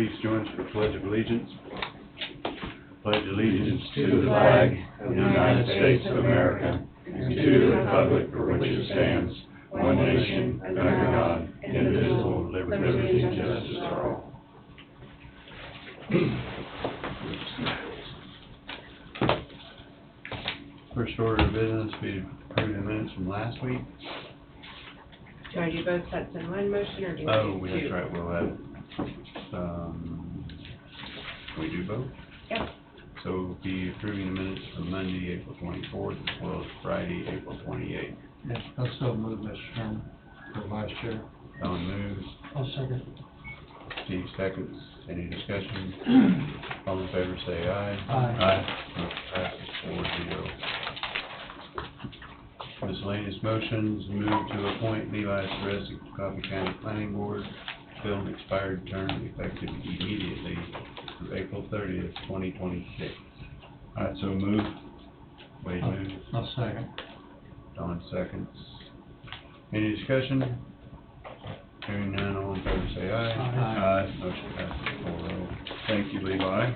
Please join us for the Pledge of Allegiance. Pledge allegiance to the flag of the United States of America and to the republic for which it stands, one nation, under God, indivisible, with liberty and justice for all. First order of business, we approve the minutes from last week. Do you want to do both sets in one motion, or do you Oh, want to do two? that's right, we'll have, can we do both? Yep. So we'll be approving the minutes from Monday, April 24th, as well as Friday, April 28th. Yes, I'll so move, Mr. Chairman, for Vice Chair. Don moves, I'll second. Steve seconds. Any discussion? All in favor say aye. Aye. Motion passes 4-0. Miscellaneous motions, move to appoint Levi Perez to Coffee County Planning Board, fill an expired term effective immediately through April 30th, 2026. All right, so move. Wade moves. I'll second. Don seconds. Any discussion? Hearing none, all in favor say aye. Aye. Motion passes 4-0. Thank you, Levi.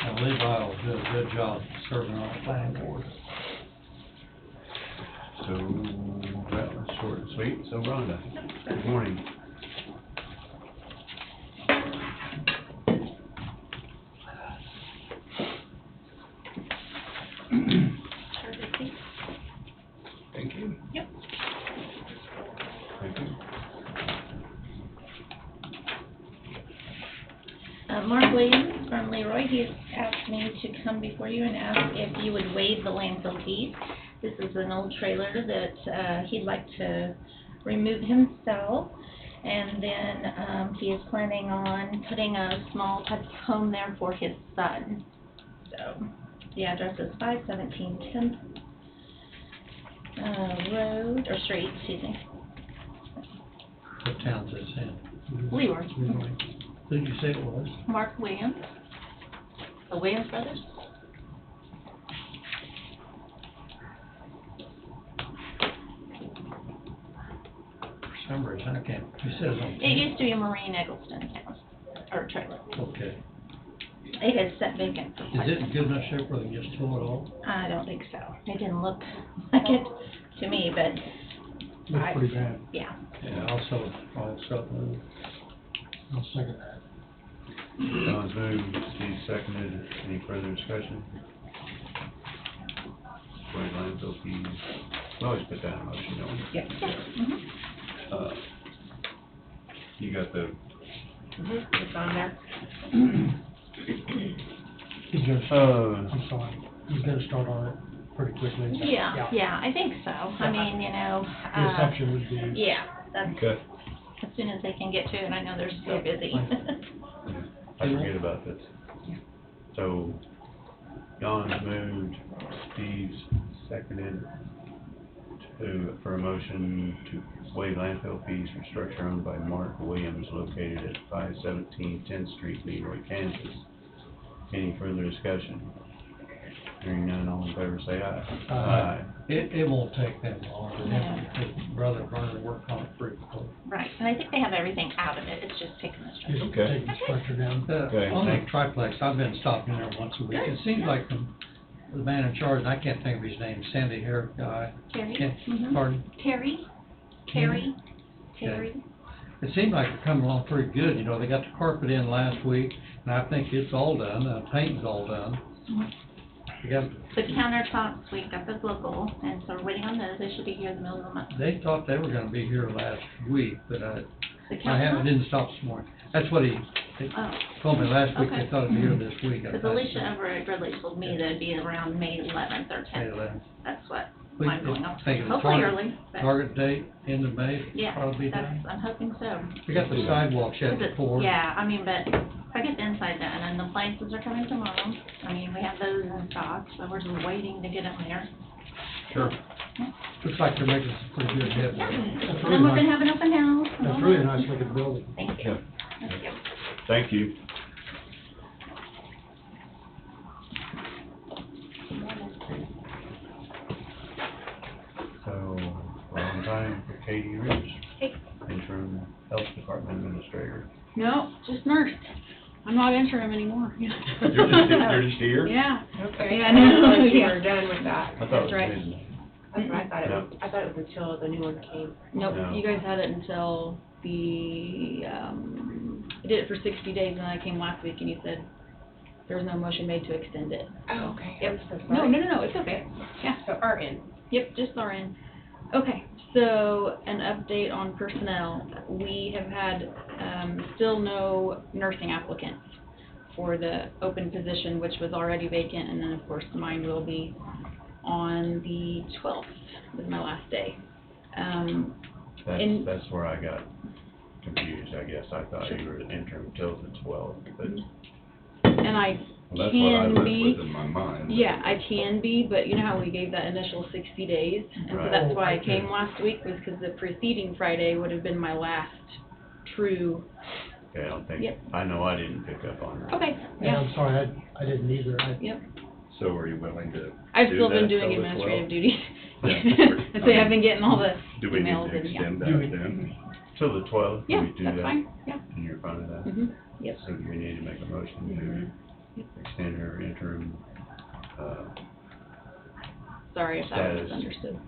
Now, Levi will do a good job serving on the planning board. So, that was short and sweet. So, Rhonda, good morning. Thank you. Yep. Thank you. Mark Williams from Leroy, he has asked me to come before you and ask if you would waive the landfill fee. This is an old trailer that he'd like to remove himself, and then he is planning on putting a small type of home there for his son. So the address is 517 10th Road, or Street, excuse me, What town's this in? Leroy. Who did you say it was? Mark Williams, the Williams brothers. For some reason, I can't, he says on. It used to be a Marine Eggleston house, or trailer. Okay. It has sat vacant for Is quite it some in good enough shape where they can just tow it all? I don't think so. It didn't look like it to me, but Looks pretty bad. yeah. Yeah, I'll move. I'll second that. Don's moved, Steve seconded. Any further discussion? Wade landfill fees. We always put that in motion, don't we? Yep. Mhm. You got the, It's on there. He's gonna, uh, I'm sorry, he's gonna start on it pretty quickly. Yeah, I think so. I mean, you know, The assumption would be. yeah, that's okay. as soon as they can get to it. I know they're so busy. I forget about this. So, Don's moved, Steve's seconded for a motion to waive landfill fees for structure owned by Mark Williams located at 517 10th Street, Leroy, Kansas. Any further discussion? Hearing none, all in favor say aye. Aye. It won't take them long, Yeah. his brother Vernon worked on it pretty quick. Right, and I think they have everything out of it. It's just picking the structure. Okay. Take the structure down. Okay, On the thank- triplex, I've been stopping there once a week. It seems like the man in charge, and I can't think of his name, sandy hair guy. Terry? Can't- Mhm. Pardon? Terry? Terry? Terry? It seems like they're coming along pretty good, you know, they got the carpet in last week, and I think it's all done, paint's all done. Mhm. They got, The countertops, we got those local, and so we're waiting on those. They should be here in the middle of the month. they thought they were gonna be here last week, but The I countertops? didn't stop this morning. That's what he Oh, told me last week, they Okay. thought it'd be here this week. I because think. Alicia over at Gridley told me that'd be around May 11th or May 10th. 11th. That's what We I'm going on. think of the Hopefully target- early, but Target date, end of May, yeah, probably that's, done. I'm hoping so. We got the sidewalks yet 'Cause it's- before. Yeah, I mean, but if I get the inside done, and the appliances are coming tomorrow, I mean, we have those in stock, so we're just waiting to get them there. Sure. Looks like they're making some pretty good headway. Yeah. And then we're gonna have an open house. and all that. nice looking building. Thank Yeah. you. Thank you. Thank you. So, we're on time for Katie Rich, Hey. interim health department administrator. No, just nursed. I'm not interim anymore. You're just here? Yeah. Okay. Yeah, I didn't no, realize you yeah. were done with that. I thought That's it was right. mid- That's what I thought it No. was. I thought it was until the new one came. Nope, No. you guys had it until I did it for 60 days, and then I came last week and you said there was no motion made to extend it. Oh, okay. Yep. I'm so No, sorry. no, it's okay. Yeah. So RN. Yep, just RN. Okay, so an update on personnel. We have had still no nursing applicants for the open position, which was already vacant, and then of course mine will be on the 12th, is my last day. in- That's where I got confused, I guess. I thought you were interim till the 12th, but And I Well, that's what I can left be. with in my mind. Yeah, I can be, but you know how we gave that initial 60 days? And so Right. that's why I Oh, came okay. last week, was because the preceding Friday would have been my last true, okay, I don't think, Yep. I know I didn't pick up on that. okay, Yeah, yeah, I'm sorry, I didn't either. yep. So are you willing to I've do still been that doing till the administrative 12th? duties. Yeah. I say I've been getting all the Do we need emails to and, yeah. extend Do that we- then? Till the 12th, Yeah, can we do that? that's fine, yeah. And you're fine with that? Mhm. Yep. So do we need to make a motion Mhm. to extend her interim, Sorry if that was Status. misunderstood.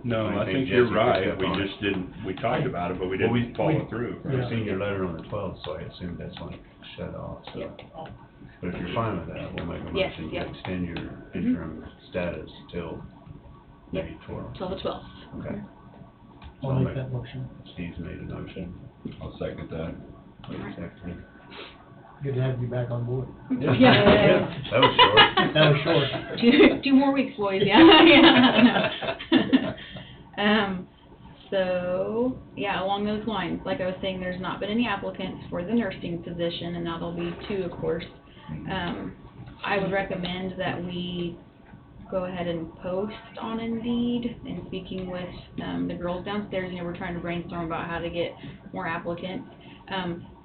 No, I anything think you're Jesse picked right, up we on it? just didn't, we talked about it, but we Well, didn't follow through. I've seen your letter on the 12th, so I assumed that's when it shut off, so. Yep. But if you're fine with that, we'll make a Yes, motion to yep. extend your interim status till maybe 12. Till the 12th. Okay. So I'll make that motion. Steve's made a motion. I'll second that. Wait a second. Good to have you back on board. Yeah. That was short. That was short. Two more weeks, boys, yeah, yeah. So, yeah, along those lines, like I was saying, there's not been any applicants for the nursing position, and that'll be two, of course. I would recommend that we go ahead and post on Indeed, and speaking with, the girls downstairs, you know, we're trying to brainstorm about how to get more applicants.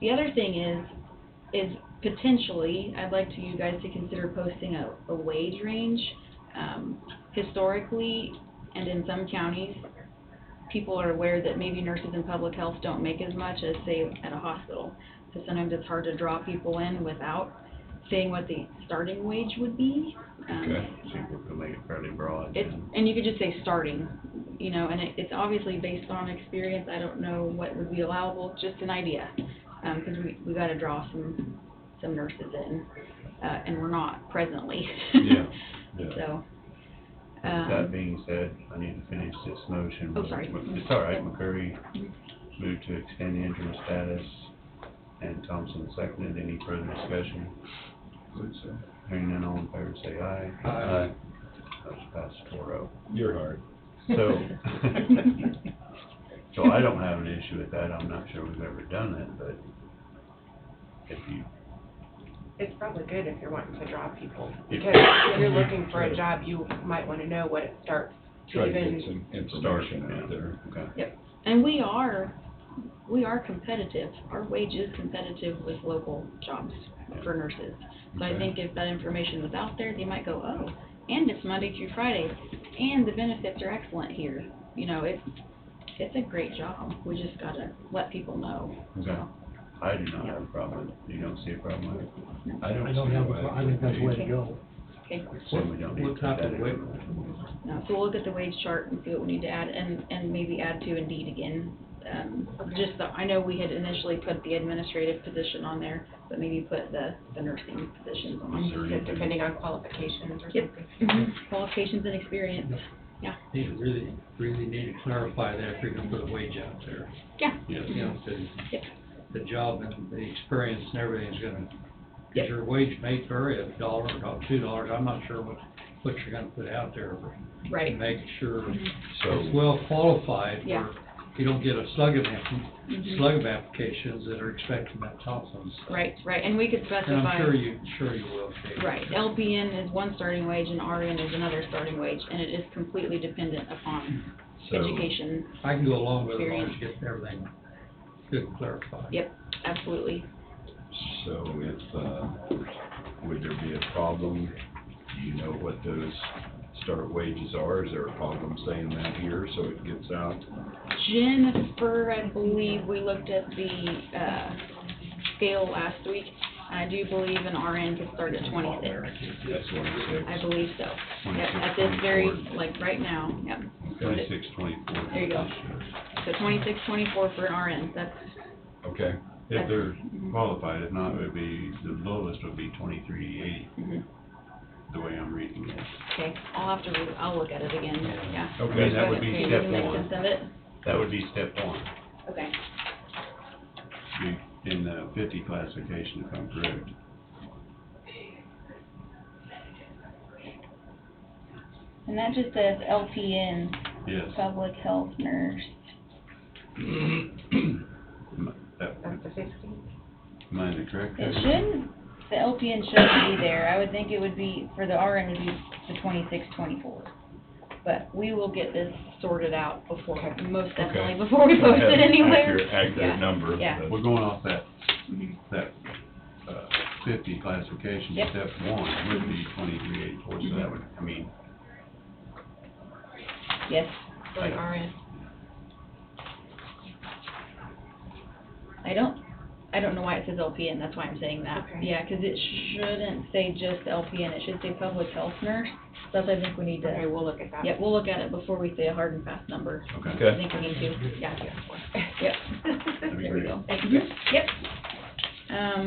The other thing is potentially, I'd like you guys to consider posting a wage range. Historically, and in some counties, people are aware that maybe nurses in public health don't make as much as, say, at a hospital. So sometimes it's hard to draw people in without saying what the starting wage would be. Okay. So we're gonna make it fairly broad. It's, then. and you could just say starting, you know, and it's obviously based on experience. I don't know what would be allowable, just an idea. Because we gotta draw some nurses in, and we're not presently. Yeah, yeah. So, That being said, I need to finish this motion. Oh, sorry. It's all right, McCurry moved to extend the interim status, and Thompson seconded. Any further discussion? Believe so. Hearing none, all in favor say aye. Aye. Motion passes 4-0. You're hard. So, so I don't have an issue with that. I'm not sure we've ever done it, but if you, It's probably good if you're wanting to draw people, If- because if you're looking for a job, you might want to know what it starts to Try to get even. some start, information out yeah. there. Okay. and we are competitive. Our wage is competitive with local jobs for nurses. So I Okay. think if that information was out there, they might go, oh, and it's Monday through Friday, and the benefits are excellent here. You know, it's a great job. We just gotta let people know. Okay. I do not have a problem with it. You don't see a problem with it? I don't I don't see have, why it I think that's the way to Okay. go. Okay, So we don't need to What put type that of in. wage? so we'll look at the wage chart and see what we need to add, and maybe add to Indeed again. I know we had initially put the administrative position on there, but maybe put the nursing positions on. Just depending on qualifications or Yep. something. Qualifications and experience, yeah. You really need to clarify that if you're gonna put a wage out there. Yeah. You know, Yep. the job and the experience and everything's gonna, Yep. is your wage may vary $1 or $2, I'm not sure what you're gonna put out there, but Right. make sure So, it's well qualified, Yeah. where you don't get a slug of Mhm. applications that are expecting that Thompson stuff. Right, and we could And specify. I'm sure you will, Kate. Right, LPN is one starting wage and RN is another starting wage, and it is completely dependent upon so, education. I can go along with it as long as Experience. you get everything good and clarified. Yep, absolutely. so if, would there be a problem? Do you know what those start wages are? Is there a problem saying that here so it gets out? Jennifer, I believe we looked at the, scale last week. I do believe an RN could start at 26. That's 26. I believe so. Yep, 26, at this very, 24. like, right now, yep. 26, 24. There you go. So 26, 24 for an RN, that's, Okay. If they're qualified, if not, it would be, the lowest would be 2380, mhm. the way I'm reading it. Okay, I'll have to, I'll look at it again, yeah. Okay, that would be Okay, step you can make one. sense of it? That would be step one. Okay. Be in the 50 classification, if I'm correct. And that just says LPN, Yes. public health nurse. That, That's the 15. am I in the correct? It shouldn't, the LPN shouldn't be there. I would think it would be, for the RN would be the 26, 24. But we will get this sorted out before, most definitely, Okay. before we post it anywhere. Accurate Yeah. number. Yeah. but- We're going off that, Mhm. that, 50 classification, Yep. step one would be 2384, so that would, I mean, Yes, For an RN. I don't know why it says LPN, that's why I'm saying that. Okay. Yeah, 'cause it shouldn't say just LPN, it should say public health nurse. So I think we need Okay, to, we'll look at that. yeah, we'll look at it before we say a hard and fast number. okay. I Okay. think we need to, yeah, yep. That'd be There we great. go. Thank you. Yep.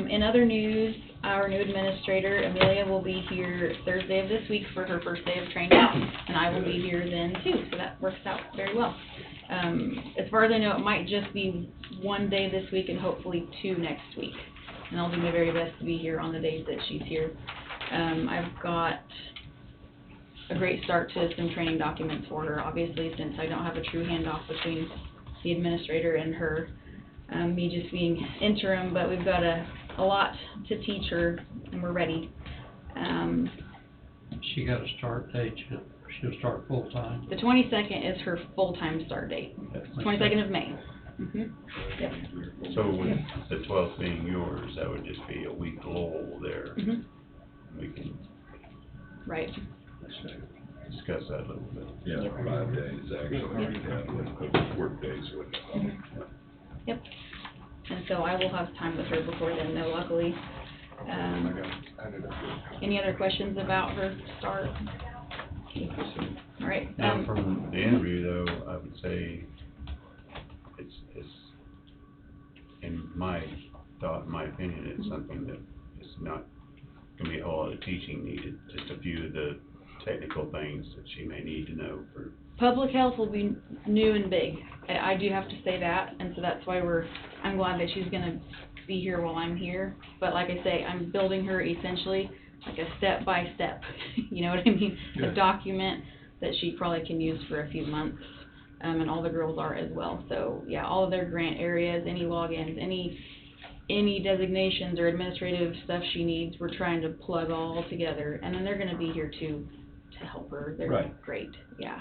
In other news, our new administrator, Amelia, will be here Thursday of this week for her first day of training, and I will be here then too, so that works out very well. As far as I know, it might just be one day this week and hopefully 2 next week. And I'll do my very best to be here on the days that she's here. I've got a great start to some training documents for her, obviously, since I don't have a true handoff between the administrator and her. Me just being interim, but we've got a lot to teach her, and we're ready. She got a start date, she'll start full-time. The 22nd is her full-time start date, 22nd of May. Yep. So with the 12th being yours, that would just be a week lull there. Mhm. We can Right. discuss that a little bit. Yeah, 5 days actually, yeah, with work days with. Yep. And so I will have time with her before then, though, luckily. Any other questions about her start? All right. Now, from the interview though, I would say it's, in my thought, in my opinion, it's something that is not gonna be a whole lot of teaching needed, just a few of the technical things that she may need to know for. Public health will be new and big. I do have to say that, and so that's why I'm glad that she's gonna be here while I'm here. But like I say, I'm building her essentially like a step-by-step, you know what I mean? A Good. document that she probably can use for a few months, and all the girls are as well. So, yeah, all of their grant areas, any logins, any designations or administrative stuff she needs, we're trying to plug all together. And then they're gonna be here too, to help her. They're Right. great, yeah.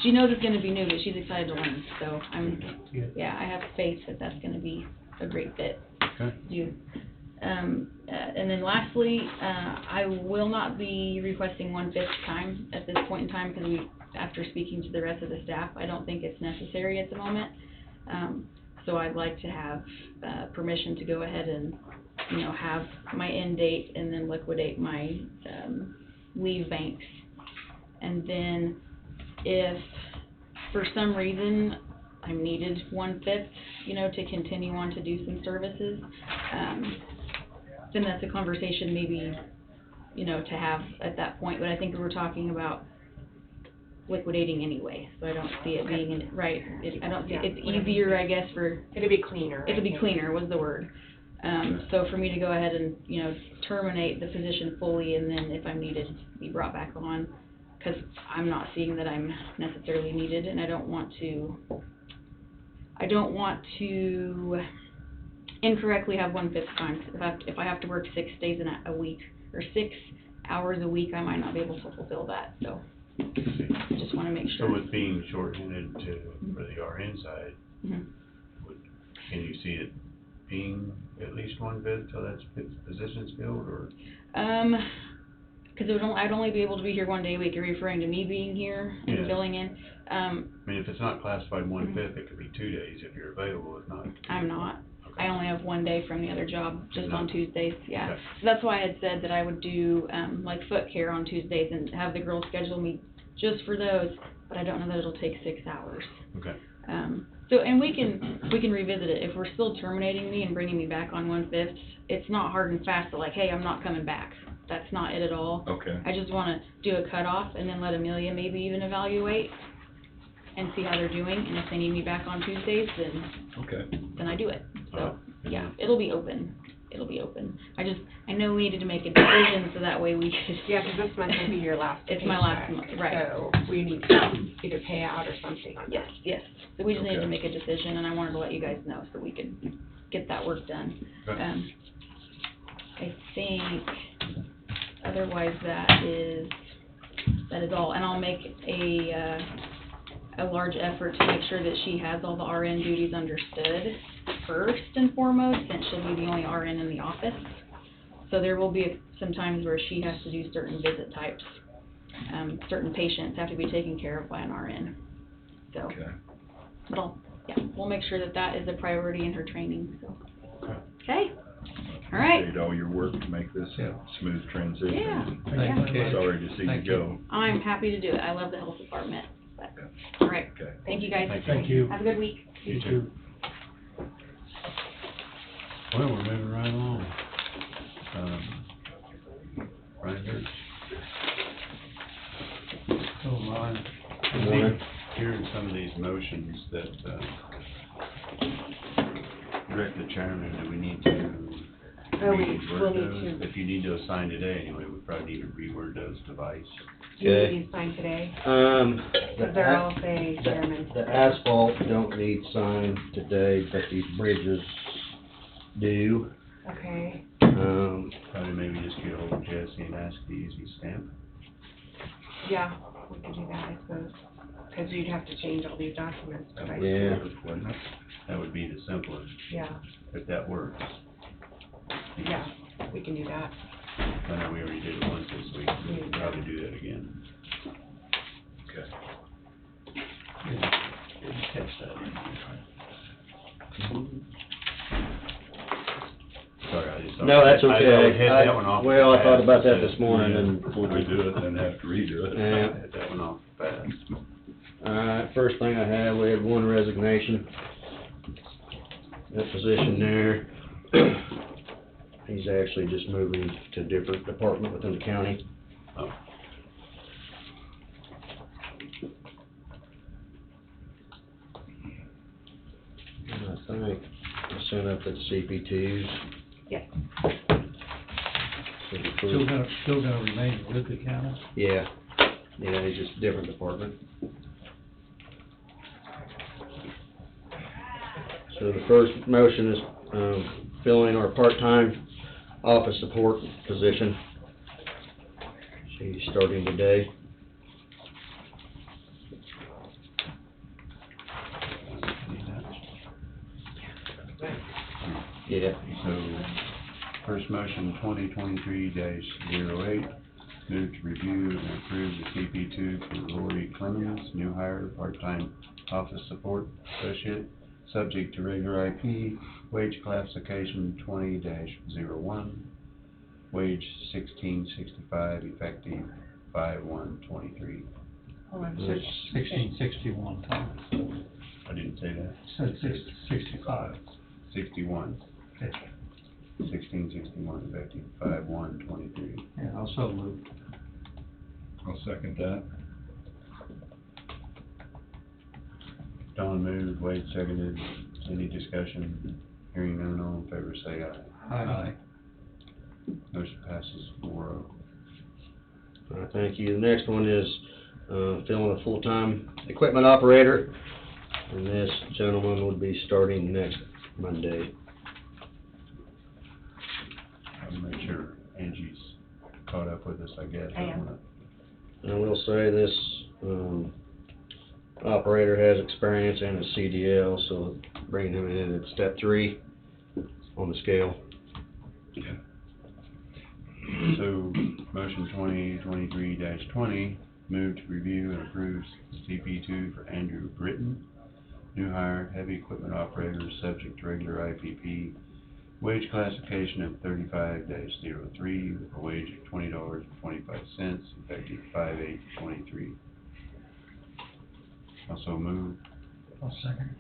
She knows it's gonna be new, but she's excited to learn, so yeah, I have faith that that's gonna be a great fit. Okay. And then lastly, I will not be requesting 1/5 time at this point in time, because after speaking to the rest of the staff, I don't think it's necessary at the moment. So I'd like to have, permission to go ahead and, have my end date and then liquidate my, leave banks. And then if for some reason I'm needed 1/5, to continue on to do some services, then that's a conversation maybe, to have at that point, but I think we were talking about liquidating anyway, so I don't see it being, I don't see, Yeah, it's whatever. easier, I guess, It'll be cleaner. it'll I be think. cleaner was the word. So for me to go ahead and, terminate the position fully, and then if I'm needed, be brought back on, because I'm not seeing that I'm necessarily needed, and I don't want to incorrectly have 1/5 time. If I have to work 6 days in a week, or 6 hours a week, I might not be able to fulfill that, so just want to make So sure. with being shorthanded for the RN side, Mhm. can you see it being at least 1/5 till that position's filled, or? 'cause I'd only be able to be here one day a week. You're referring to me being here and Yeah. filling in? I mean, if it's not classified 1/5, it could be 2 days if you're available, if not. I'm not. Okay. I only have one day from the other job, just on No. Tuesdays, yeah. Okay. So that's why I had said that I would do, like foot care on Tuesdays and have the girls schedule me just for those, but I don't know that it'll take 6 hours. Okay. So, and we can revisit it. If we're still terminating me and bringing me back on 1/5, it's not hard and fast that like, hey, I'm not coming back. That's not it at all. Okay. I just wanna do a cutoff and then let Amelia maybe even evaluate and see how they're doing, and if they need me back on Tuesdays, Okay. then I do it. So, Alright, good yeah, enough. it'll be open. It'll be open. I know we needed to make a decision so that way we could. Yeah, 'cause this month will be your last It's my last paycheck, month, right. So we need to either pay out or something on that. Yes, yes. So we just needed to Okay. make a decision, and I wanted to let you guys know so we could get that work done. Okay. I think otherwise that is all, and I'll make a large effort to make sure that she has all the RN duties understood first and foremost, since she'll be the only RN in the office. So there will be some times where she has to do certain visit types. Certain patients have to be taken care of by an RN. So, Okay. but we'll make sure that that is a priority in her training, so. Okay. Okay, all right. Appreciate all your work to make this a smooth transition. Yeah. Thank you. Sorry to see you Thank go. I'm happy to do it. I love the health department, but, all right. Okay. Thank you, guys. Thank you. Have a good week. You too. Well, we're moving right along. Brian Dirks. Oh, my. I think hearing some of these motions that, Rick, the chairman, do we need to Oh, we'll reword need those? If you need to assign today anyway, we probably need to reword those device. Do you need Okay. these signed today? The Because they're all say the- chairman. The asphalt don't need signed today, but these bridges do. Okay, Probably maybe just get ahold of Jesse and ask to use his stamp. yeah, we could do that, I suppose. Because you'd have to change all these documents, but I. Yeah. That would be the simplest, Yeah, if that works. yeah, we can do that. I know we already did it once this week, we can probably do that again. Okay. Didn't catch that. Sorry, I just. No, that's okay. I hit that one off. Well, I thought about that fast. this morning and. Before we do it, then have to redo it. Yeah. Hit that one off fast. Alright, first thing I had, we had one resignation. That position there, he's actually just moving to a different department within the county. Oh. And I think I sent up the CP2s. Yes. Still gonna remain with the county? Yeah, he's just a different department. So the first motion is, filling our part-time office support position. She's starting today. Yeah. So, first motion, 2023-08, move to review and approve the CP2 for Lori Clemens, new hire, part-time office support associate, subject to regular IP, wage classification 20-01, wage 1665, effective 5/1/23. Hold on, Yes. 1661, Tom. I didn't say that. Said 65. 61. Okay. 1661, effective 5/1/23. Yeah, also moved. I'll second that. Don moved, Wade seconded. Any discussion? Hearing none, all in favor say aye. Aye. Motion passes 4-0. All right, thank you. The next one is, filling a full-time equipment operator. And this gentleman would be starting next Monday. I'll make sure Angie's caught up with us, I guess. I am. And I will say this, operator has experience and a CDL, so bringing him in at step 3 on the scale. So, motion 2023-20, move to review and approve CP2 for Andrew Britton, new hire, heavy equipment operator, subject to regular IPP, wage classification of 35-03, with a wage of $20.25, effective 5/8/23. Also moved. I'll second.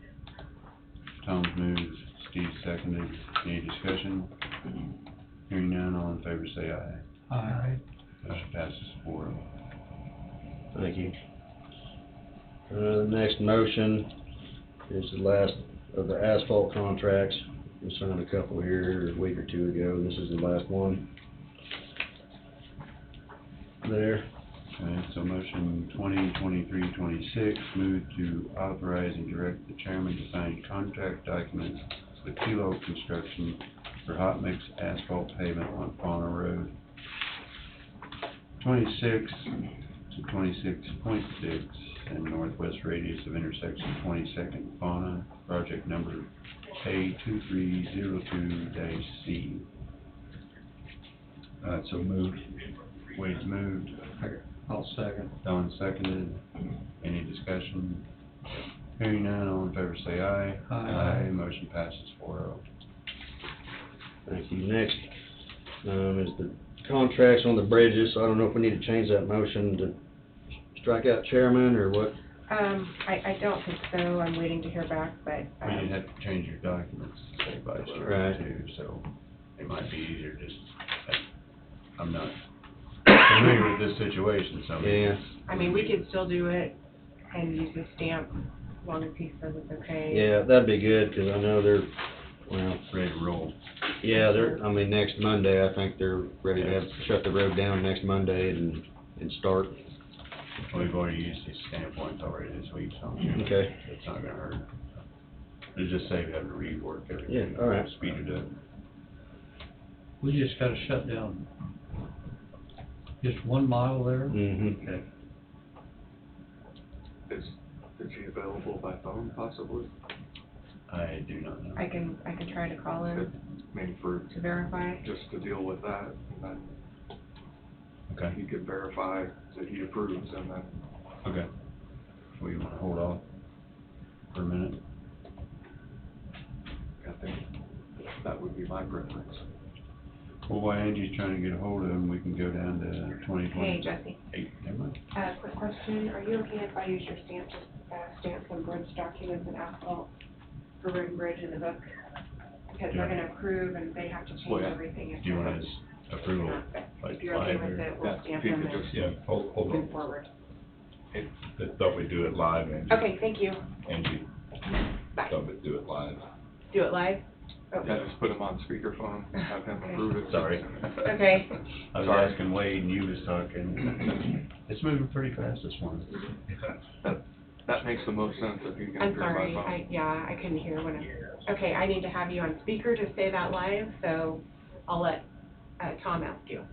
Tom's moved, Steve seconded. Any discussion? Hearing none, all in favor say aye. Aye. Motion passes 4-0. Thank you. The next motion is the last of the asphalt contracts. We signed a couple here a week or two ago. This is the last one. There. Okay, so motion 2023-26, move to authorize and direct the chairman to sign contract documents with Kilo Construction for hot mix asphalt pavement on Fauna Road. 26 to 26.6 and northwest radius of intersection 22nd Fauna, project number A2302-C. So moved. Wade's moved, I'll second. Don seconded. Any discussion? Hearing none, all in favor say aye. Aye. Motion passes 4-0. Thank you. Next, is the contracts on the bridges. So I don't know if we need to change that motion to strike out chairman or what. I don't think so, I'm waiting to hear back, but, We did have to change your documents to say vice chair Right. too, so it might be easier just, I'm not familiar with this situation, so. Yeah. I mean, we could still do it and use the stamp as long as he says it's okay. Yeah, that'd be good, because I know they're, well, Ready to roll. yeah, I mean, next Monday, I think they're ready to shut the road down next Monday and start. We've already used these stamp points already this week, so. Okay. It's not gonna hurt. It'll just save having to rework everything. Yeah, all right. Speed it up. We just gotta shut down just 1 mile there. Mm-hmm. Okay. Is he available by phone possibly? I do not know. I can try to call I him mean, for, to verify. just to deal with that, and then Okay, he can verify that he approves, and then okay. We wanna hold off for a minute? I think that would be my preference. Well, while Angie's trying to get a hold of him, we can go down to 2028. Hey, Jesse, Never mind. quick question, are you okay if I use your stamp some bridge documents and asphalt for road and bridge in the book? Because they're Yeah. gonna approve and they have to Well, change yeah. everything if Do you they're want not. his approval, like, If you're okay live with or? it, we'll Yeah, stamp if you them could and just, Yeah, hold move on. forward. I thought we'd do it live, Angie. Okay, thank you. Angie, Bye. thought we'd do it live. Do it live? yeah, Okay. just put him on speakerphone, and have him approve it. Sorry. Okay. I was Sorry. asking Wade and you was talking. It's moving pretty fast this morning. That makes the most sense if you can I'm approve by sorry, phone. I couldn't hear when okay, I need to have you on speaker to say that live, so I'll let, Tom ask you.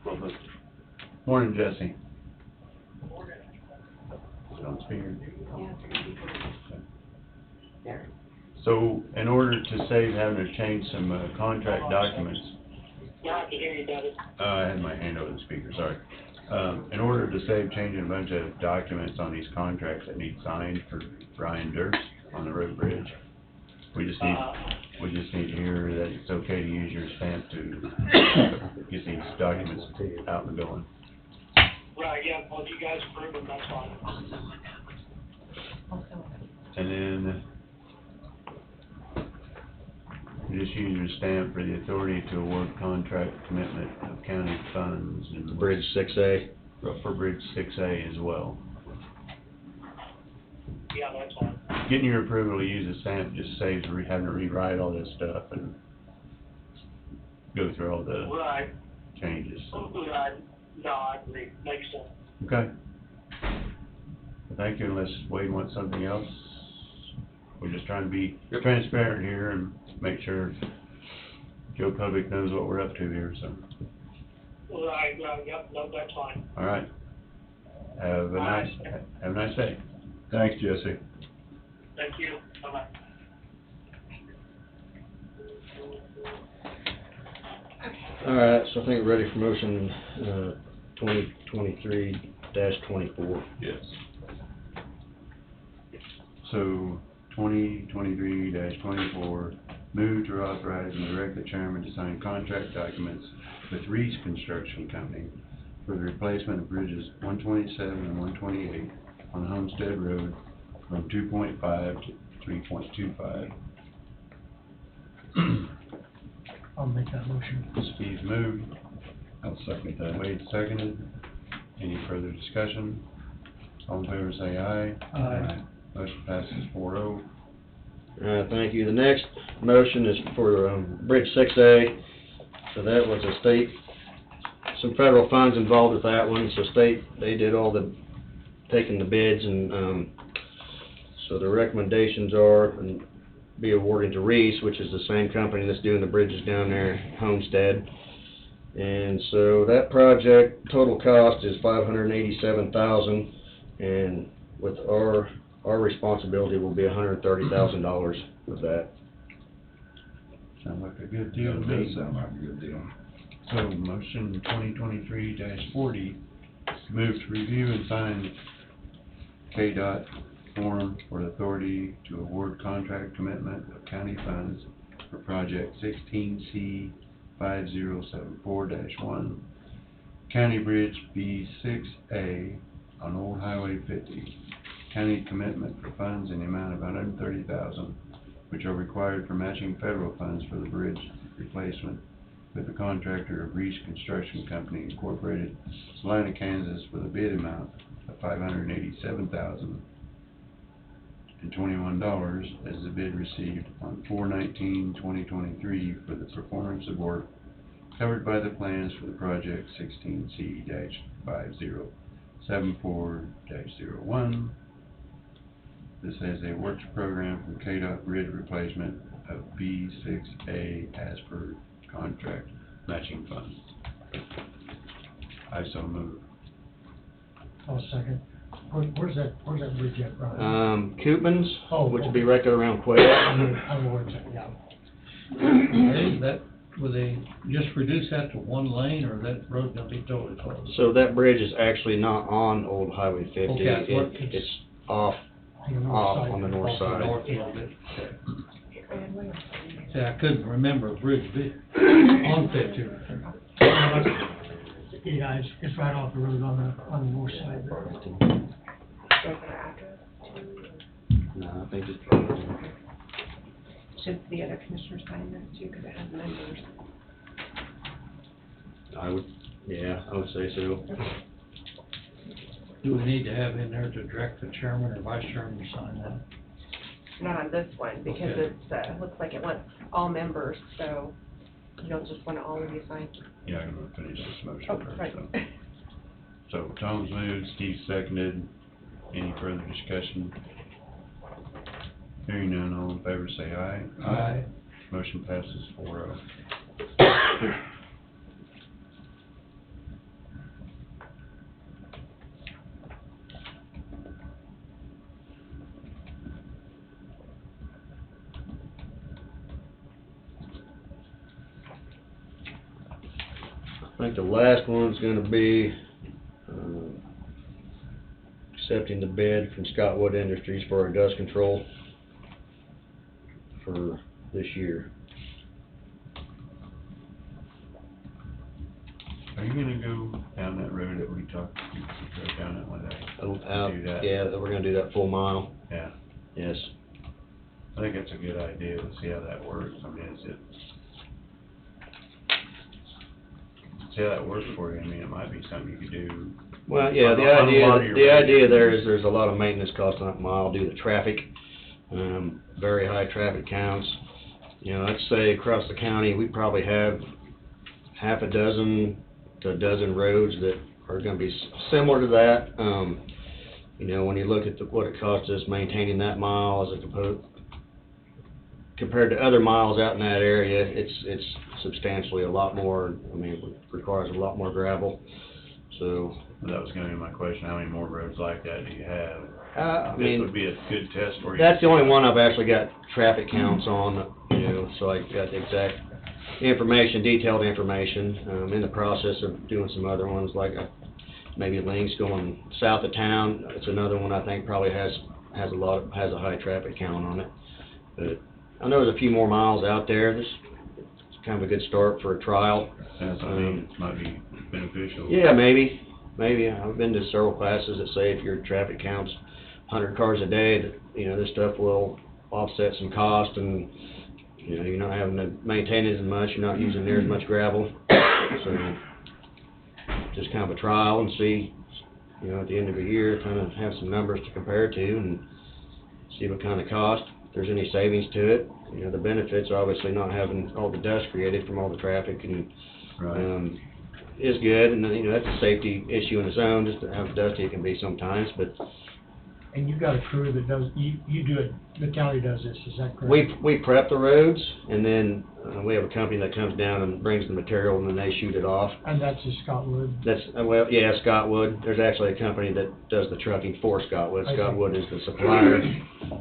Well, the- Morning, Jesse. Is it on speaker? There. So, in order to save having to change some, contract documents. Now I can hear you better. I had my hand over the speaker, sorry. In order to save changing a bunch of documents on these contracts that need signed for Brian Dirks on the road bridge, we just need to hear that it's okay to use your stamp to get these documents out and going. Right, yeah, well, if you guys approve them, that's fine. And then you just use your stamp for the authority to award contract commitment of county funds and Bridge 6A. for Bridge 6A as well. Yeah, that's fine. Getting your approval to use a stamp just saves having to rewrite all this stuff and go through all the Right, changes, so. right, no, I agree, makes sense. Okay. Well, thank you, unless Wade wants something else. We're just trying to be Yep. transparent here and make sure Joe Public knows what we're up to here, so. Right, yep, no, that's fine. All right. Have a nice day. Thanks, Jesse. Thank you, bye-bye. Alright, so I think we're ready for motion, 2023-24. Yes. So, 2023-24, move to authorize and direct the chairman to sign contract documents with Reese Construction Company for the replacement of bridges 127 and 128 on Homestead Road from 2.5 to 3.25. I'll make that motion. Steve moved, I'll second that. Wade seconded. Any further discussion? All in favor say aye. Aye. Motion passes 4-0. Thank you. The next motion is for, Bridge 6A. So that was a state, some federal funds involved with that one, so state, they did all the, taking the bids, and, so the recommendations are, and be awarding to Reese, which is the same company that's doing the bridges down there, Homestead. And so that project, total cost is $587,000, and with our responsibility will be $130,000 with that. Sound like a good deal to me. Does sound like a good deal. So, motion 2023-40, move to review and sign KDOT form for authority to award contract commitment of county funds for project 16C5074-1, County Bridge B6A on Old Highway 50. County commitment for funds in the amount of $130,000, which are required for matching federal funds for the bridge replacement with the contractor of Reese Construction Company Incorporated, Salina, Kansas, for the bid amount of $587,021 as the bid received on 4/19/2023 for the performance of work covered by the plans for the project 16C-5074-01. This has a works program from KDOT bridge replacement of B6A as per contract matching funds. I so move. I'll second. Where's that bridge at, Brian? Coopman's, Oh, which would be okay. right there around Quail. I don't know where it's at, yeah. Will they just reduce that to one lane, or that road gonna be totally closed? So that bridge is actually not on Old Highway 50. Okay, that's what- It's off On the north Off side. on the north Off the side. north end of it. And wait. See, I couldn't remember a bridge on 50. Yeah, it's right off the road on the north side. Is there an address to, No, I think it's, should the other commissioners sign this too, because it has members? I would say so. Do we need to have in there to direct the chairman or vice chairman to sign that? Not on this one, because Okay. it's, looks like it wants all members, so you don't just want all of you signed. Yeah, I'm gonna finish this motion Oh, first, right. so. So, Tom's moved, Steve seconded. Any further discussion? Hearing none, all in favor say aye. Aye. Motion passes 4-0. I think the last one's gonna be, accepting the bid from Scott Wood Industries for our dust control for this year. Are you gonna go down that road that we talked, you drove down it one day? Do that? Yeah, we're gonna do that full mile, Yeah, yes. I think it's a good idea to see how that works. I mean, see how that works for you. I mean, it might be something you could do. Well, yeah, On a lot of your the idea roads. there is there's a lot of maintenance costs on that mile due to traffic, very high traffic counts. You know, let's say across the county, we probably have half a dozen to a dozen roads that are gonna be similar to that. You know, when you look at what it costs us maintaining that mile as a compared to other miles out in that area, it's substantially a lot more. I mean, it requires a lot more gravel, so. That was gonna be my question. How many more roads like that do you have? I This mean, would be a good test for you. that's the only one I've actually got traffic counts on, you know, so I got the exact information, detailed information, in the process of doing some other ones, like, maybe links going south of town. It's another one I think probably has a high traffic count on it. But I know there's a few more miles out there. This is kind of a good start for a trial. Sounds like it might be beneficial. Yeah, maybe. I've been to several classes that say if your traffic counts 100 cars a day, that, you know, this stuff will offset some cost, and, you know, you're not having to maintain it as much, you're not using near as much gravel. So, just kind of a trial and see, you know, at the end of the year, kind of have some numbers to compare to and see what kind of cost, if there's any savings to it. You know, the benefits are obviously not having all the dust created from all the traffic, and, Right. is good, and, you know, that's a safety issue in its own, just how dusty it can be sometimes, but And you've got a crew that does, you do it, the county does this, is that correct? we prep the roads, and then, we have a company that comes down and brings the material, and then they shoot it off. And that's in Scotland? That's, well, yeah, Scottwood. There's actually a company that does the trucking for Scottwood. I see. Scottwood is the supplier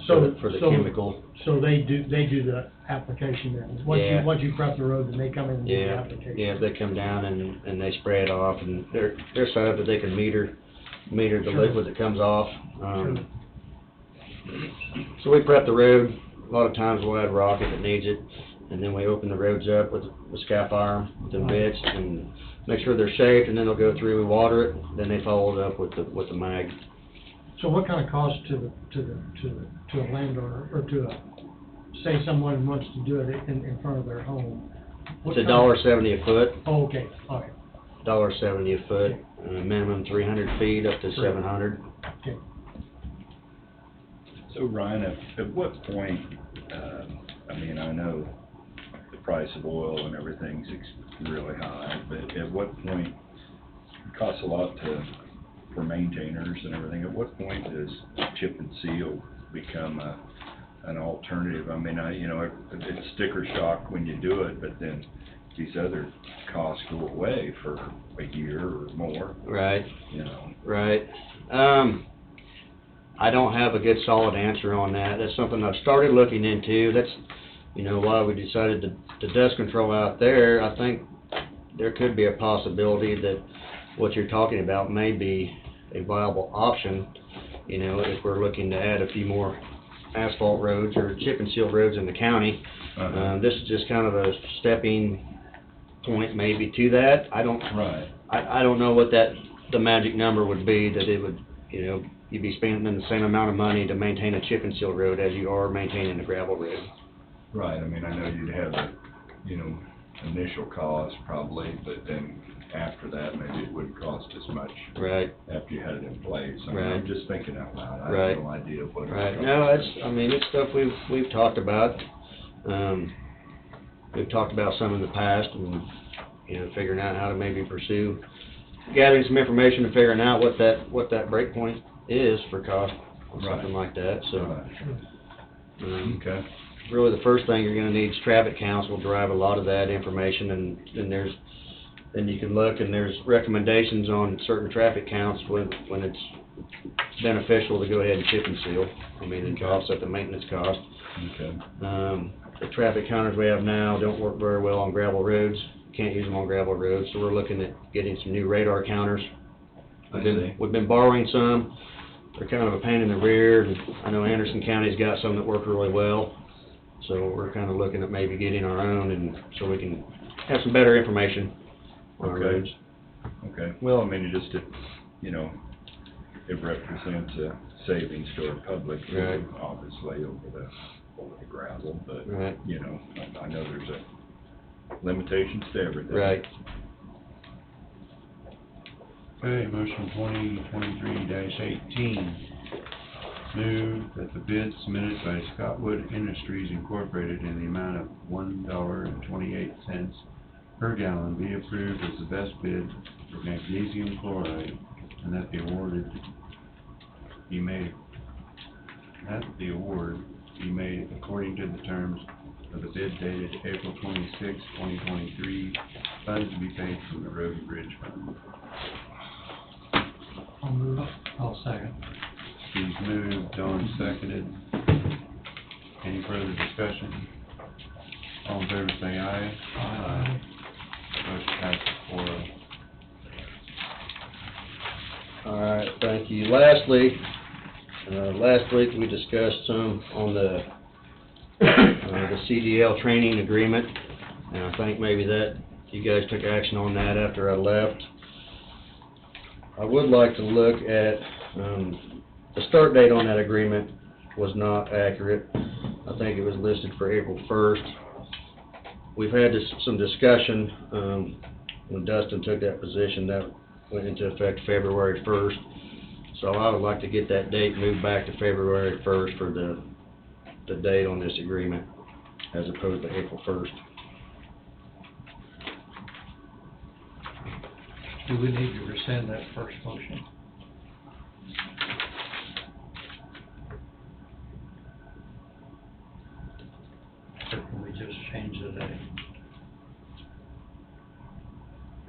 for the chemical. So they do the application then? Yeah. Once you prep the road, then they come in and do the Yeah, application? yeah, they come down and they spray it off, and they're set up that they can meter the Sure. liquid that comes off. Sure. So we prep the road. A lot of times we'll add rock if it needs it, and then we open the roads up with scap iron, with the bits, and make sure they're shaped, and then they'll go through, we water it, then they follow it up with the mag. So what kind of cost to a landowner, or say someone wants to do it in front of their home? What It's kind of- $1.70 a foot. Oh, okay, all right, $1.70 a foot, minimum 300 feet up to 700. okay. So Ryan, at what point, I mean, I know the price of oil and everything's really high, but at what point, it costs a lot for maintainers and everything, at what point does chip and seal become an alternative? I mean, it's sticker shock when you do it, but then these other costs go away for a year or more. Right. You know. Right. I don't have a good solid answer on that. That's something I've started looking into. That's, you know, why we decided to dust control out there. I think there could be a possibility that what you're talking about may be a viable option, you know, if we're looking to add a few more asphalt roads or chip and seal roads in the county. This is just kind of a stepping point maybe to that. I don't know what the magic number would be that it would, you know, you'd be spending the same amount of money to maintain a chip and seal road as you are maintaining a gravel road. Right, I mean, I know you'd have a, you know, initial cost probably, but then after that, maybe it wouldn't cost as much. Right. After you had it in place. I mean, Right. I'm just thinking out loud. I Right. have no idea what it would Right, cost. no, it's stuff we've talked about. We've talked about some in the past, and, you know, figuring out how to maybe pursue, gathering some information and figuring out what that break point is for cost, or something like that, so. Right. Okay. Really, the first thing you're gonna need is traffic counts will drive a lot of that information, and then you can look, and there's recommendations on certain traffic counts when it's beneficial to go ahead and chip and seal. I mean, and to offset the maintenance cost. Okay. The traffic counters we have now don't work very well on gravel roads. Can't use them on gravel roads, so we're looking at getting some new radar counters. We've been borrowing some. They're kind of a pain in the rear, and I know Anderson County's got some that work really well. So we're kind of looking at maybe getting our own, and so we can have some better information on our Okay. roads. Okay, well, I mean, you know, it represents a savings to our public, Right. obviously, over the gravel, but, Right. you know, I know there's limitations to everything. Right. Okay, motion 2023-18. Move that the bid submitted by Scottwood Industries Incorporated in the amount of $1.28 per gallon be approved as the best bid for magnesium chloride, and that the award be made according to the terms of the bid dated April 26, 2023, funds to be paid from the Road and Bridge Fund. I'll move. I'll second. Steve's moved, Don seconded. Any further discussion? All in favor say aye. Aye. lastly, last week we discussed some on the CDL training agreement, and I think maybe that you guys took action on that after I left. I would like to look at, the start date on that agreement was not accurate. I think it was listed for April 1st. We've had some discussion, when Dustin took that position, that went into effect February 1st. So I would like to get that date moved back to February 1st for the date on this agreement, as opposed to April 1st. Do we need to rescind that first motion? Or can we just change the date?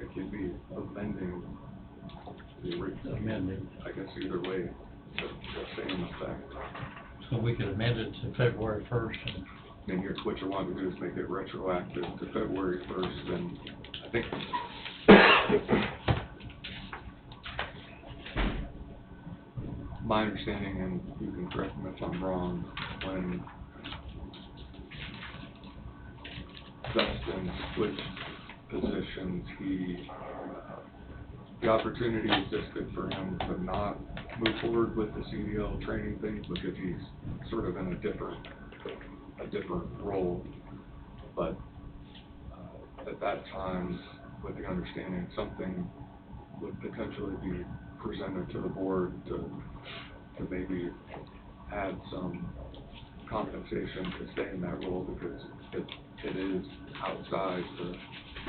It could be amending the original. Amending. I guess either way, the same effect. So we could amend it to February 1st and I mean, what you want to do is make it retroactive to February 1st, and I think my understanding, and you can correct me if I'm wrong, when Dustin switched positions, the opportunity existed for him to not move forward with the CDL training thing because he's sort of in a different role. But at that time, with the understanding something would potentially be presented to the board to maybe add some compensation to stay in that role, because it is outside the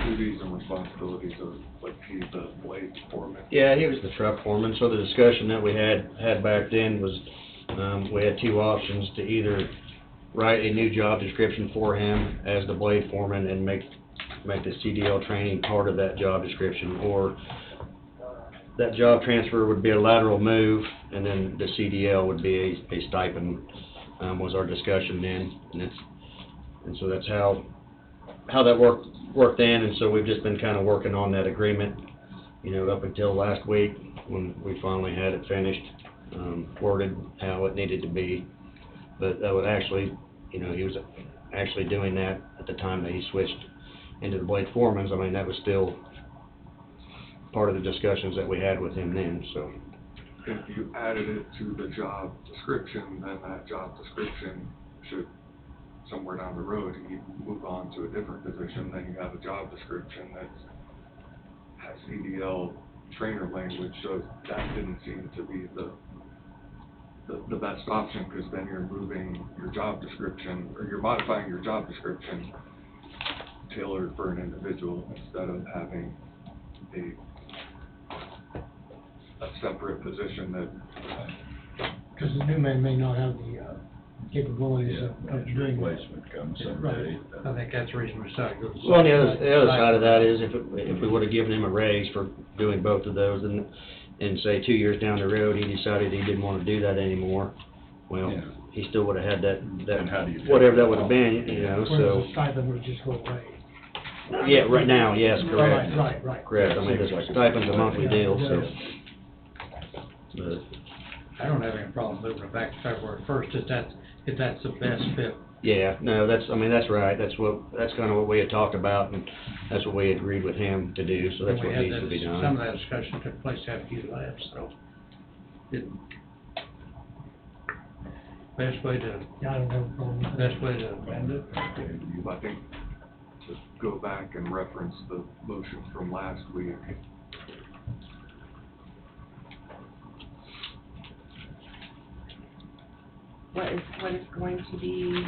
duties and responsibilities of, like, he's the blade foreman. Yeah, he was the truck foreman, so the discussion that we had back then was, we had two options: to either write a new job description for him as the blade foreman and make the CDL training part of that job description, or that job transfer would be a lateral move, and then the CDL would be a stipend, was our discussion then. And so that's how that worked then, and so we've just been kind of working on that agreement, you know, up until last week, when we finally had it finished, worded how it needed to be. But that was actually, you know, he was actually doing that at the time that he switched into the blade foreman's. I mean, that was still part of the discussions that we had with him then, so. If you added it to the job description, then that job description should, somewhere down the road, you move on to a different position, then you have a job description that has CDL trainer language, so that didn't seem to be the best option, because then you're moving your job description, or you're modifying your job description tailored for an individual, instead of having a separate position that, Because the new man may not have the capabilities of His doing that. replacement comes someday. I think that's the reason we started. Well, the other side of that is, if we would've given him a raise for doing both of those, and say 2 years down the road, he decided he didn't wanna do that anymore, well, Yeah. he still would've had And how do you that, do whatever that? that would've been, you know, Whereas so. the stipend would just go away. Yeah, right now, yes, correct. Right. Correct, I mean, the stipend's a monthly deal, so. But, I don't have any problem moving it back to February 1st, if that's the best fit. yeah, no, that's right, that's kinda what we had talked about, and that's what we agreed with him to do, so that's We what had needs to that- be done. Some of that discussion took place after you left, so. Best way to, Yeah, I don't have a problem with that. best way to amend it? I think, to go back and reference the motion from last week. What is going to be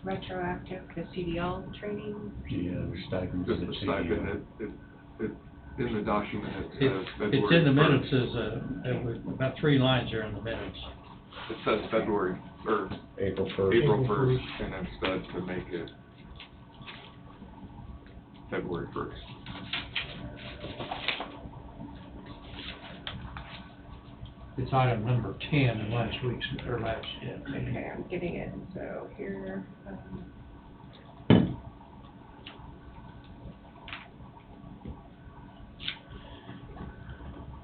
retroactive, the CDL training? The stipends of Just the the stipend, CDL. it, in the document, it says February It's in the 1st. minutes, it was about 3 lines there in the minutes. It says February, or April 1st. April April 1st, and instead to make it February 1st. It's item number 10 in last week's, or last, yeah. Okay, I'm getting it, so here,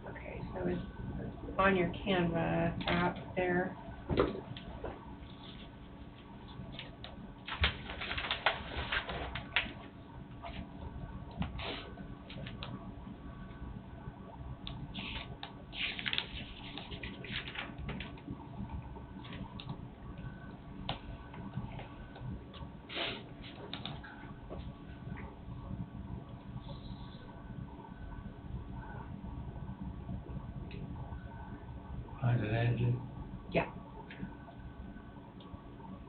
okay, so it's on your Canva app there. Find it, Angie? Yeah.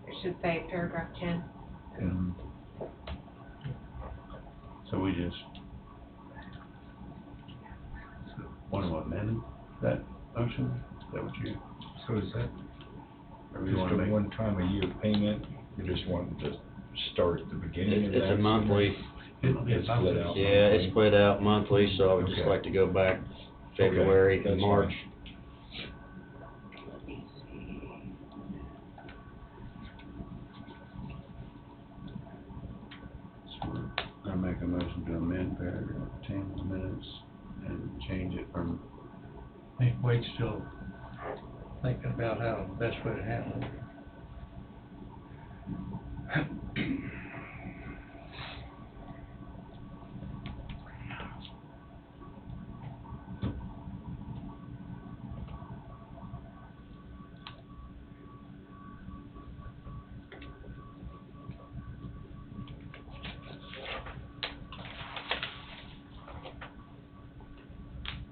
It should say paragraph 10. So we just want to amend that motion? Is that what you, So is that or we just want to a make? one-time-a-year payment? You just want to start at the beginning of It's that? a monthly, It's split out. yeah, it's split out monthly, so I would just Okay. like to go back February that's and March. fine. So we're gonna make a motion to amend paragraph 10 minutes and change it from, I think Wade's still thinking about how the best way to handle it.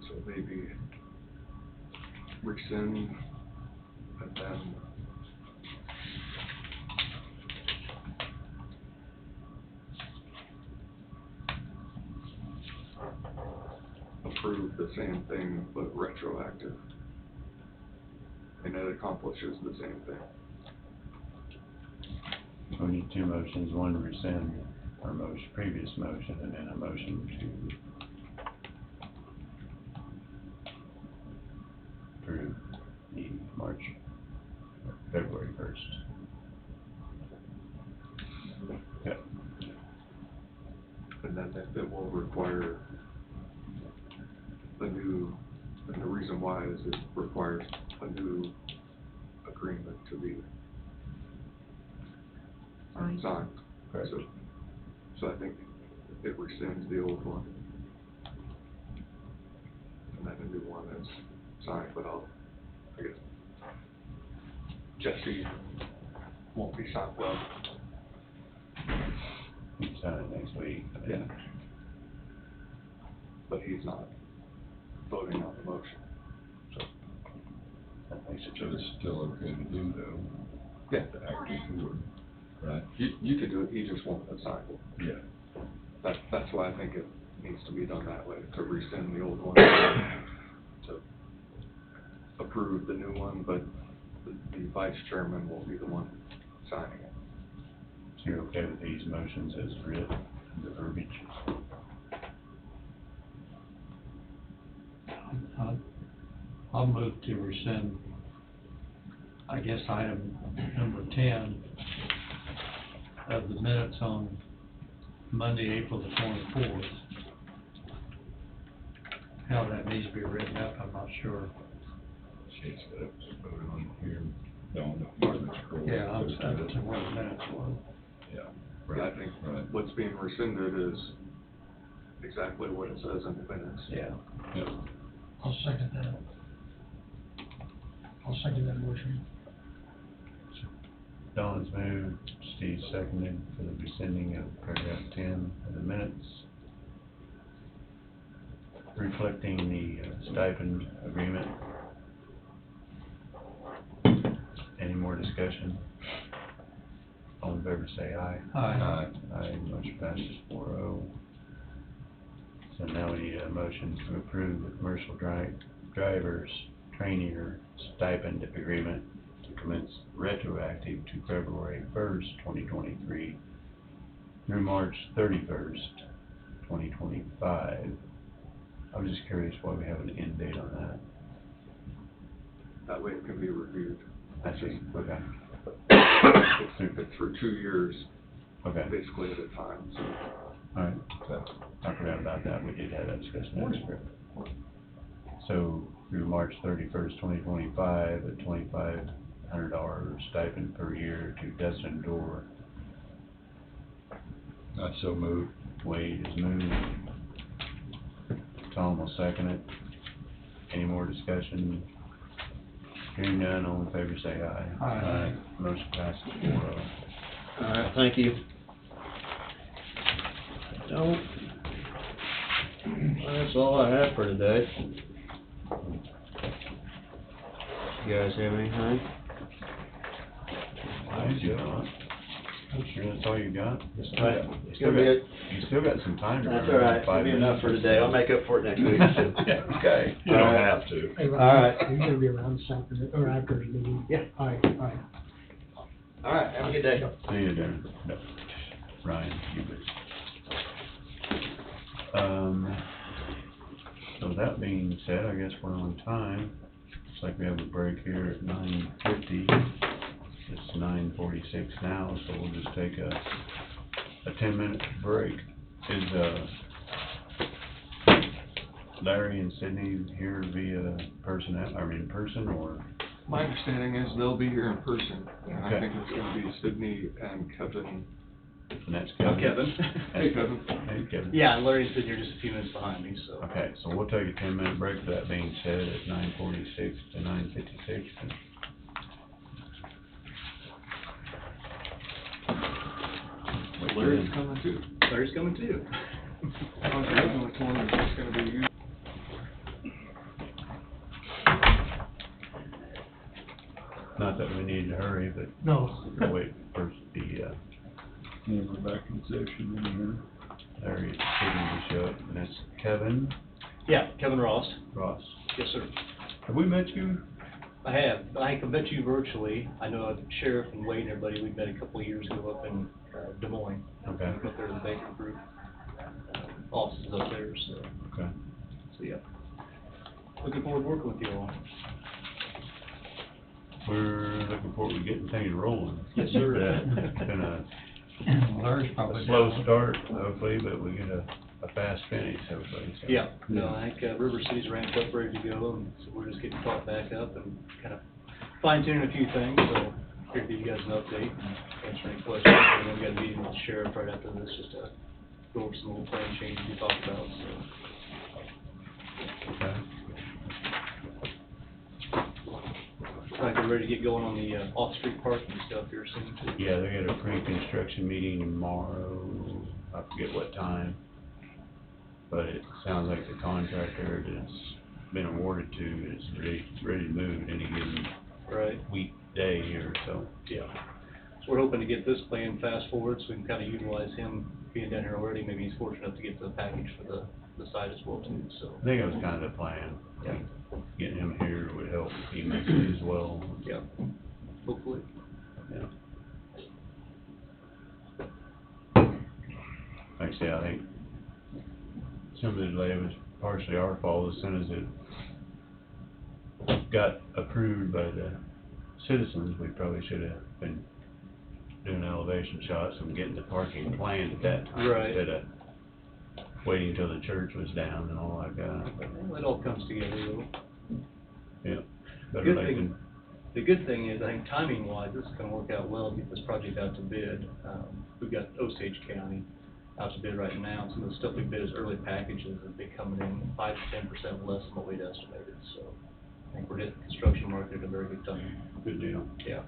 So maybe rescind and then approve the same thing but retroactive. And it accomplishes the same thing. we need two motions, one to rescind our previous motion, and then a motion to approve the February 1st. Yep. And then it will require a new, and the reason why is it requires a new agreement to be signed. Correct. So I think it rescinds the old one. And then a new one is signed, but I guess, Jesse won't be signed, well, You can sign it next week. yeah. But he's not voting on the motion. That makes it So it's still okay to do though? Yeah. The active board, right? You could do it, he just won't have signed it. Yeah. That's why I think it needs to be done that way, to rescind the old one, to approve the new one, but the vice chairman will be the one signing it. So you're okay with these motions as written, the verbiage? I'll move to rescind, I guess, item number 10 of the minutes on Monday, April the 24th. How that needs to be written up, I'm not sure. She's got it voted on here. Don't, scroll. Yeah, I'm sending to where the minutes were. Yeah. But I think Right. what's being rescinded is exactly what it says in the minutes. Yeah. Yep. I'll second that. I'll second that motion. Don's moved, Steve seconded for the rescinding of paragraph 10 of the minutes, reflecting the stipend agreement. Any more discussion? All in favor say aye. Aye. Aye, motion passes 4-0. So now we need a motion to approve the commercial drivers training or stipend agreement to commence retroactive to February 1st, 2023 through March 31st, 2025. I was just curious why we have an end date on that. That way it can be reviewed. I see, okay. It's for 2 years, Okay, basically at a time, so. all right. I forgot about that, we did have that discussion. That's correct. So, through March 31st, 2025, at $2,500 stipend per year to Dustin Dorr. I so moved. Wade is moved. Tom will second it. Any more discussion? Hearing none, all in favor say aye. Aye. Motion passes 4-0. Alright, thank you. Don't. That's all I have for today. You guys have anything? I'm sure that's all you got? It's gonna be it. You still got some time to. That's run, all right, 5 it'll be minutes enough for or today, I'll so. make up for it next week. Okay. You don't Alright. have to. Hey, Ryan, All right. Are you gonna be around this afternoon, or after the meeting? Yeah. All right. Alright, have a good day. See you, Darren. No, Ryan, you bet. So that being said, I guess we're on time. Looks like we have a break here at 9:50. It's 9:46 now, so we'll just take a 10-minute break. Is, Larry and Sydney here via person, or? My understanding is they'll be here in person, and I Okay. think it's gonna be Sydney and Kevin. And that's I'm Kevin. Kevin. Hey, Kevin. Hey, Kevin. Yeah, Larry's been here just a few minutes behind me, so. Okay, so we'll take a 10-minute break, that being said, at 9:46 to 9:56. Larry's coming too. Larry's coming too. I was originally told it was gonna be you. Not that we need to hurry, but No. we'll wait for the, We're back in session in here. Larry Sydney to show up, and that's Kevin Yeah, Kevin Ross. Ross. Yes, sir. Have we met you? I have. I have met you virtually. I know Sheriff and Wade and everybody, we met a couple of years ago up in Des Moines. Okay, Up there in the Baker Group. Offices up there, okay. so yeah. Looking forward to working with you all. We're looking forward to getting things rolling. Yes, sir. It's been a Larry's probably. slow start, hopefully, but we get a fast finish, hopefully, so. Yeah, no, I think River City's ramped up, ready to go, and so we're just getting caught back up and kind of fine tuning a few things, so here to give you guys an update and answer any questions. And then we got a meeting with the sheriff right after this, just to go over some little plan changes we talked about, so. Okay. Like we're ready to get going on the off-street parking stuff here soon too. Yeah, they got a pre-construction meeting tomorrow, I forget what time. But it sounds like the contractor that's been awarded to is ready to move at any given Right, weekday here, so. yeah. So we're hoping to get this plan fast forward, so we can kind of utilize him being down here already. Maybe he's fortunate enough to get the package for the site as well too, so. I think it was kind of the plan. Yeah. Getting him here would help immensely as well. Yeah, hopefully. Yeah. Like I say, I think some of the delay was partially our fault. As soon as it got approved by the citizens, we probably should have been doing elevation shots and getting the parking planned at that time. Right. Instead of waiting until the church was down and all like that. Well, it all comes together though. Yeah. Better Good late thing- than- The good thing is, I think timing wise, this is gonna work out well to get this project out to bid. We've got Osage County out to bid right now. Some of the stuff we bid is early packages that be coming in 5 to 10% less than what we'd estimated, so I think we're hitting the construction market at a very good time. Good deal. Yeah.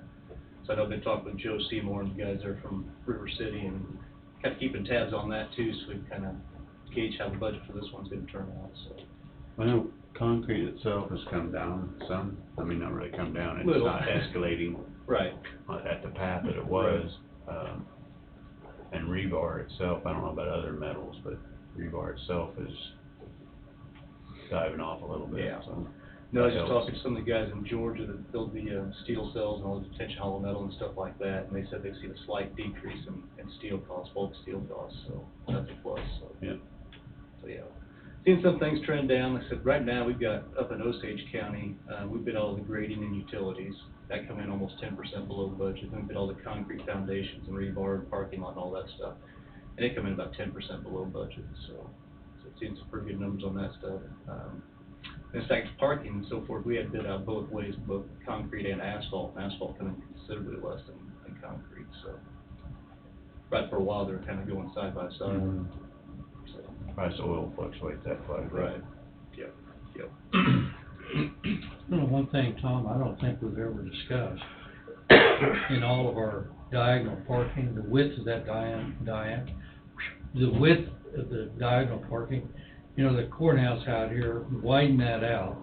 So I know I've been talking with Joe Seymour and the guys there from River City and kind of keeping tabs on that too, so we can kind of gauge how the budget for this one's gonna turn out, so. I know concrete itself has come down some, I mean, not really come down, it's Little. not escalating Right. at the path that it was. And rebar itself, I don't know about other metals, but rebar itself is diving off a little bit, Yeah. so. No, I was that just helps. talking to some of the guys in Georgia that build the steel cells and all the detention hollow metal and stuff like that, and they said they've seen a slight decrease in steel costs, bulk steel costs, so that's a plus, so. Yeah. So, yeah. Seeing some things trend down, like I said, right now, we've got, up in Osage County, we bid all the grading and utilities. That come in almost 10% below budget. Then we bid all the concrete foundations and rebar and parking lot and all that stuff. And they come in about 10% below budget, so seeing some pretty good numbers on that stuff. In fact, parking and so forth, we had bid out both ways, both concrete and asphalt coming in considerably less than concrete, so. Right, for a while, they were kind of going side by side. Mhm. So, Price of oil fluctuates that quite a bit. right, yep, yep. You know, one thing, Tom, I don't think we've ever discussed, in all of our diagonal parking, the width of that the width of the diagonal parking, you know, the courthouse out here, widen that out.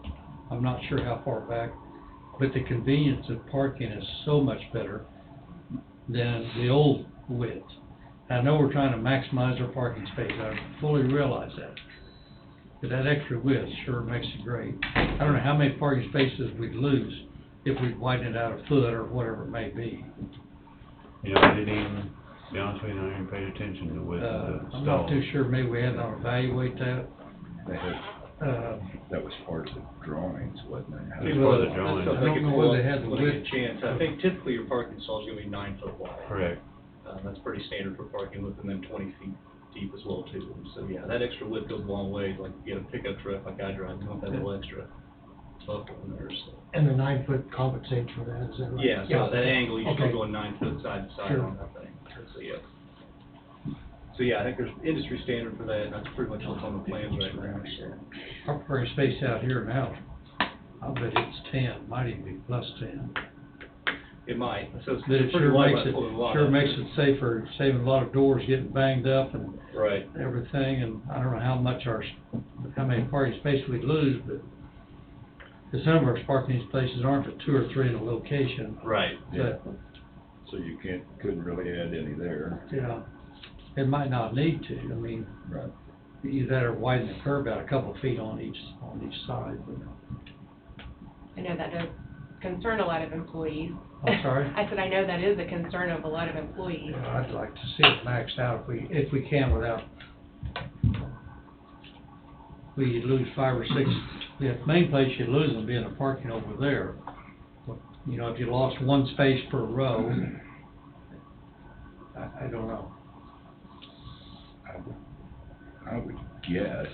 I'm not sure how far back, but the convenience of parking is so much better than the old width. I know we're trying to maximize our parking space, I fully realize that. But that extra width sure makes it great. I don't know how many parking spaces we'd lose if we widen it out a foot or whatever it may be. You know, I didn't even, to be honest with you, I didn't even paid attention to the width of the stall. I'm not too sure, maybe we had to evaluate that. That was part of the drawings, wasn't it? It's part of the drawing. That's something I don't could know pull whether up they had the when I get width. a chance. I think typically your parking stall is gonna be 9 foot wide. Correct. That's pretty standard for parking width, and then 20 feet deep as well too. So yeah, that extra width goes a long way. Like you get a pickup truck like I drive, you want that little extra buffer in there, so. And the 9 foot compensates for that, is that right? Yeah, so that angle, you're still Okay. going 9 foot side to side Sure. on that thing, so yeah. So yeah, I think there's industry standard for that, and that's pretty much what's on the plans right now, so. Our parking space out here now, I bet it's 10, might even be plus 10. It might, so it's But it pretty sure wide makes by it, pulling a lot sure of makes it safer, saving a lot of doors getting banged up and Right. everything, and I don't know how many parking spaces we'd lose, but 'cause some of our parking spaces aren't but 2 or 3 in a location. Right. But, So you couldn't really add any there. yeah, it might not need to, I mean, you better widen the curb out a couple of feet on each side, but. I know that does concern a lot of employees. I'm sorry? I said, I know that is a concern of a lot of employees. Yeah, I'd like to see it maxed out if we can without, we lose 5 or 6, the main place you lose them being the parking over there. You know, if you lost 1 space per row, I don't know. I would guess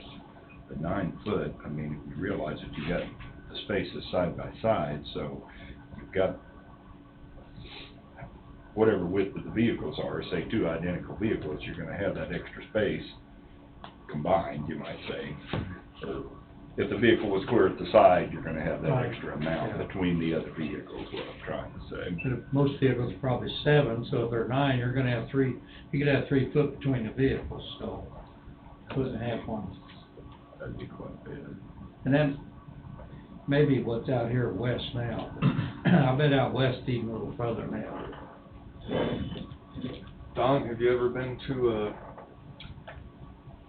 the 9 foot, I mean, if you realize that you got the spaces side by side, so you've got whatever width of the vehicles are, say 2 identical vehicles, you're gonna have that extra space combined, you might say. Or if the vehicle was clear at the side, you're gonna have that Right. extra amount Yeah. between the other vehicles, what I'm trying to say. But if most vehicles are probably 7, so if they're 9, you're gonna have 3, you could have 3 foot between the vehicles, so. Foot and a half one. That'd be quite a bit. And then, maybe what's out here west now, I bet out west even a little further now. Don, have you ever been to a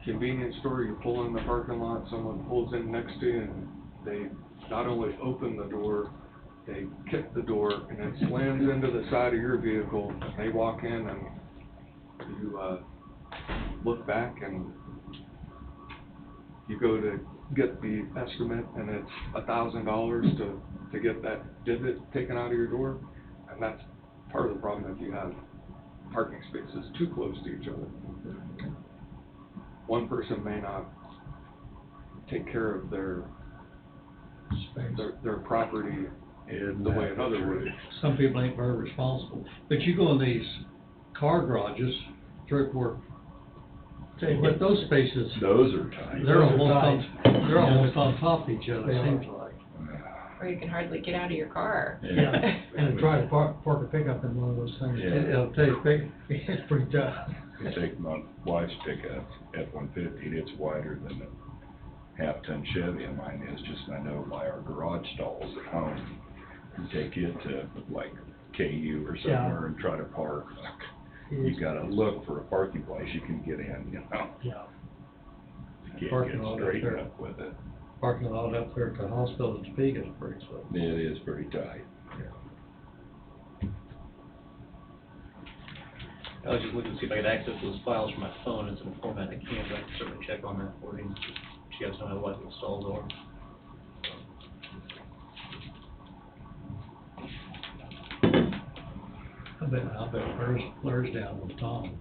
convenience store, you pull in the parking lot, someone pulls in next to you, and they not only open the door, they kick the door, and it slams into the side of your vehicle, and they walk in, and you, look back, and you go to get the estimate, and it's $1,000 to get that divot taken out of your door, and that's part of the problem if you have parking spaces too close to each other. One person may not take care of their property the way another would. Some people ain't very responsible, but you go in these car garages, where, tell you what, those spaces, Those are tight. they're almost on top of each other, They it are. seems like. Or you can hardly get out of your car. Yeah. And to try to park a pickup in one of those things. Yeah. It'll take, It's pretty tough. You take my wife's pickup, F-150, and it's wider than a half-ton Chevy, and mine is, just, I know by our garage stalls at home, you take it to like KU or somewhere and try to park, you gotta look for a parking place you can get in, you know? Yeah. You can't Parking get lot up straight there. up with it. parking lot up there at the hospital in Topeka is pretty slow. It is pretty tight. I was just looking to see if I could access those files from my phone. It's in a format I can't, but I can certainly check on that for you. You guys know how wide the stalls are. I bet Larry's down with Tom.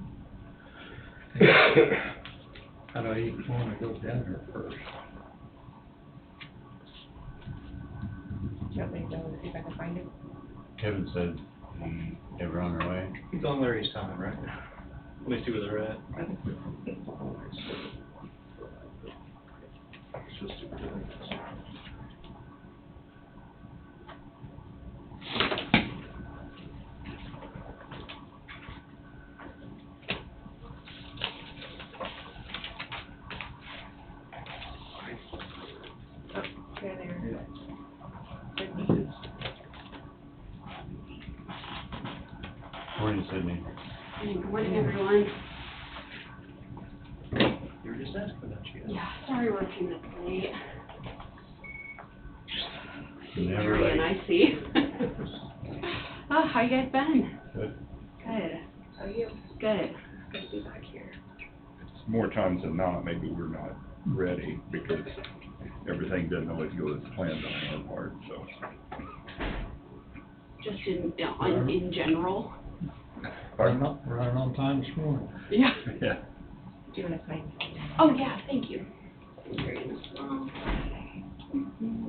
I know he wanna go down there first. Do you want me to go see if I can find him? Kevin said they were on their way. He's on Larry's time, right? Let me see where they're at. There they are. Morning, Sydney. Good morning, everyone. You were just asking about you. Yeah, sorry we're a few minutes late. Never Larry and late. I see. Oh, how you guys been? Good. Good. How are you? Good. Good to be back here. More times than not, maybe we're not ready because everything doesn't always go as planned on our part, so. Just in general. Running on time this morning. Yeah. Yeah. Do you want to sign? Oh, yeah, thank you. Very well.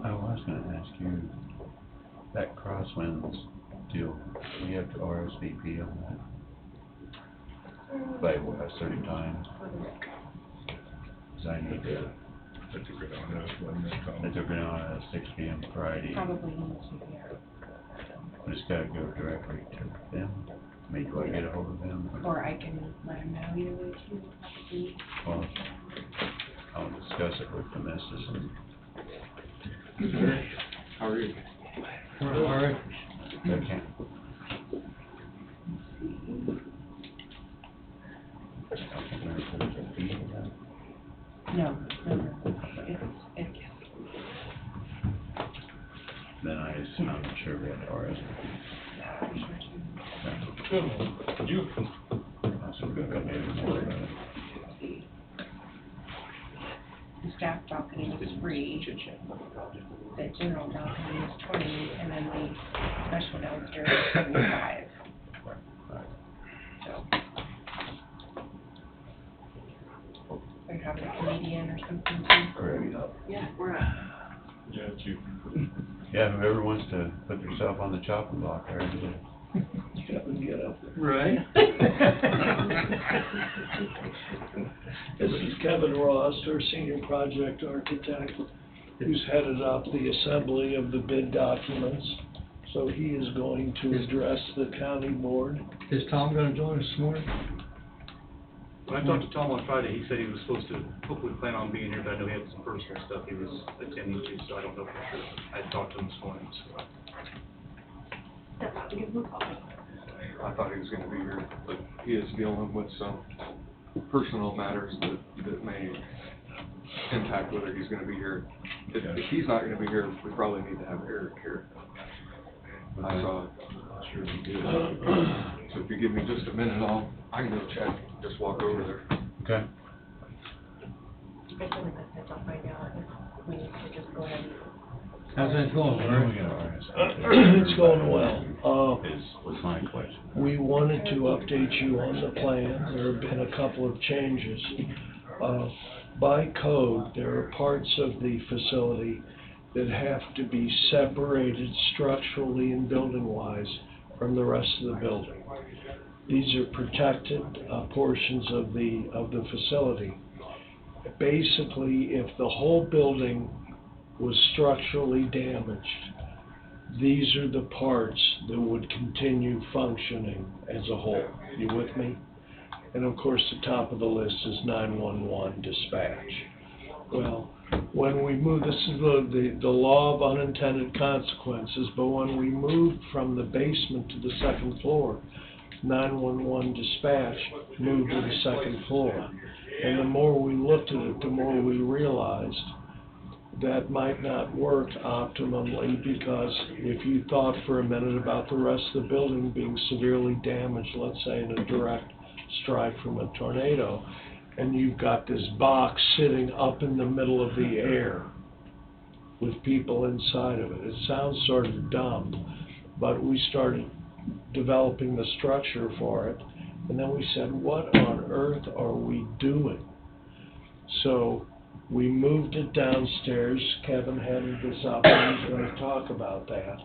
I was gonna ask you, that crosswinds deal, we have to RSVP on that? By what, a certain time? 'Cause I need to, That's a good on us, wasn't it, Tom? they took it on at 6 p.m. Friday. Probably needs to be here. We just gotta go directly to them. I mean, do I get a hold of them? Or I can let him know either way too. Well, I'll discuss it with the missus and How are you? All right. they can't. I can't remember if there's a fee or not. No. It's, Then I'm sure we have to RSVP. You. So we're gonna go maybe more about it. the staff balcony was free, the general balcony was 20, and then the special downstairs was 75. So. Are you having a comedian or something too? Yeah, we're up. Yeah, it's you. Yeah, whoever wants to put themselves on the chopping block, I already did. Right. This is Kevin Ross, our senior project architect, who's headed up the assembly of the bid documents. So he is going to address the county board. Is Tom gonna join us this morning? When I talked to Tom on Friday, he said he was supposed to hopefully plan on being here, but I know he had some personal stuff he was attending to, so I don't know for sure. I talked to him this morning, so. Step out and give him a call. I thought he was gonna be here, but he is dealing with some personal matters that may impact whether he's gonna be here. If he's not gonna be here, we probably need to have Eric here. I saw it. Sure he did. So if you give me just a minute, I can go check, just walk over there. Okay. I think in the message I'll find out if we need to just go ahead and. How's that going, When are Larry? we gonna RSVP? It's going well. Was my question. We wanted to update you on the plan. There have been a couple of changes. By code, there are parts of the facility that have to be separated structurally and building-wise from the rest of the building. These are protected portions of the facility. Basically, if the whole building was structurally damaged, these are the parts that would continue functioning as a whole. You with me? And of course, the top of the list is 911 dispatch. Well, when we moved, this is the law of unintended consequences, but when we moved from the basement to the second floor, 911 dispatch moved to the second floor. And the more we looked at it, the more we realized that might not work optimally, because if you thought for a minute about the rest of the building being severely damaged, let's say in a direct strike from a tornado, and you've got this box sitting up in the middle of the air with people inside of it. It sounds sort of dumb, but we started developing the structure for it, and then we said, what on earth are we doing? So We moved it downstairs. Kevin headed this up, and he's gonna talk about that.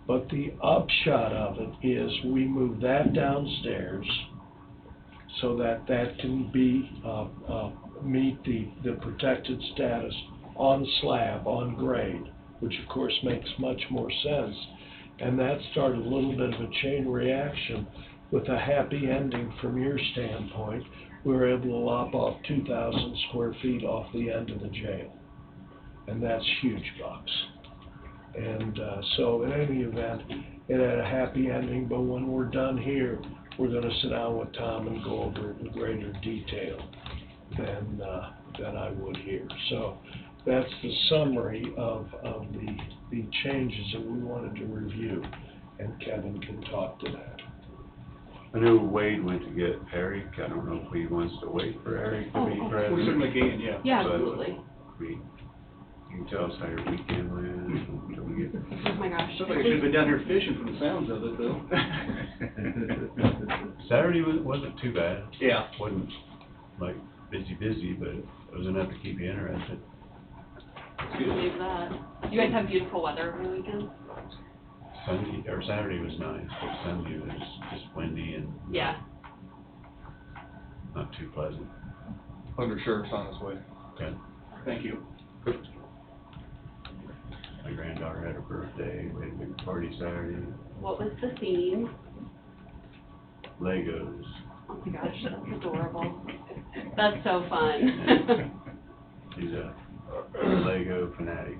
But the upshot of it is we moved that downstairs so that that can be, meet the protected status on slab, on grade, which of course makes much more sense. And that started a little bit of a chain reaction with a happy ending from your standpoint. We were able to lop off 2,000 square feet off the end of the jail. And that's huge bucks. And so in any event, it had a happy ending, but when we're done here, we're gonna sit down with Tom and go over it in greater detail than I would here. So that's the summary of the changes that we wanted to review, and Kevin can talk to that. I know Wade went to get Eric. I don't know if he wants to wait for Eric to be present. We certainly can, yeah. Yeah, But absolutely. You can tell us how your weekend went until we get. Oh my gosh. Sounds like I should have been down here fishing from the sounds of it, though. Saturday wasn't too bad. Yeah. Wasn't like busy, but it was enough to keep you interested. I believe that. You guys have beautiful weather over the weekend? Sunday, or Saturday was nice, but Sunday was just windy and Yeah. not too pleasant. Undersheriff's on his way. Okay. Thank you. My granddaughter had her birthday, we had a big party Saturday. What was the theme? Legos. Oh my gosh, that's adorable. That's so fun. She's a Lego fanatic.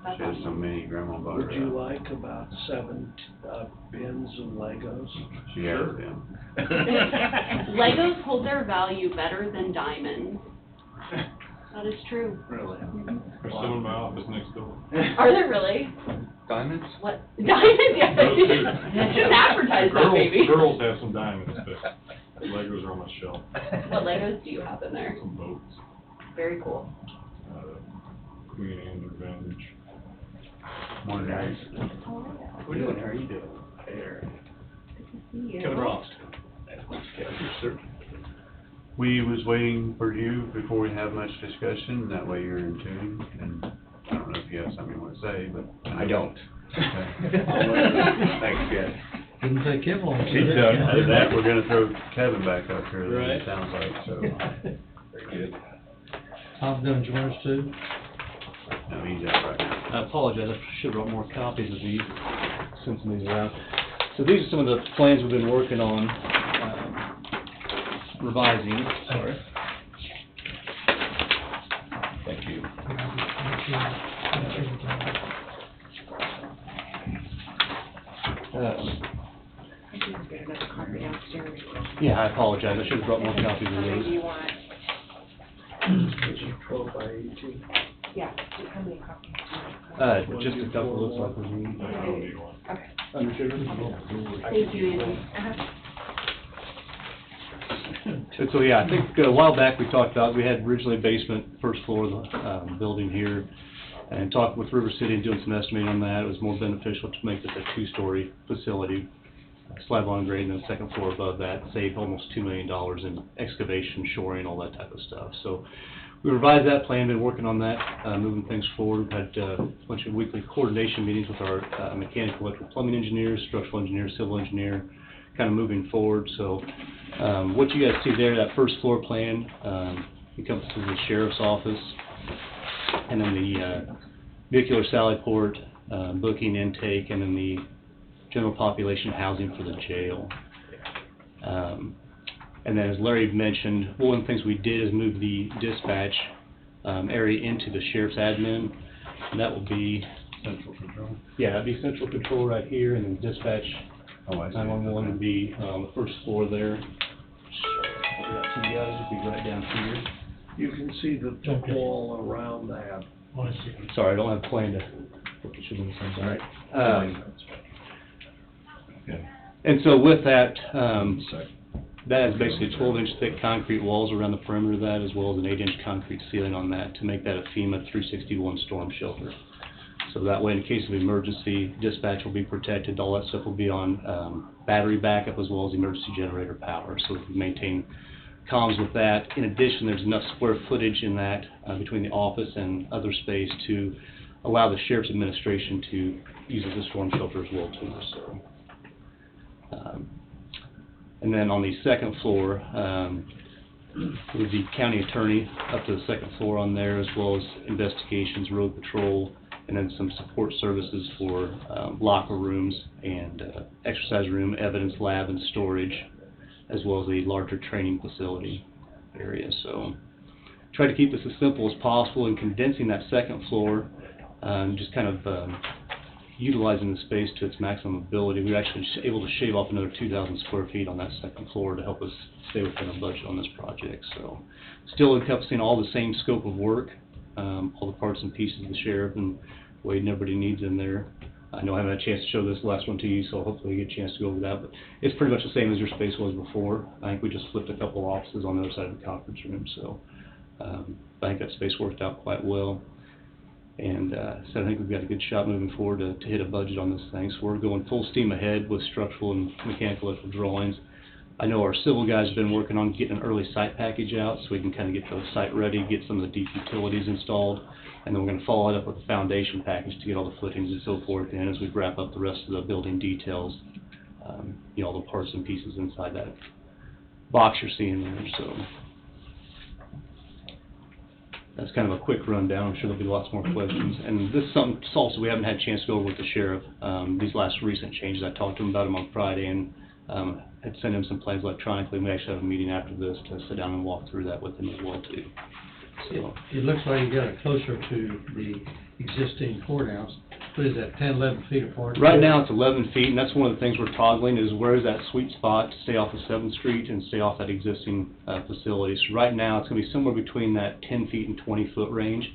That's She has so awesome. many, Grandma bought her. Would you like about 7 bins of Legos? She has them. Legos hold their value better than diamonds. That is true. Really? There's some in my office next door. Are there really? Diamonds? What? Diamonds? Yeah. Those two. Should advertise that, maybe. Girls have some diamonds, but Legos are on my shelf. What Legos do you have in there? Some boats, Very cool. Queen Anne's Revenge. Morning, guys. What are you doing? How are you doing? There. See you. Kevin Ross. Yes, sir. We was waiting for you before we have much discussion, that way you're in tune, and I don't know if you have something you want to say, but. I don't. Okay. Thanks, guys. Didn't take him long. Keep done. That, we're gonna throw Kevin back up here, then Right. it sounds like, so. Very good. Tom's done yours too. No, he's out right now. I apologize, I should have brought more copies of these, sent some of these around. So these are some of the plans we've been working on, revising, sorry. Thank you. I think we've got another copy downstairs. Yeah, I apologize, I should have brought more copies of How many do these. you want? 12 by 18. Yeah, how many copies do you want? Just a couple, looks like we need. I don't need one. Okay. Under sugar? Thank you, Andy. And so, yeah, I think a while back we talked about, we had originally basement, first floor of the building here, and talked with River City and doing some estimating on that. It was more beneficial to make this a two-story facility, slab on grade, and then second floor above that, save almost $2 million in excavation, shoring, all that type of stuff. So we revised that plan, been working on that, moving things forward. We've had a bunch of weekly coordination meetings with our mechanical, electrical, plumbing engineers, structural engineer, civil engineer, kind of moving forward. So what you guys see there, that first floor plan, encompasses the sheriff's office, and then the vehicular sally port, booking intake, and then the general population housing for the jail. And then as Larry mentioned, one of the things we did is move the dispatch area into the sheriff's admin, and that will be... Central control? Yeah, that'd be central control right here, and then dispatch Oh, I see. 911 would be the first floor there. We got two guys, would be right down here. You can see the wall around that. Sorry, I don't have a plan to look at you something, right? And so with that, that is basically 12-inch thick concrete walls around the perimeter of that, as well as an 8-inch concrete ceiling on that to make that a FEMA 361 storm shelter. So that way, in case of emergency, dispatch will be protected. All that stuff will be on battery backup as well as emergency generator power. So we can maintain comms with that. In addition, there's enough square footage in that between the office and other space to allow the sheriff's administration to use it as a storm shelter as well too. So, and then on the second floor, with the county attorney up to the second floor on there, as well as investigations, road patrol, and then some support services for locker rooms and exercise room, evidence lab, and storage, as well as a larger training facility area. So try to keep this as simple as possible and condensing that second floor, just kind of utilizing the space to its maximum ability. We were actually able to shave off another 2,000 square feet on that second floor to help us stay within our budget on this project. So still encompassing all the same scope of work, all the parts and pieces the sheriff and Wade and everybody needs in there. I know I haven't had a chance to show this last one to you, so hopefully you get a chance to go over that, but it's pretty much the same as your space was before. I think we just flipped a couple offices on the other side of the conference room, so I think that space worked out quite well. And so I think we've got a good shot moving forward to hit a budget on this thing. So we're going full steam ahead with structural and mechanical electrical drawings. I know our civil guys have been working on getting an early site package out so we can kind of get the site ready, get some of the deep utilities installed, and then we're going to follow it up with a foundation package to get all the footings and so forth in as we wrap up the rest of the building details, you know, all the parts and pieces inside that box you're seeing there. So that's kind of a quick rundown. I'm sure there'll be lots more questions. And this is something also we haven't had a chance to go over with the sheriff. These last recent changes, I talked to him about them on Friday and had sent him some plans electronically. We actually have a meeting after this to sit down and walk through that with him as well too. So It looks like you got it closer to the existing courthouse. What is that, 10, 11 feet apart? right now it's 11 feet, and that's one of the things we're toggling is where is that sweet spot to stay off of 7th Street and stay off that existing facility. So right now it's going to be somewhere between that 10 feet and 20 foot range.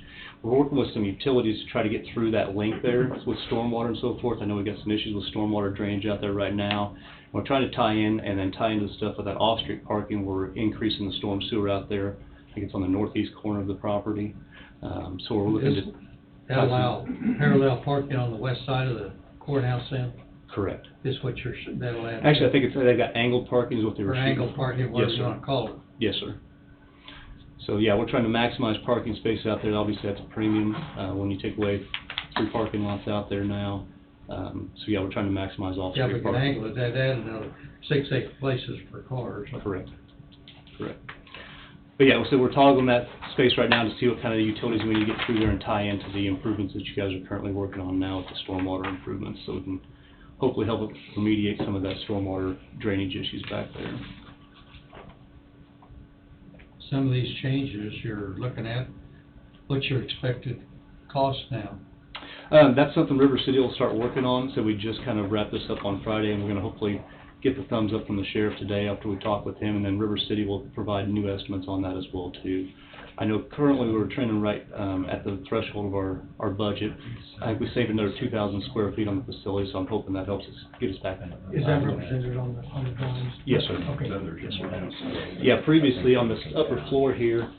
We're working with some utilities to try to get through that link there with stormwater and so forth. I know we've got some issues with stormwater drainage out there right now. We're trying to tie in and then tie into the stuff with that off-street parking. We're increasing the storm sewer out there. I think it's on the northeast corner of the property. So we're looking to... That allow parallel parking on the west side of the courthouse then? Correct. Is what you're, that'll add? Actually, I think it's, they've got angled parking is what they were Or shooting. angled parking, whatever you want to call it. Yes, sir. So, yeah, we're trying to maximize parking space out there. Obviously, that's a premium when you take away 3 parking lots out there now. So, yeah, we're trying to maximize off-street Yeah, we can parking. angle it, that add another 6 places for cars. Correct. Correct. But yeah, so we're toggling that space right now to see what kind of utilities we need to get through there and tie into the improvements that you guys are currently working on now with the stormwater improvements, so we can hopefully help remediate some of that stormwater drainage issues back there. Some of these changes you're looking at, what's your expected cost now? That's something River City will start working on, so we just kind of wrapped this up on Friday, and we're going to hopefully get the thumbs up from the sheriff today after we talk with him, and then River City will provide new estimates on that as well too. I know currently we're trending right at the threshold of our budget. I think we saved another 2,000 square feet on the facility, so I'm hoping that helps us get us back. Is that represented on the drawings? Yes, sir. Okay. Yes, sir. Yeah, previously on this upper floor here,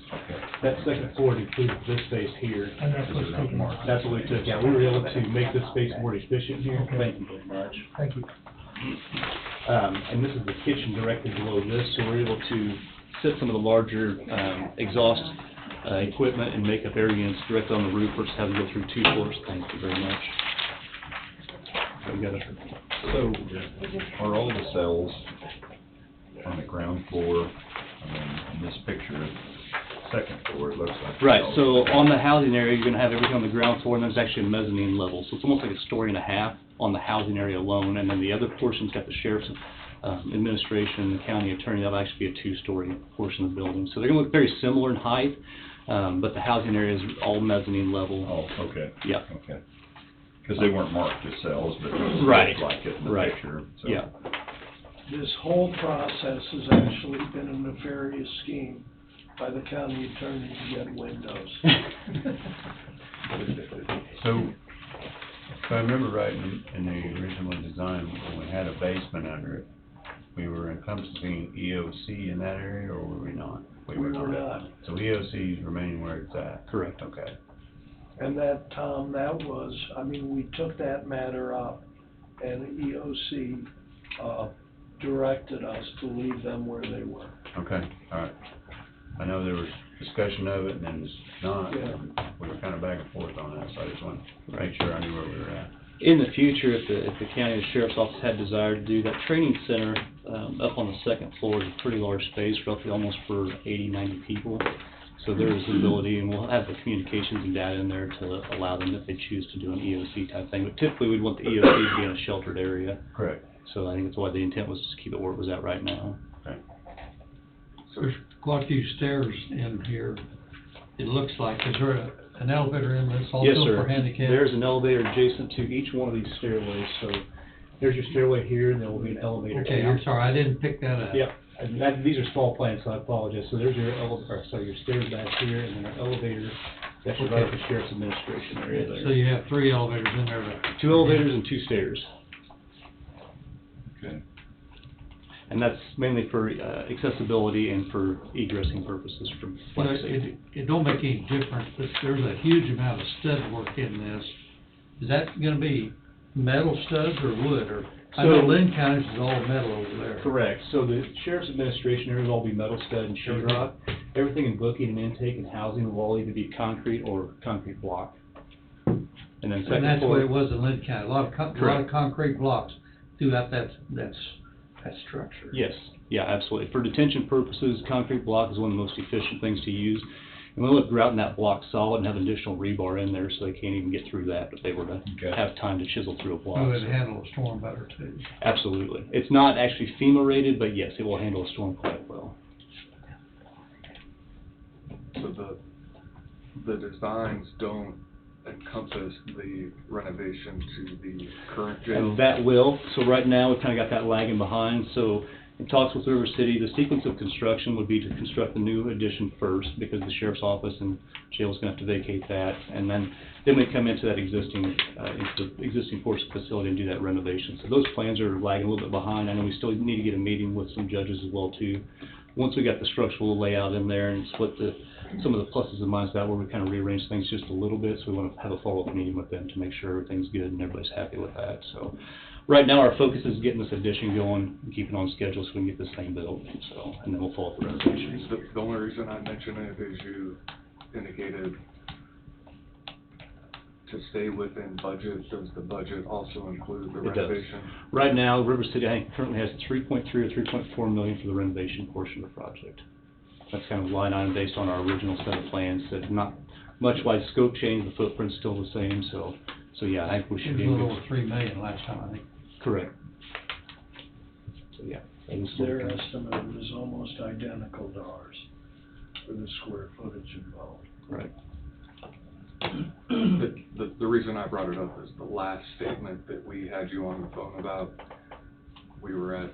that second floor included this space here. And that's what's taken. That's what we took out. We were able to make this space more efficient here. Okay. Thank you very much. Thank you. And this is the kitchen directly below this, so we're able to set some of the larger exhaust equipment and makeup air units directly on the roof versus having to go through 2 floors. Thank you very much. We got So, are all the cells on the ground floor, in this picture, second floor, it looks like? right, so on the housing area, you're going to have everything on the ground floor, and there's actually a mezzanine level. So it's almost like a story and a half on the housing area alone, and then the other portion's got the sheriff's administration, the county attorney. That'll actually be a 2-story portion of the building. So they're going to look very similar in height, but the housing area is all mezzanine level. Oh, okay. Yeah. Okay. Because they weren't marked as cells, but it Right. looked like it in the Right. picture. So. Yeah. This whole process has actually been a nefarious scheme by the county attorney to get windows. So, if I remember right, in the original design, when we had a basement under it, we were encompassing EOC in that area, or were we not? We were not. So EOC is remaining where it's at? Correct. Okay. And that, Tom, that was, I mean, we took that matter up, and EOC directed us to leave them where they were. Okay, all right. I know there was discussion of it and then not, Yeah. we were kind of back and forth on that, so I just wanted to make sure I knew where we were at. In the future, if the county or sheriff's office had desire to do that training center, up on the second floor is a pretty large space, roughly almost for 80, 90 people. So there is the ability, and we'll have the communications and data in there to allow them if they choose to do an EOC type thing. But typically, we'd want the EOC to be in a sheltered area. Correct. So I think that's why the intent was to keep it where it was at right now. Okay. There's quite a few stairs in here, it looks like. Is there an elevator in this Yes, also sir. for handicapped? There's an elevator adjacent to each one of these stairways, so there's your stairway here, and there will be an elevator. Okay, I'm sorry, I didn't pick that up. Yep, and these are small plans, so I apologize. So there's your your stairs back here, and then our elevator, that's right at the sheriff's administration area there. So you have 3 elevators in there to... 2 elevators and 2 stairs. Okay. And that's mainly for accessibility and for egressing purposes from Well, flight safety. it don't make any difference, but there's a huge amount of stud work in this. Is that gonna be metal studs or wood, or, I know So- Lynn County's is all metal over there. Correct. So the sheriff's administration area will all be metal stud and sheetrock. Everything in booking and intake and housing will all either be concrete or concrete block. And then And second that's the way it floor, was in Lynn County, a lot of Correct. concrete blocks throughout that structure. yes, yeah, absolutely. For detention purposes, concrete block is one of the most efficient things to use. And we'll look grouting that block solid and have additional rebar in there so they can't even get through that if they were to have time to chisel through a block. So it'd handle a storm better too. Absolutely. It's not actually FEMA rated, but yes, it will handle a storm quite well. So the designs don't encompass the renovation to the current jail? And that will, so right now, we've kind of got that lagging behind, so in talks with River City, the sequence of construction would be to construct the new addition first, because the sheriff's office and jail's gonna have to vacate that, and then we come into that existing portion of the facility and do that renovation. So those plans are lagging a little bit behind. I know we still need to get a meeting with some judges as well too. Once we got the structural layout in there and split some of the pluses and minuses out, where we kind of rearrange things just a little bit, so we want to have a follow-up meeting with them to make sure everything's good and everybody's happy with that. So right now, our focus is getting this addition going and keeping on schedule so we can get this thing built, so, and then we'll follow up the renovations. The only reason I mention it is you indicated to stay within budget. Does the budget also include the It does. renovation? Right now, River City, I think, currently has 3.3 or 3.4 million for the renovation portion of the project. That's kind of line item based on our original set of plans, that not much wide scope change, the footprint's still the same, so yeah, I think we It should was be a in little good. over 3 million last time, I think. Correct. So, yeah. and it's Their still- estimate is almost identical to ours for the square footage involved. Right. The reason I brought it up is the last statement that we had you on the phone about, we were at,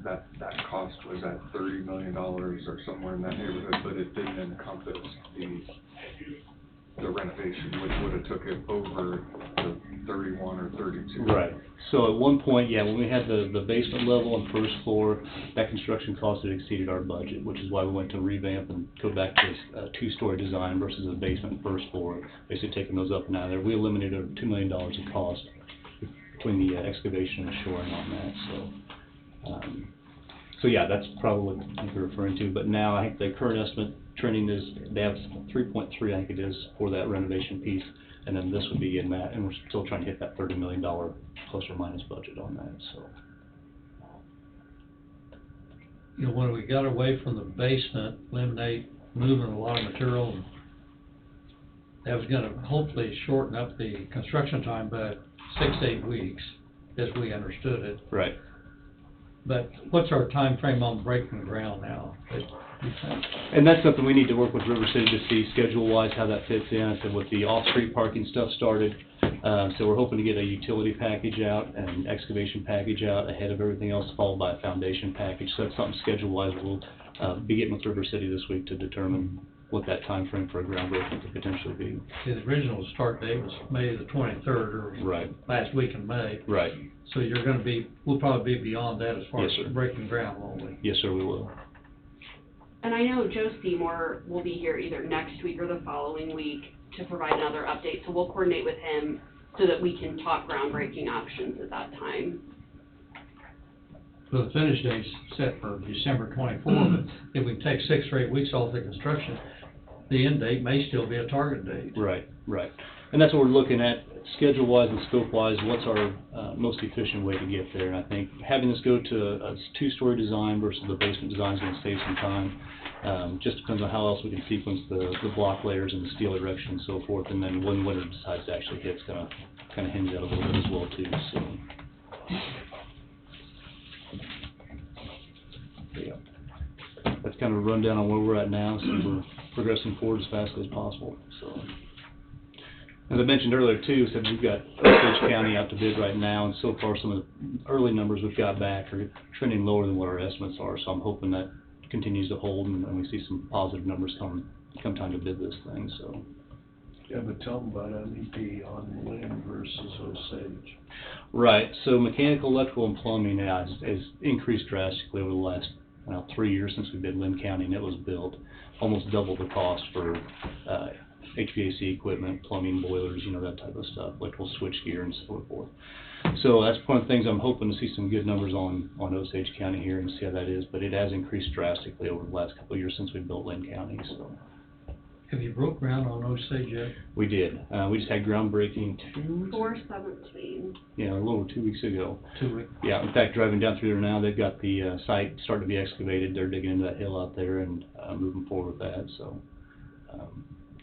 that cost was at $30 million or somewhere in that neighborhood, but it didn't encompass the renovation, which would have took it over the 31 or 32. Right. So at one point, yeah, when we had the basement level and first floor, that construction cost had exceeded our budget, which is why we went to revamp and go back to a 2-story design versus a basement and first floor, basically taking those up and out of there. We eliminated $2 million of cost between the excavation and the shoring on that, so yeah, that's probably what you're referring to. But now, I think the current estimate trending is, they have 3.3, I think it is, for that renovation piece, and then this would be in that, and we're still trying to hit that $30 million plus or minus budget on that, so. You know, when we got away from the basement, eliminate moving a lot of material, and that was gonna hopefully shorten up the construction time by 6 to 8 weeks, as we understood it. Right. But what's our time frame on breaking ground now? And that's something we need to work with River City to see schedule-wise how that fits in. I said with the off-street parking stuff started, so we're hoping to get a utility package out and excavation package out ahead of everything else, followed by a foundation package. So that's something schedule-wise we'll be getting with River City this week to determine what that time frame for a groundbreaking could potentially be. The original start date was May the 23rd, or Right. last week in May. Right. So you're gonna be, we'll probably be beyond that as far Yes, as sir. breaking ground, won't we? Yes, sir, we will. And I know Joe Seymour will be here either next week or the following week to provide another update, so we'll coordinate with him so that we can talk groundbreaking options at that time. So the finish date's set for December 24, but if we take 6 or 8 weeks off the construction, the end date may still be a target date. Right, right. And that's what we're looking at, schedule-wise and scope-wise, what's our most efficient way to get there? And I think having this go to a 2-story design versus the basement design is going to save some time. Just depends on how else we can sequence the block layers and the steel erection and so forth. And then when winter decides to actually hit, it's going to kind of hinge that a little bit as well too. So, yeah. That's kind of a rundown on where we're at now. So we're progressing forward as fast as possible. So. As I mentioned earlier too, said we've got Osage County out to bid right now, and so far some of the early numbers we've got back are trending lower than what our estimates are. So I'm hoping that continues to hold, and we see some positive numbers come time to bid this thing. So. Yeah, but tell them about MEP on Lynn versus Osage. Right. So mechanical, electrical, and plumbing has increased drastically over the last 3 years since we bid Lynn County, and it was built almost double the cost for HVAC equipment, plumbing, boilers, that type of stuff, electrical switchgear and so forth. So that's one of the things I'm hoping to see some good numbers on Osage County here and see how that is, but it has increased drastically over the last couple of years since we built Lynn County. So. Have you broke ground on Osage yet? We did. We just had groundbreaking 4/17. Yeah, a little over 2 weeks ago. 2 weeks. Yeah, in fact, driving down through there now, they've got the site starting to be excavated. They're digging into that hill out there and moving forward with that. So,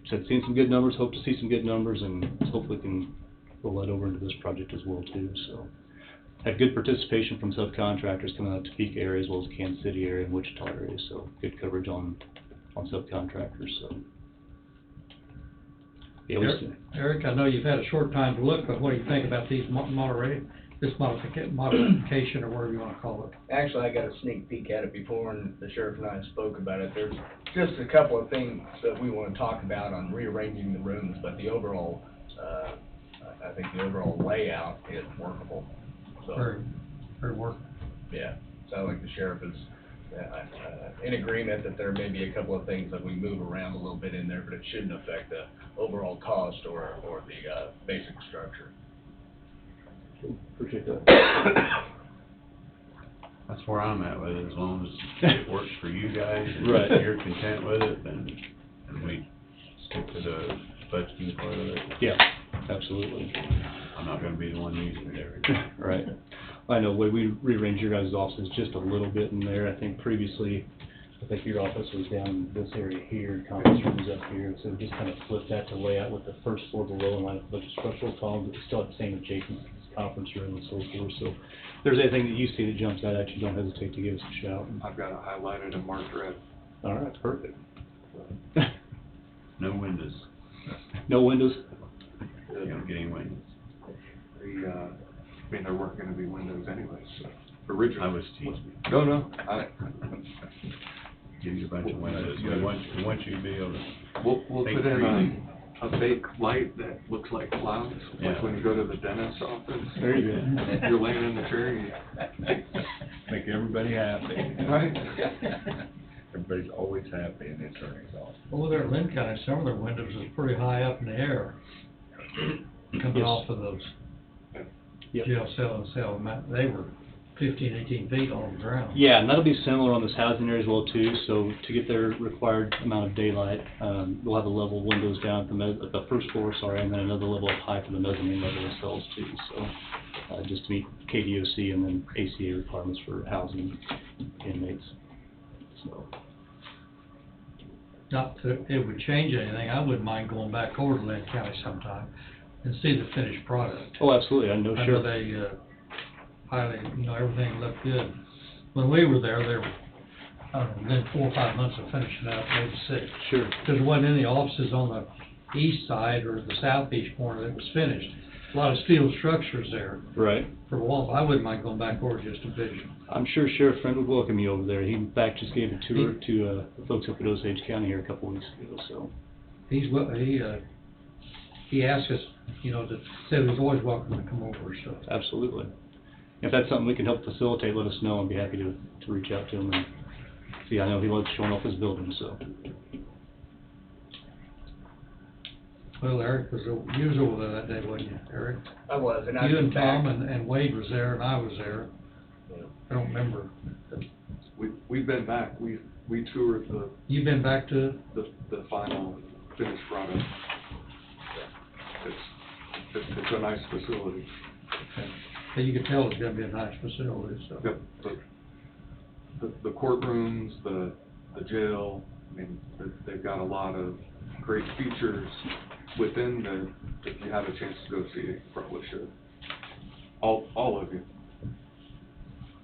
said seeing some good numbers. Hope to see some good numbers, and hopefully can roll that over into this project as well too. So, had good participation from subcontractors coming out to Topeka area as well as Kansas City area and Wichita area. So, good coverage on subcontractors. So. Yeah, Eric, I know you've had a short time to look, but what do you think about these modification, or whatever you want to call it? Actually, I got a sneak peek at it before, and the sheriff and I spoke about it. There's just a couple of things that we want to talk about on rearranging the rooms, but the overall, I think the overall layout is workable. So, very workable. Yeah, sounds like the sheriff is in agreement that there may be a couple of things that we move around a little bit in there, but it shouldn't affect the overall cost or the basic structure. Appreciate that. That's where I'm at with it, as long as it works for you guys, and Right. you're content with it, and we stick to the budgeting part of it. Yeah, absolutely. I'm not gonna be the one using it every time. Right. I know, when we rearranged your guys' offices just a little bit in there, I think previously, your office was down in this area here, conference room was up here, so we just kind of flipped that to layout with the first floor below and like a bunch of structural columns, but we still have the same adjacent conference room and so forth. So if there's anything that you see that jumps out at you, don't hesitate to give us a shout. I've got it highlighted and marked red. All right, perfect. No windows. No windows? You don't get any windows. There weren't gonna be windows anyway, so originally. I was teasing. No, Give you a bunch of windows, we want you to be able to. We'll think put in freely. a fake light that looks like clouds, like Yeah. when you go to the dentist's office. There you go. You're laying in the chair, you. Make everybody happy. Right. Everybody's always happy in the attorney's office. Over there in Lynn County, some of their windows is pretty high up in the air, coming Yes. off of those Yep. jail cell, they were 15, 18 feet on the ground. Yeah, and that'll be similar on this housing area as well too. So to get their required amount of daylight, we'll have a level of windows down at the first floor, and then another level up high for the mezzanine level of cells too. So just to meet KDOC and then ACA requirements for housing inmates. So. Not that it would change anything, I wouldn't mind going back over to Lynn County sometime and see the finished product. Oh, absolutely. I know. I Sure. know they, highly, everything looked good. When we were there, were, I don't know, within 4 or 5 months of finishing up, maybe 6. Sure. Because there wasn't any offices on the east side or the southeast corner that was finished. A lot of steel structures there Right. for walls. I wouldn't mind going back over just to visit. I'm sure Sheriff Friend would welcome you over there. He, in fact, just gave a tour to the folks up at Osage County here a couple weeks ago. So. He asked us, said he was always welcome to come over. So. Absolutely. If that's something we can help facilitate, let us know. I'd be happy to reach out to him and see. I know he loves showing off his building, so. Well, Eric you was over there that day, wasn't you, Eric? I was, and You and Tom and Wade was there, and I was there. I don't remember. We've been back, we toured You've been back to, the final finished product. It's a nice facility. so you could tell it's gonna be a nice facility, so. Yep, the courtrooms, the jail, I mean, they've got a lot of great features within if you have a chance to go see it, you probably should. All of you.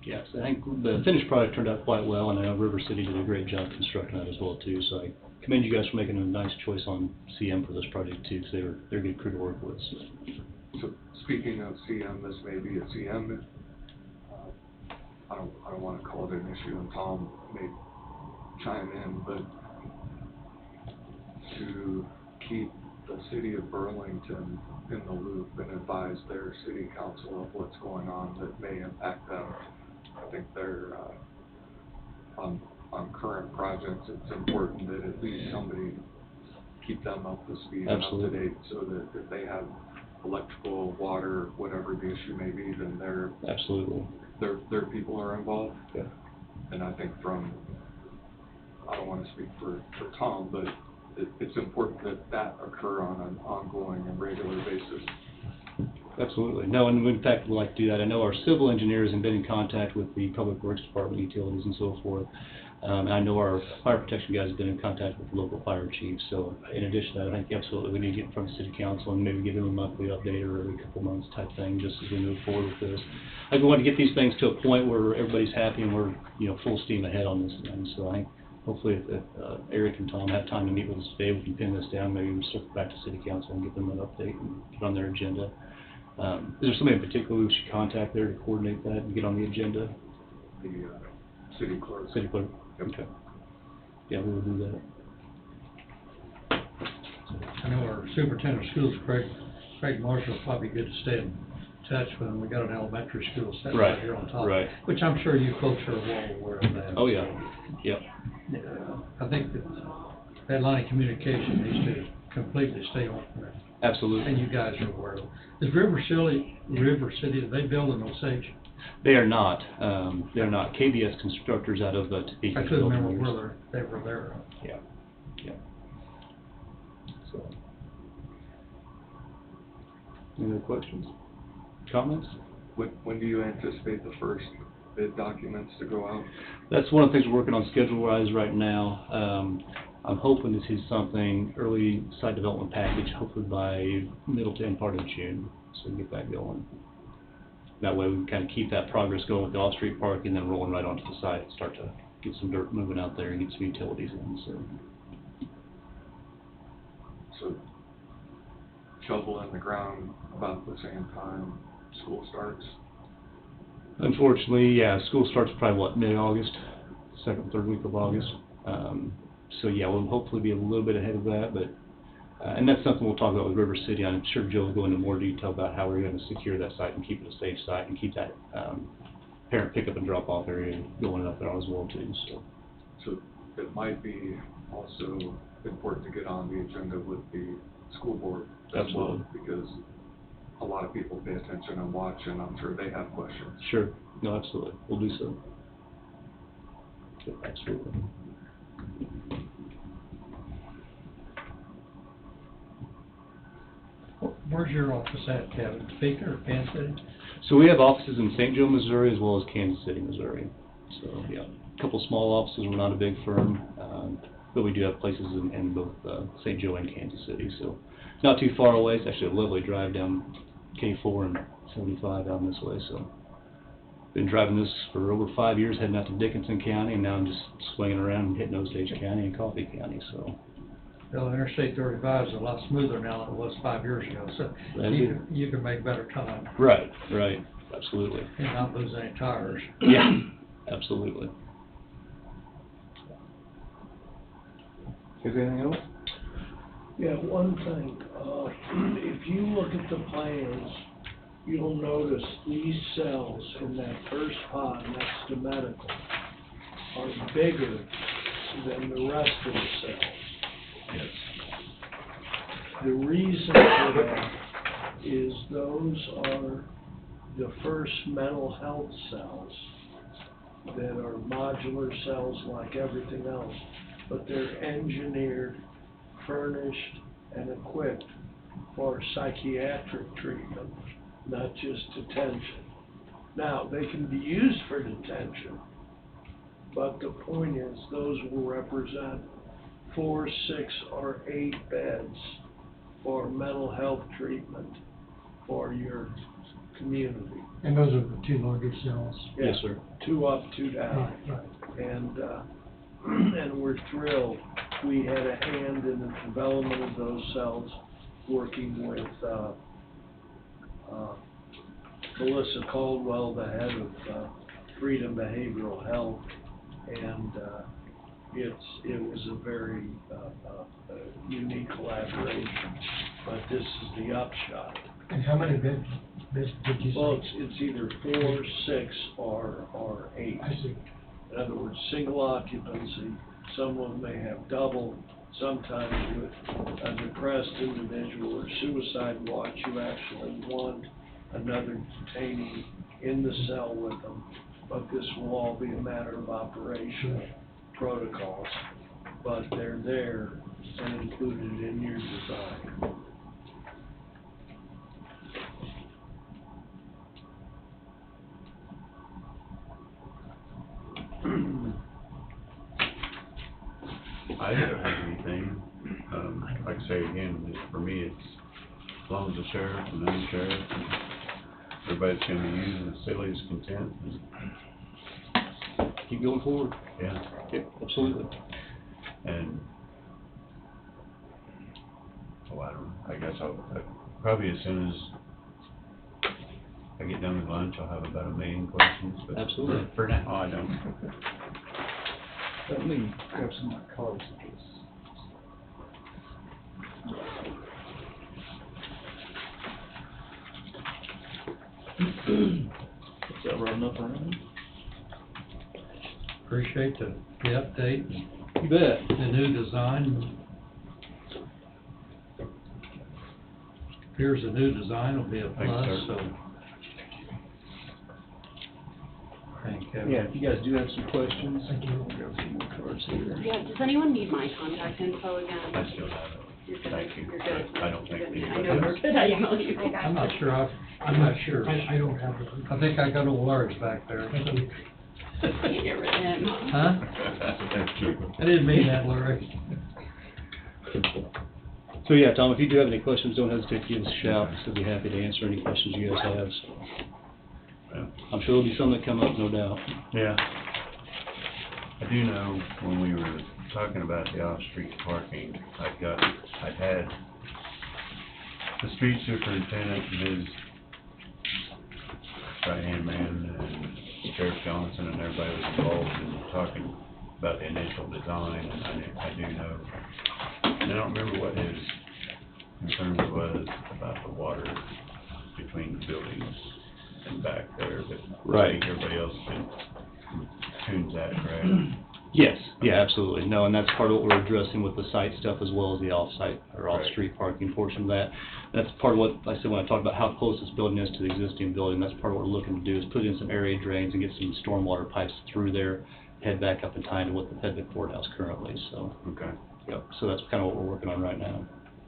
Yes, I think the finished product turned out quite well, and I know River City did a great job constructing that as well too, so I commend you guys for making a nice choice on CM for this project too, because they're a good crew to work with, so. So speaking of CM, this may be a CM. I don't want to call it an issue, and Tom may chime in, but to keep the city of Burlington in the loop and advise their city council of what's going on that may impact them. I think they're on current projects. It's important that at least somebody keep them up to speed and up to Absolutely. date, so that if they have electrical, water, whatever the issue may be, then Absolutely. their people are involved. Yeah. And I think I don't want to speak for Tom, but it's important that occur on an ongoing and regular basis. Absolutely. No, and in fact, we'd like to do that. I know our civil engineers have been in contact with the Public Works Department, utilities and so forth. And I know our fire protection guys have been in contact with the local fire chiefs. So in addition to that, I think absolutely we need to get in front of city council and maybe give them a monthly update or every couple months type thing, just as we move forward with this. I think we want to get these things to a point where everybody's happy and we're, full steam ahead on this thing. So I think hopefully if Eric and Tom have time to meet with us today, we can pin this down, maybe we'll circle back to city council and get them an update and get on their agenda. Is there somebody in particular we should contact there to coordinate that and get on the agenda? The city clerk. City clerk? Yep. Okay. Yeah, we will do that. I know our superintendent of schools, Craig Marshall, probably good to stay in touch with him. We got an elementary school set right here on top. Right. Which I'm sure you folks are well aware of that. Oh, yeah. Yep. I think that line of communication needs to completely stay on there. Absolutely. And you guys are aware of it. Is River City, are they building Osage? They are not. They're not. KBS Constructors out of Topeka. I couldn't remember whether they were there. Yeah. Yeah. So. Any other questions? Comments? When do you anticipate the first bid documents to go out? That's one of the things we're working on schedule-wise right now. I'm hoping to see something early site development package, hopefully by middle to end part of June, so we can get that going. That way we can kind of keep that progress going with the off-street parking and then rolling right onto the site and start to get some dirt moving out there and get some utilities in, So shovel in the ground about the same time school starts? Unfortunately, yeah, school starts probably, mid-August, second, third week of August. So yeah, we'll hopefully be a little bit ahead of that, but, and that's something we'll talk about with River City. I'm sure Joe will go into more detail about how we're going to secure that site and keep it a safe site and keep that, parent pickup and drop off area going up there as well too, so. So it might be also important to get on the agenda with the school board as well, because a lot of people pay attention and watch, and I'm sure they have questions. Sure. No, absolutely. We'll do so. Absolutely. Where's your office at, Kevin? Topeka or Kansas City? So we have offices in St. Joe, Missouri, as well as Kansas City, Missouri. So, yeah, a couple small offices. We're not a big firm, but we do have places in both St. Joe and Kansas City. So it's not too far away. It's actually a lovely drive down K4 and 75 down this way. So been driving this for over 5 years, heading out to Dickinson County, and now I'm just swinging around and hitting Osage County and Coffee County. So. Well, Interstate 35 is a lot smoother now than it was 5 years ago, so you can make better time. Right, absolutely. And not lose any tires. Yeah, absolutely. Is there anything else? Yeah, one thing, if you look at the plans, you'll notice these cells in that first pod next to medical are bigger than the rest of the cells. Yes. The reason for that is those are the first mental health cells that are modular cells like everything else, but they're engineered, furnished, and equipped for psychiatric treatment, not just detention. Now, they can be used for detention, but the point is, those will represent 4, 6, or 8 beds for mental health treatment for your community. And those are the 2 largest cells. Yes, sir. 2 up, 2 down. Right. And we're thrilled. We had a hand in the development of those cells, working with Melissa Caldwell, the head of Freedom Behavioral Health, and it was a very unique collaboration. But this is the upshot. And how many beds did you say? Well, it's either 4, 6, or 8. I see. In other words, single occupancy. Some of them may have double. Sometimes with a depressed individual or suicide watch, you actually want another detainee in the cell with them. But this will all be a matter of operational protocols. But they're there and included in your design. I don't have anything. Like I say again, for me, it's as long as the sheriff and then the sheriff, and everybody's gonna be using the facilities content. Keep going forward. Yeah. Yep, absolutely. And, I don't know, I guess I'll, probably as soon as I get done with lunch, I'll have about 1 million questions, but. Absolutely. For now, I don't. Let me grab some of my cards. Is that right enough around? Appreciate the update, You bet. the new design. Here's the new design, will be a Thank you, plus, sir. so. Thank you. Yeah, if you guys do have some questions. Thank you. I'll grab a few more cards here. Yeah, does anyone need my contact info again? I still have it. You're good. Thank you. You're good. I don't think You're good. anybody I know, does. did I email you? I'm not sure, I'm not sure. I don't have it. I think I got old Larry's back there. Thank you. Can't get rid of him. Huh? Thank you. I didn't mean that, Larry. So yeah, Tom, if you do have any questions, don't hesitate to give us a shout. We'll be happy to answer any questions you guys have. So Yeah. I'm sure there'll be some that come up, no doubt. Yeah. I do know when we were talking about the off-street parking, I'd had the street superintendent and his right-hand man and Sheriff Johnson and everybody was involved in talking about the initial design, and I do know, and I don't remember what his concern was about the water between the buildings and back there, but I think everybody else tunes that, correct? Yes, yeah, absolutely. No, and that's part of what we're addressing with the site stuff as well as the off-site or off-street parking portion of that. That's part of what I said when I talked about how close this building is to the existing building. That's part of what we're looking to do is put in some area drains and get some stormwater pipes through there, head back up and tie into what the fed the courthouse currently. So, Okay. yep. So that's kind of what we're working on right now.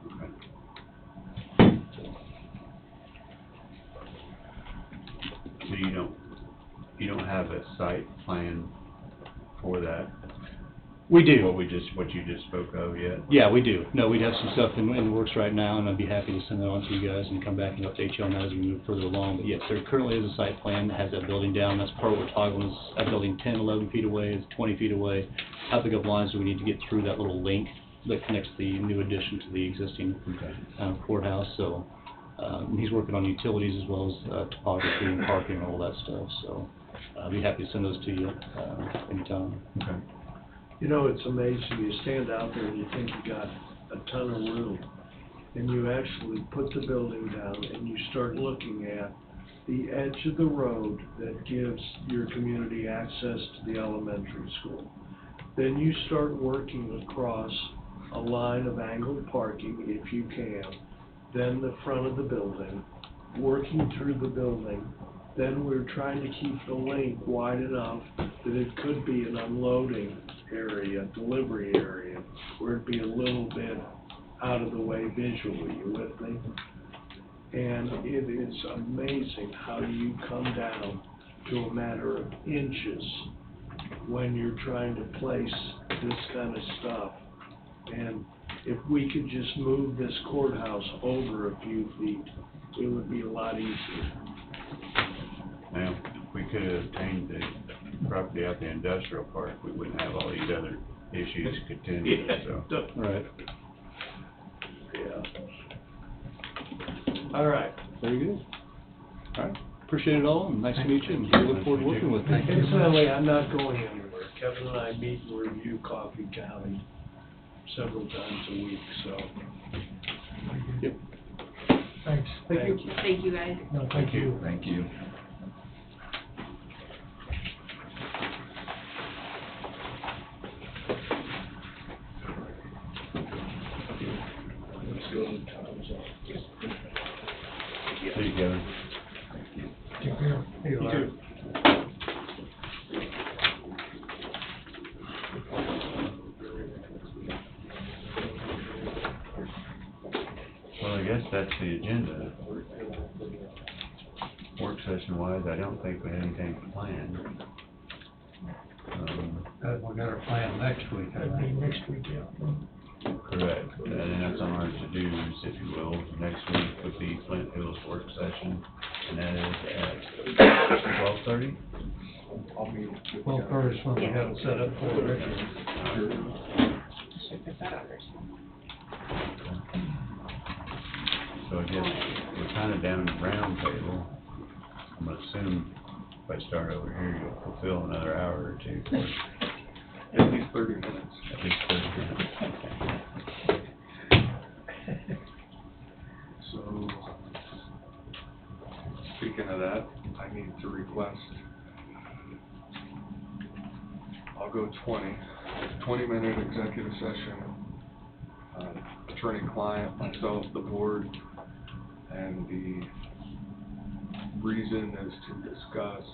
Okay. So you don't have a site plan for that? We do. What you just spoke of yet? Yeah, we do. No, we have some stuff in the works right now, and I'd be happy to send that on to you guys and come back and update you on that as we move further along. But yes, there currently is a site plan that has that building down. That's part of what we're toggling is that building 10, 11 feet away, is 20 feet away. How big of lines do we need to get through that little link that connects the new addition to the existing courthouse? So he's working on utilities as well as topography and parking and all that stuff. So I'd be happy to send those to you anytime. Okay. You know, it's amazing, you stand out there and you think you got a ton of room, and you actually put the building down and you start looking at the edge of the road that gives your community access to the elementary school. Then you start working across a line of angled parking, if you can, then the front of the building, working through the building, then we're trying to keep the link wide enough that it could be an unloading area, delivery area, where it'd be a little bit out of the way visually, you with me? And it is amazing how you come down to a matter of inches when you're trying to place this kind of stuff. And if we could just move this courthouse over a few feet, it would be a lot easier. Now, if we could have obtained the property out the industrial park, we wouldn't have all these other issues continuing, so. Right. Yeah. All right. Very good. All right, appreciate it all, and nice to meet you, and we look forward to working with you. Incidentally, I'm not going anywhere. Kevin and I meet and review Coffee County several times a week, so. Yep. Thanks. Thank you. Thank you, guys. No, thank you. Thank you. Let's go to Tom's office. See you, Kevin. Take care. Hey, You Larry. too. Well, I guess that's the agenda. Work session wise, I don't think we have anything planned. We got our plan next week, I That'd be think. next week, yeah. Correct, and that's on our to-dos, if you will. Next week would be Flint Hills work session, and that is at 12:30? Well, first, when we have it set up for Richard. Should put that on there. So I guess we're kind of down the round table. I'm gonna assume if I start over here, you'll fulfill another hour or two. At least 30 minutes. At least 30 minutes. So, speaking of that, I need to request, I'll go 20-minute executive session, attorney-client, myself, the board, and the reason is to discuss,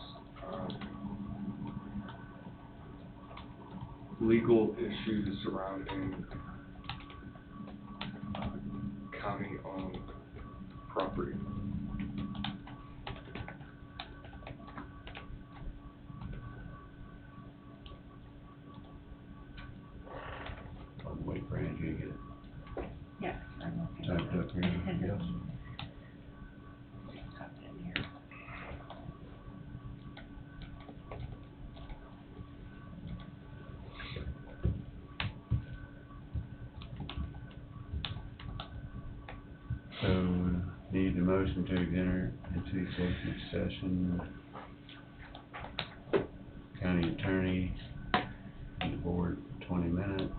legal issues surrounding county-owned property. I'll wait for Angie to get it Yes, I'm okay. typed up here. Anything else? Pop it in here. So, need the motion to enter into executive session. County attorney, and the board, 20 minutes.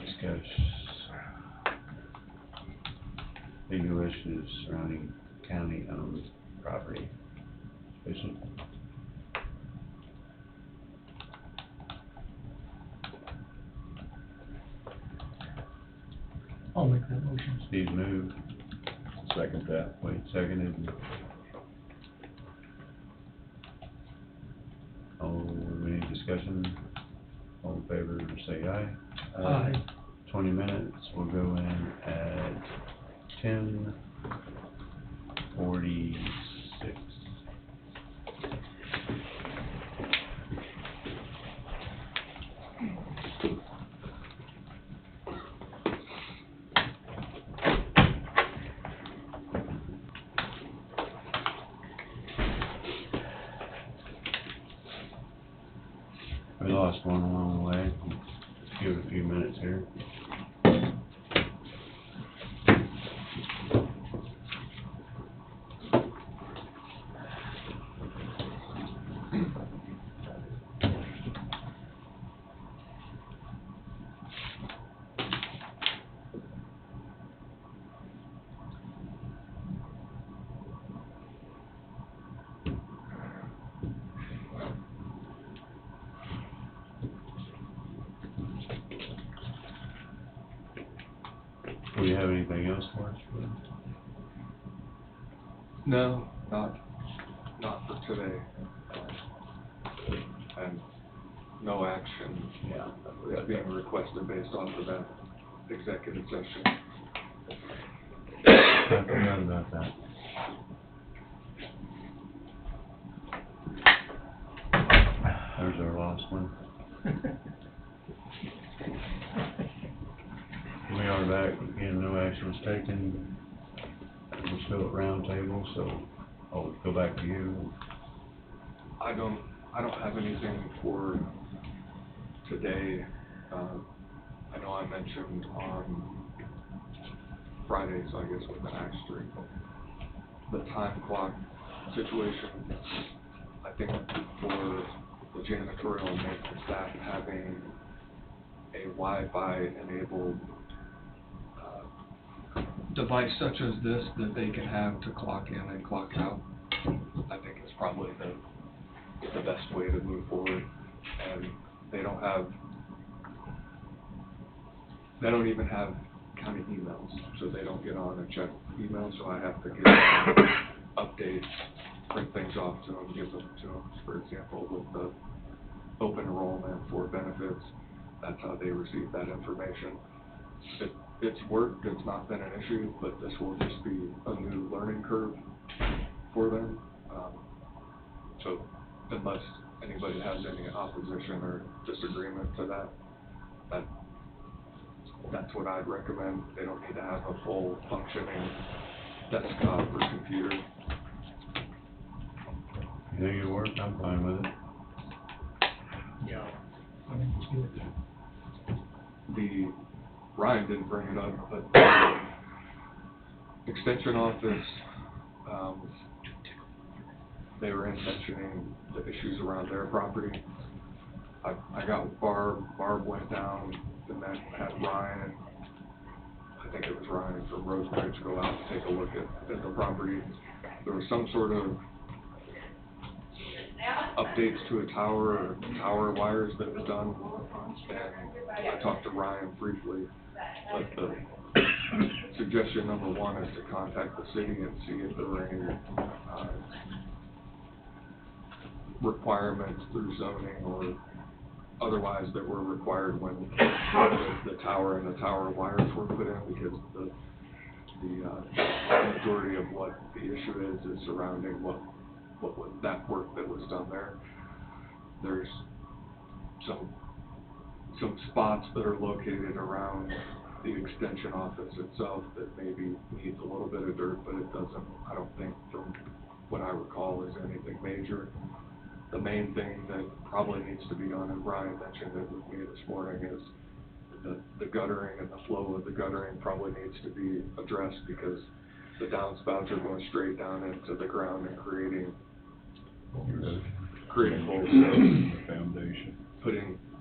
Discuss legal issues surrounding county-owned property. Sufficient? I'll make that motion. Steve moved, Second that. Wade seconded. Any discussion? All in favor, say aye. Aye. 20 minutes, we'll go in at 10:46. We lost one along the way. Let's give it a few minutes here. Do you have anything else for us? No, not for today. And no action is being requested based off of that executive session. I forgot about that. There's our last one. We are back, again, no action was taken. We're still at round table, so I'll go back to you. I don't have anything for today. I know I mentioned on Friday, so I guess with an asterisk, the time clock situation. I think for the janitorial and maintenance staff, having a Wi-Fi enabled device such as this that they can have to clock in and clock out, I think is probably the best way to move forward. And they don't even have county emails, so they don't get on and check emails, so I have to get updates, print things off to them, give them to them. For example, with the open enrollment for benefits, that's how they receive that information. It's worked, it's not been an issue, but this will just be a new learning curve for them. So unless anybody has any opposition or disagreement to that's what I'd recommend. They don't need to have a full functioning desktop or computer. You think it'll work? I'm fine with it. Yeah. I think it's good. Ryan didn't bring it up, but the extension office, they were mentioning the issues around their property. I got with Barb went down and then had Ryan, I think it was Ryan from Rosebridge, go out and take a look at the property. There was some sort of updates to a tower or tower wires that was done, and I talked to Ryan briefly, but the suggestion number one is to contact the city and see if there were any requirements through zoning or otherwise that were required when the tower and the tower wires were put in, because the majority of what the issue is surrounding what was that work that was done there. There's some spots that are located around the extension office itself that maybe needs a little bit of dirt, but it doesn't, I don't think, from what I recall, is anything major. The main thing that probably needs to be done, and Brian mentioned it with me this morning, is the guttering and the flow of the guttering probably needs to be addressed, because the downspouts are going straight down into the ground and creating holes. So Foundation.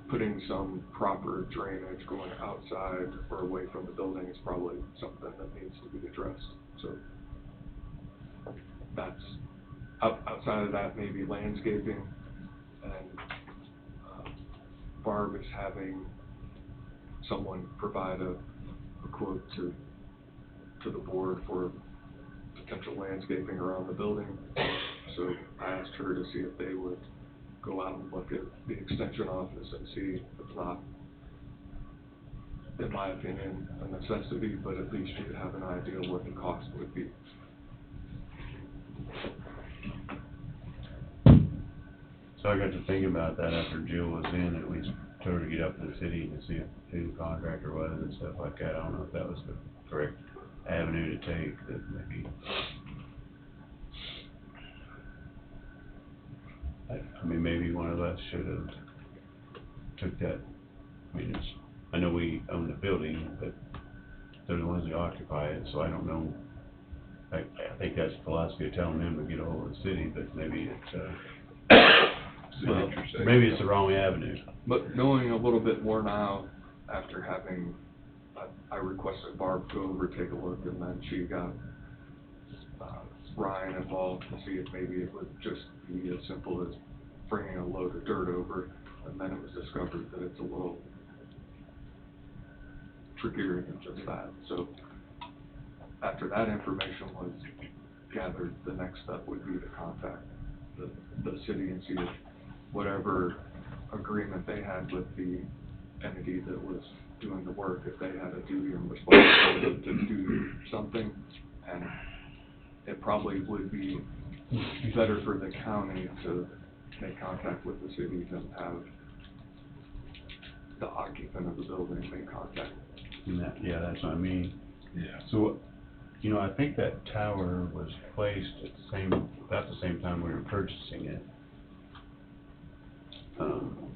Putting some proper drainage going outside or away from the building is probably something that needs to be addressed. So that's outside of that, maybe landscaping, and Barb is having someone provide a quote to the board for potential landscaping around the building. So I asked her to see if they would go out and look at the extension office and see if not, in my opinion, a necessity, but at least you'd have an idea what the cost would be. So I got to think about that after Jill was in, at least told her to get up to the city and see who the contractor was and stuff like that. I don't know if that was the correct avenue to take, that maybe, I mean, maybe one of us should have took that. I mean, I know we own the building, but they're the ones that occupy it, so I don't know. I think that's the philosophy of telling them to get a hold of the city, but maybe it's, well, maybe it's the wrong avenue. But knowing a little bit more now, after having, I requested Barb to go over, take a look, and then she got Ryan involved to see if maybe it would just be as simple as bringing a load of dirt over, and then it was discovered that it's a little trickier than just that. So after that information was gathered the next step would be to contact the city and see if whatever agreement they had with the entity that was doing the work, if they had a duty and responsibility to do something. And it probably would be better for the county to make contact with the city than have the occupant of the building make contact. And that, yeah, that's what I mean. Yeah. So, you know, I think that tower was placed at about the same time we were purchasing it. And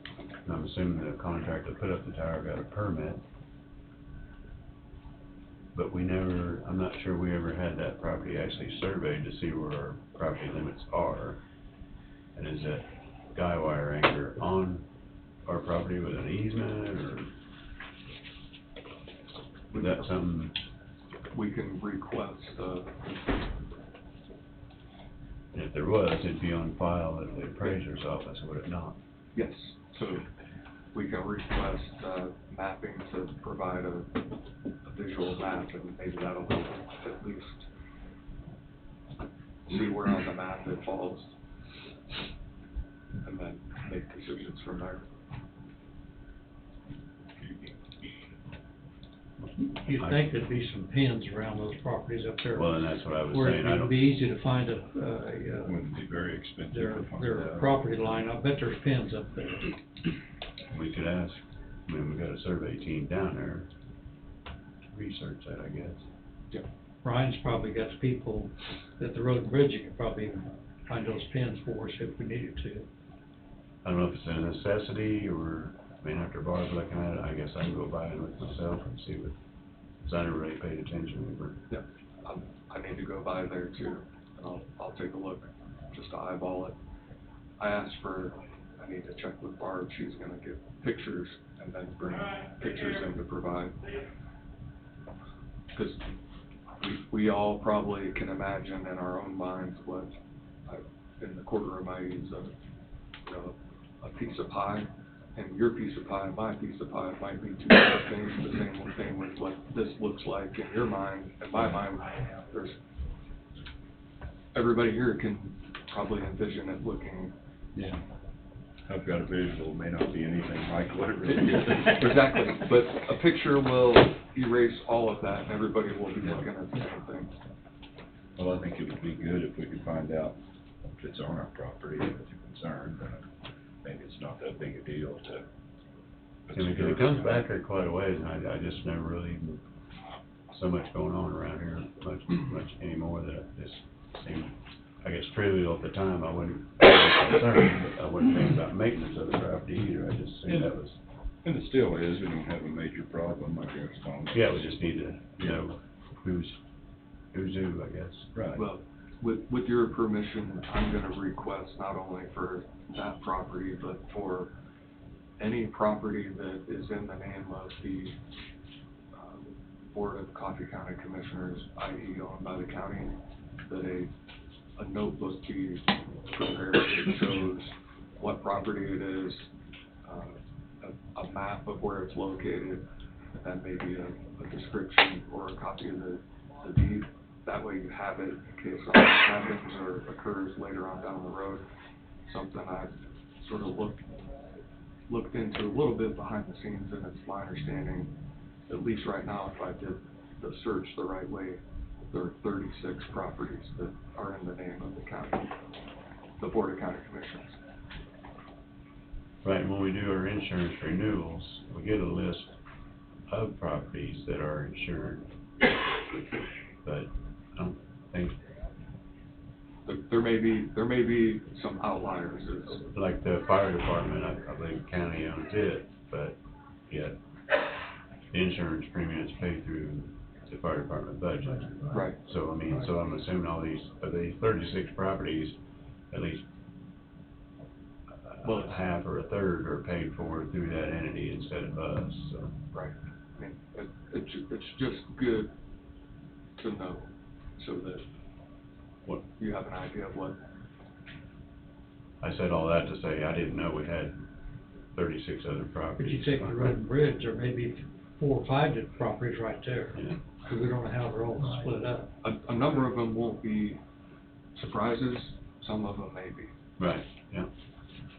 I'm assuming the contractor that put up the tower got a permit. But I'm not sure we ever had that property actually surveyed to see where our property limits are. And is that guy wire anchor on our property with an easement, or was that something? We can request, And if there was, it'd be on file at the appraiser's office, would it not? yes, so we can request, mapping to provide a visual map, and maybe that'll help at least see where on the map it falls, and then make decisions from there. You'd think there'd be some pins around those properties up there. Well, and that's what I was Where saying. it'd be easy to find Wouldn't be very expensive. their property line. I bet there's pins up there. We could ask, I mean, we got a survey team down there, research that, I guess. Yeah. Brian's probably got people at the road and bridge, you could probably even find those pins for us if we needed to. I don't know if it's a necessity, or, I mean, after Barb's looking at it, I guess I can go by and look myself and see what, because I never really paid attention. Yeah, I need to go by there too, and I'll take a look, just to eyeball it. I need to check with Barb, she's gonna get pictures and then bring pictures in to provide. Because we all probably can imagine in our own minds what, in the courtroom I use a piece of pie, and your piece of pie and my piece of pie might be two different things. The same thing with what this looks like in your mind. In my mind, everybody here can probably envision it looking. Yeah. I've got a visual, may not be anything like what it really is. Exactly, but a picture will erase all of that, and everybody will be looking at the same thing. Well, I think it would be good if we could find out if it's on our property, if it's a concern, then maybe it's not that big a deal to. It comes back here quite a ways, and I just never really, so much going on around here, much anymore, that it just seemed, I guess, trivial at the time. I wasn't concerned, but I wasn't thinking about maintenance of the property either. I just assumed that was. And it still is, we don't have a major problem, I guess, Yeah, we just need to know who's who, I guess. Right. Well, with your permission, I'm gonna request not only for that property, but for any property that is in the name of the Board of Coffee County Commissioners, i.e. owned by the county, that a notebook be prepared that shows what property it is, a map of where it's located, and maybe a description or a copy of the deed. That way you have it in case something happens or occurs later on down the road. Something I've sort of looked into a little bit behind the scenes, and it's my understanding, at least right now, if I did the search the right way, there are 36 properties that are in the name of the county, the Board of County Commissioners. Right, and when we do our insurance renewals, we get a list of properties that are insured, but I don't think. There may be some outliers. Like the fire department, I believe the county owns it, but yet the insurance premium is paid through the fire department budget. Right. So, I mean, so I'm assuming all these 36 properties, at least half or a third are paid for through that entity instead of us, so. Right. I mean, it's just good to know, so that you have an idea of what. I said all that to say I didn't know we had 36 other If properties. you take the road and bridge, there may be 4 or 5 different properties right there. Yeah. Because we don't know how they're all split up. A number of them won't be surprises, some of them maybe. Right, yeah.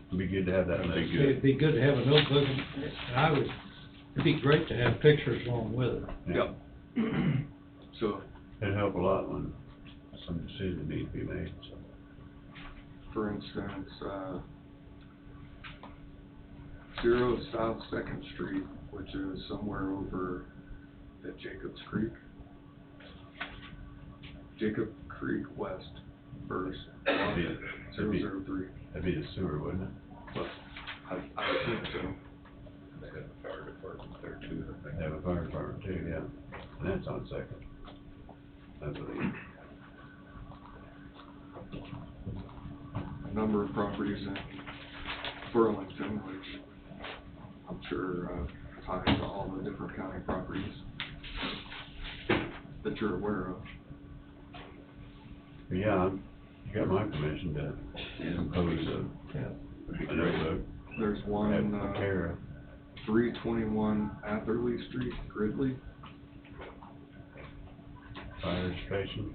It'd be good to have that. It'd be good to have a notebook, and it'd be great to have pictures along with it. Yeah. So, It'd help a lot when some decision needs to be made, so. for instance, 0 South Second Street, which is somewhere over at Jacobs Creek. Jacob Creek West first, That'd be- 003. That'd be the sewer, wouldn't it? Well, I would think so. They have a fire department there too, I think. They have a fire department too, yeah. And that's on Second. I believe. A number of properties in Burlington, which I'm sure ties to all the different county properties that you're aware of. But yeah, you got my permission to compose a notebook. There's one, Have Kara. 321 Atherley Street, Gridley. Fire station.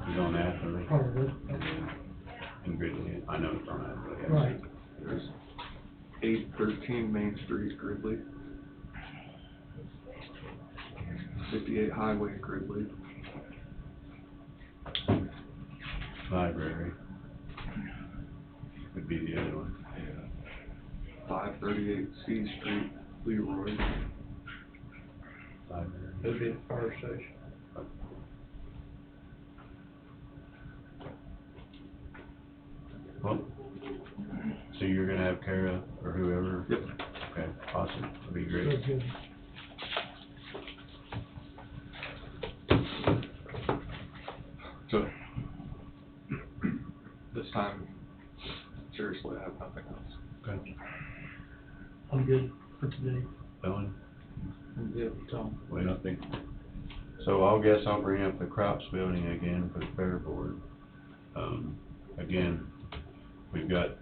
It's on Atherley. Part of it. And Gridley, I know it's on Atherley. yeah. Right. There's 813 Main Street, Gridley. 58 Highway, Gridley. Library. Would be the other one. 538 C Street, Leroy. Library. It'd be a fire station. Well, so you're gonna have Kara or whoever? Yep. Okay, awesome, that'd be great. Good, good. So, this time, seriously, I have nothing else. Okay. I'm good for today. Ellen? I'm good with Tom. Wait, nothing. So I'll guess I'll bring up the Crops building again for the fair board. Again, we've got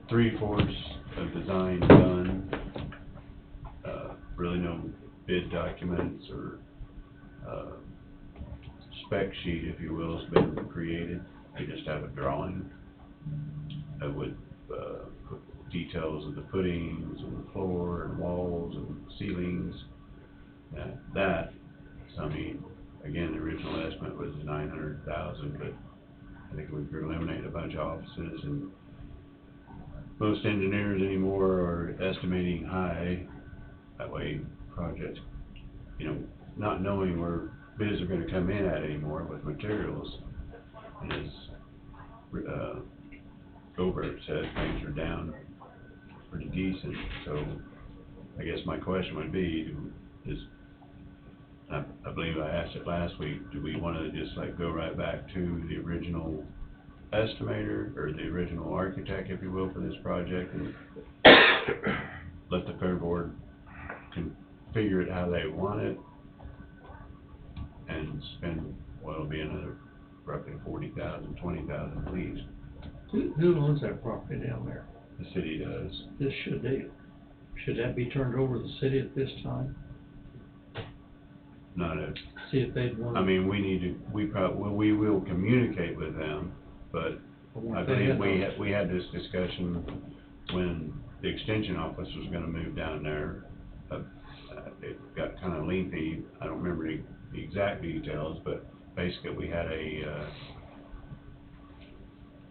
3/4 of design done. Really no bid documents or, spec sheet, if you will, has been created. We just have a drawing that would, put details of the footings and the floor and walls and ceilings. I mean, again, the original estimate was 900,000, but I think we've eliminated a bunch of offices, and most engineers anymore are estimating high. That way projects, not knowing where bids are gonna come in at anymore with materials. And as, Gobert said, things are down pretty decent, so I guess my question would be, I believe I asked it last week, do we wanna just go right back to the original estimator, or the original architect, if you will, for this project, and let the fair board configure it how they want it, and spend what'll be another roughly 40,000, 20,000 at least. Who owns that property down there? The city does. Should that be turned over to the city at this time? Not a, See if they'd want. I mean, we will communicate with them, but I believe we had this discussion when the extension office was gonna move down there. It got kinda lengthy, I don't remember the exact details, but basically we had there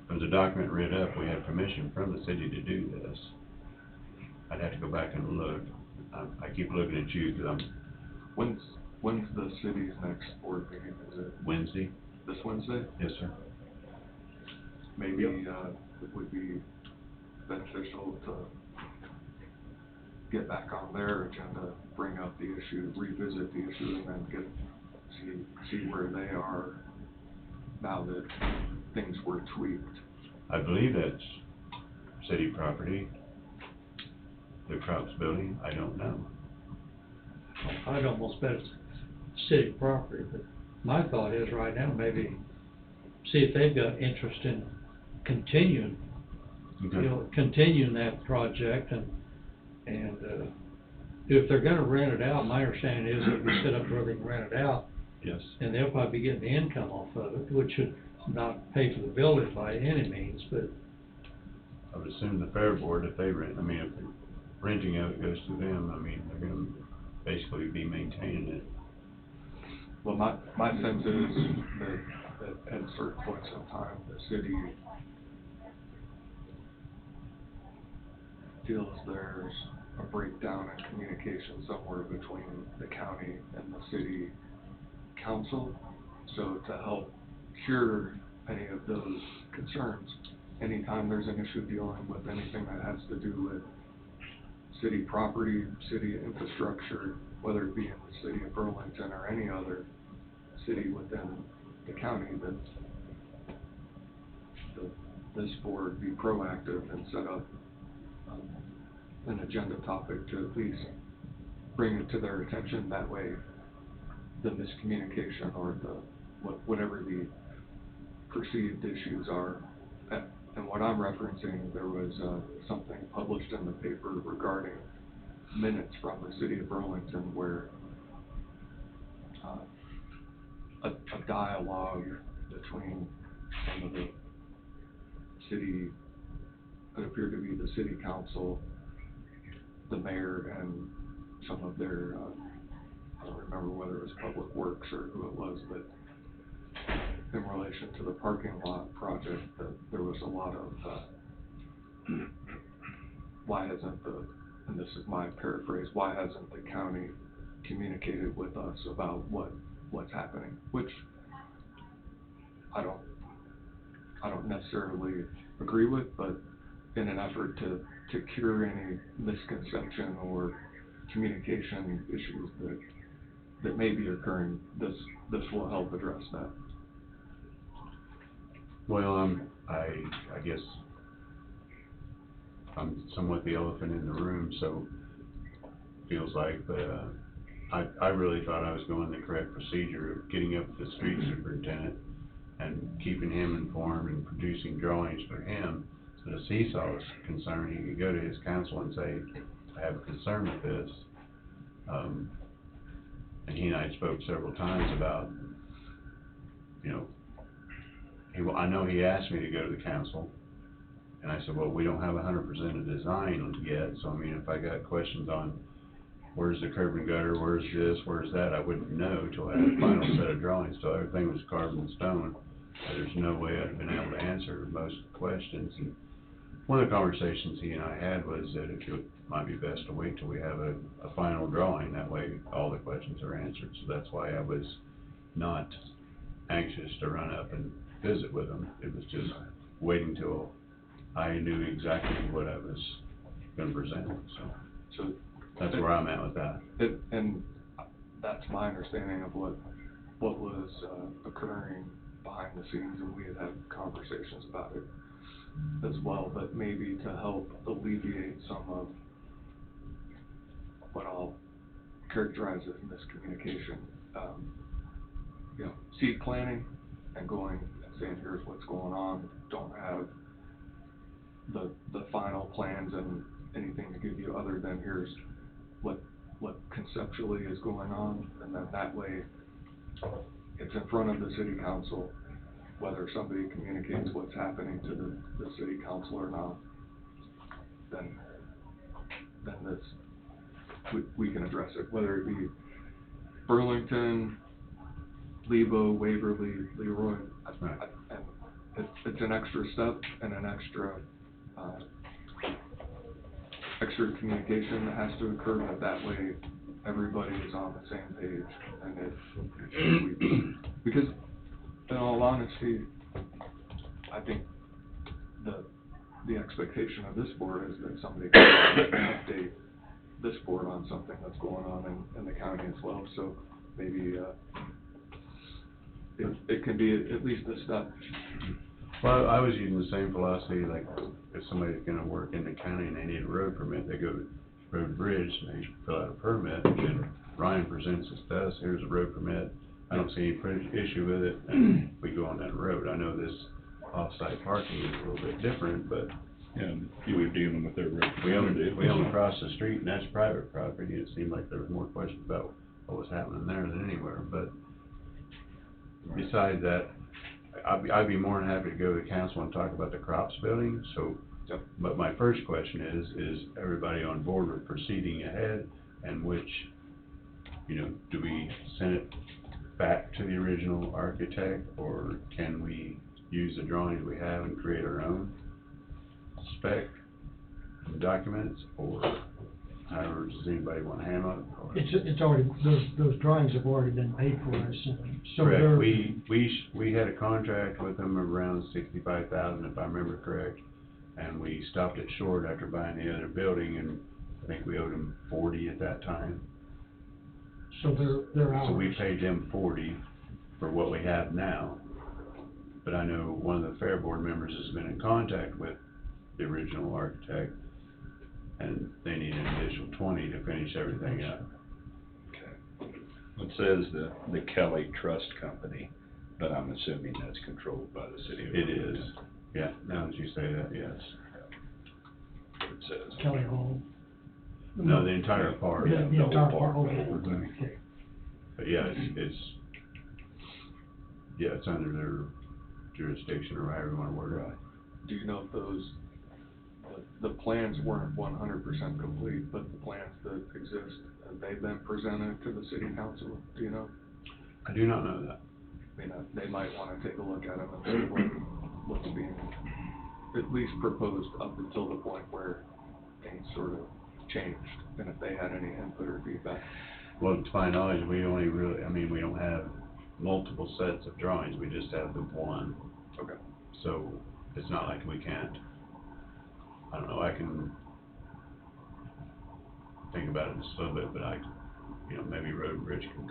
was a document written up, we had permission from the city to do this. I'd have to go back and look. I keep looking at you, cause When's the city's next board meeting? Is it Wednesday. this Wednesday? Yes, sir. Maybe, it would be beneficial to get back on their agenda, bring up the issue, revisit the issue, and then see where they are now that things were tweaked. I believe that's city property. The Crops building, I don't know. I'd almost bet it's city property, but my thought is right now, maybe see if they've got interest in continuing, continuing that project, and if they're gonna rent it out, my understanding is if we set up where they can rent it out, Yes. and they'll probably be getting the income off of it, which should not pay for the building by any means, but I would assume the fair board, if they rent, I mean, if the renting of it goes to them, I mean, they're gonna basically be maintaining it. Well, my sense is that at certain points in time, the city feels there's a breakdown in communication somewhere between the county and the city council. So to help cure any of those concerns, anytime there's an issue dealing with anything that has to do with city property, city infrastructure, whether it be in the city of Burlington or any other city within the county, that this board be proactive and set up an agenda topic to at least bring it to their attention. That way, the miscommunication or whatever the perceived issues are. And what I'm referencing, there was something published in the paper regarding minutes from the city of Burlington where a dialogue between some of the city, it appeared to be the city council, the mayor, and some of their, I don't remember whether it was Public Works or who it was, but in relation to the parking lot project, that there was a lot of, why hasn't and this is my paraphrase, why hasn't the county communicated with us about what's happening? Which I don't necessarily agree with, but in an effort to cure any misconception or communication issues that may be occurring, this will help address that. Well, I guess I'm somewhat the elephant in the room, so feels like, but I really thought I was going the correct procedure of getting up with the street superintendent and keeping him informed and producing drawings for him, so that if he saw us concerned, he could go to his council and say, I have a concern with this. And he and I spoke several times about, you know, I know he asked me to go to the council, and I said, well, we don't have 100% of design yet, so I mean, if I got questions on where's the curb and gutter, where's this, where's that, I wouldn't know till I had a final set of drawings, till everything was carved in stone. There's no way I'd have been able to answer most questions. And one of the conversations he and I had was that it might be best to wait till we have a final drawing, that way all the questions are answered. So that's why I was not anxious to run up and visit with him. It was just waiting till I knew exactly what I was going to present. So that's where I'm at with that. And that's my understanding of what was occurring behind the scenes, and we had conversations about it as well. But maybe to help alleviate some of what I'll characterize as miscommunication, you know, seed planning and going and saying, here's what's going on, don't have the final plans and anything to give you other than here's what conceptually is going on, and then that way it's in front of the city council, whether somebody communicates what's happening to the city council or not, then we can address it, whether it be Burlington, Lebo, Waverly, Leroy. And it's an extra step and an extra communication that has to occur, but that way everybody is on the same page. And because in all honesty, I think the expectation of this board is that somebody can update this board on something that's going on in the county as well. So maybe it can be at least a step. Well, I was using the same philosophy, like if somebody's gonna work in the county and they need a road permit, they go to Road and Bridge and they fill out a permit, and Ryan presents this to us, here's a road permit, I don't see any issue with it, and we go on that road. I know this off-site parking is a little bit different, but yeah, you were dealing with their road. We own across the street, and that's private property. It seemed like there was more questions about what was happening there than anywhere, but besides that, I'd be more than happy to go to the council and talk about the crops building, so. Yep. But my first question is everybody on board with proceeding ahead, and which, do we send it back to the original architect, or can we use the drawings we have and create our own spec documents, or however does anybody want to handle it? Or- It's already, those drawings have already been paid for, I assume. So Correct, they're- we had a contract with them around $65,000, if I remember correct, and we stopped it short after buying the other building, and I think we owed them 40 at that time. So they're ours. So we paid them 40 for what we have now. But I know one of the Fair Board members has been in contact with the original architect, and they need an additional 20 to finish everything up. It says the Kelly Trust Company, but I'm assuming that's controlled by the city of. It is, yeah, now that you say that, yes. It says. Kelly Hall. No, the entire park. Yeah, the whole entire park, park, the okay. whole thing. Okay. But yeah, it's under their jurisdiction, or however you want to word it. Do you know if the plans weren't 100% complete, but the plans that exist, have they been presented to the city council? Do you know? I do not know that. I mean, they might want to take a look at them and see what's being at least proposed up until the point where things sort of changed, and if they had any input or feedback. Well, to my knowledge, we only really, we don't have multiple sets of drawings, we just have the one. Okay. So, it's not like we can't, I don't know, I can think about it just a little bit, but maybe Road and Bridge can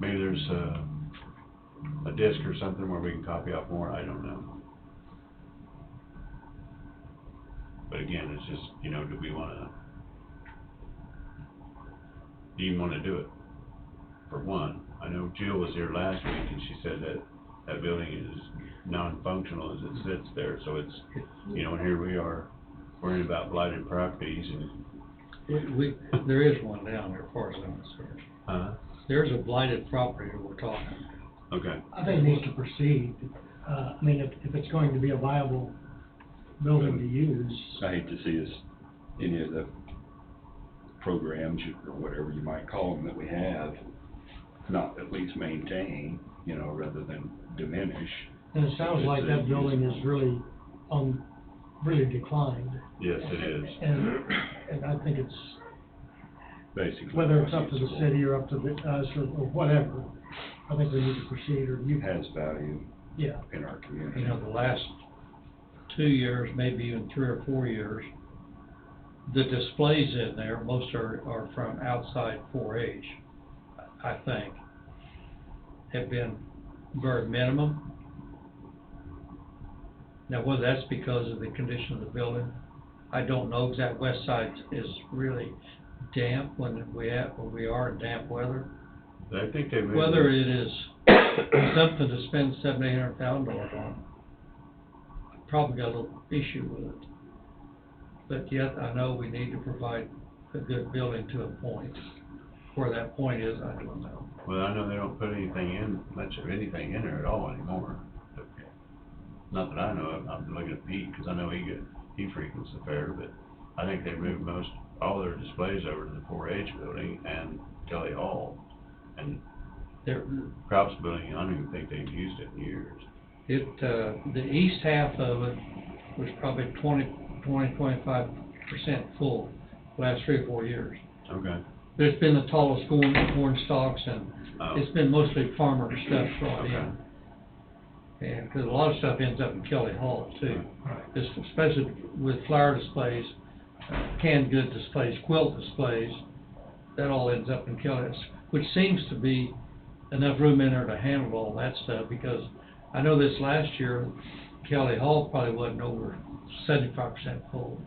maybe there's a disc or something where we can copy off more, I don't know. But again, it's just, do you even want to do it? For one, I know Jill was here last week and she said that building is non-functional as it sits there, so it's, and here we are worrying about blighted properties and. There is one down there, as far as I'm concerned. There's a blighted property that we're talking. Okay. I think it needs to proceed. If it's going to be a viable building to use. I hate to see us, any of the programs or whatever you might call them that we have, not at least maintain, rather than diminish. And it sounds like that building is really declined. Yes, it is. And I think it's, Basically. whether it's up to the city or up to us or whatever, I think we need to proceed, or you. Has value. Yeah. In our community. The last 2 years, maybe even 3 or 4 years, the displays in there, most are from outside 4-H, I think, have been very minimum. Now, whether that's because of the condition of the building, I don't know. Exact west side is really damp when we are in damp weather. I think they may. Whether it is something to spend $700,000-800,000 on, probably got a little issue with it. But yet, I know we need to provide a good building to a point. Where that point is, I don't know. Well, I know they don't put much of anything in there at all anymore. Not that I know of. I'm looking at Pete, because I know he frequents the fair, but I think they moved all their displays over to the 4-H building and Kelly Hall. And Crops building, I don't even think they've used it in years. The east half of it was probably 25% full last 3 or 4 years. Okay. But it's been the tallest corn stalks, and it's been mostly farmer stuff brought in. And because a lot of stuff ends up in Kelly Hall too. Especially with flower displays, canned good displays, quilt displays, that all ends up in Kelly, which seems to be enough room in there to handle all that stuff, because I know this last year, Kelly Hall probably wasn't over 75% full.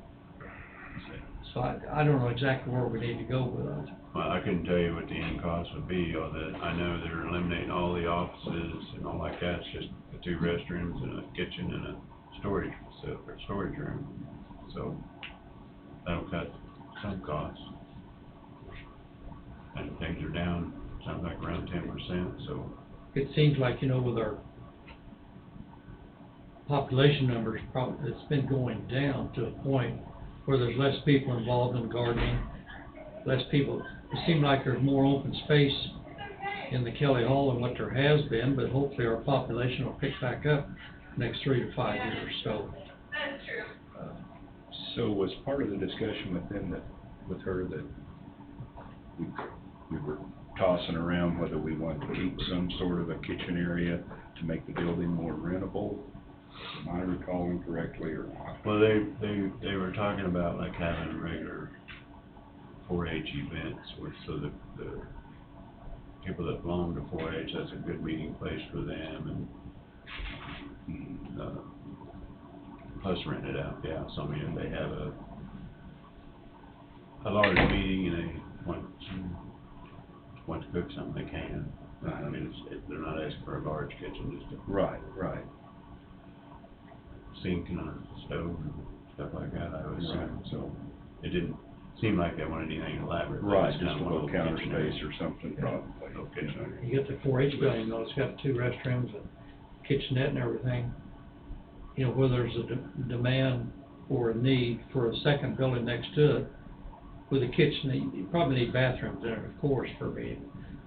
So I don't know exactly where we need to go with it. Well, I couldn't tell you what the end cost would be, or that I know they're eliminating all the offices and all like that. It's just the 2 restrooms and a kitchen and a storage room. So that'll cut some costs. And things are down, sounds like around 10%, so it seems like, you know, with our population numbers, probably, it's been going down to a point where there's less people involved in gardening, less people, it seems like there's more open space in the Kelly Hall than what there has been, but hopefully our population will pick back up next 3 to 5 years, so. So was part of the discussion with them that, with her, that we were tossing around whether we wanted to keep some sort of a kitchen area to make the building more rentable? Am I recalling correctly or not? Well, they were talking about like having regular 4-H events where, so the people that belong to 4-H, that's a good meeting place for them, and plus rent it out, yeah. So I mean, if they have a large meeting and they want to cook something, they can. I mean, they're not asking for a large kitchen, just a Right. sink and a stove and stuff like that, I would assume. Right. So it didn't seem like they wanted anything elaborate. They Right, just just a kinda little wanted counter kitchen area. space or something, probably. Little kitchen area. You get the 4-H building, though, it's got 2 restrooms and kitchenette and everything. You know, where there's a demand or a need for a second building next to it, with a kitchen, you probably need bathrooms there, of course, for me.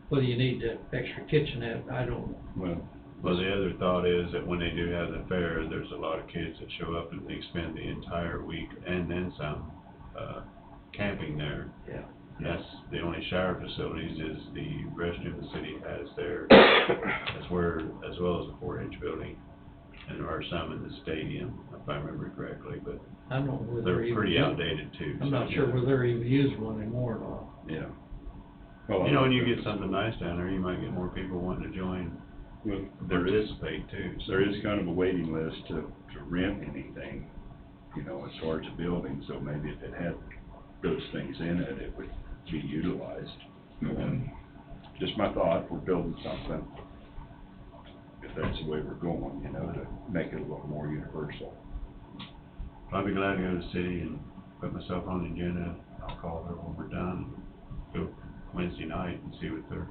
Whether you need the extra kitchenette, I don't know. Well, the other thought is that when they do have the fair, there's a lot of kids that show up and they spend the entire week and then some, camping there. Yeah. That's the only shower facilities is the restroom the city has there, as well as the 4-H building. And there are some in the stadium, if I remember correctly, but I don't know whether they're even pretty use- outdated too. I'm not sure whether they're even using one anymore or not. Yeah. You know, when you get something nice down there, you might get more people wanting to join, participate too. So There is kind of a waiting list to rent anything, you know, as far as a building, so maybe if it had those things in it, it would be utilized. Just my thought, we're building something, if that's the way we're going, you know, to make it a little more universal. I'll be glad to go to the city and put myself on the agenda. I'll call her when we're done, go Wednesday night and see what they're,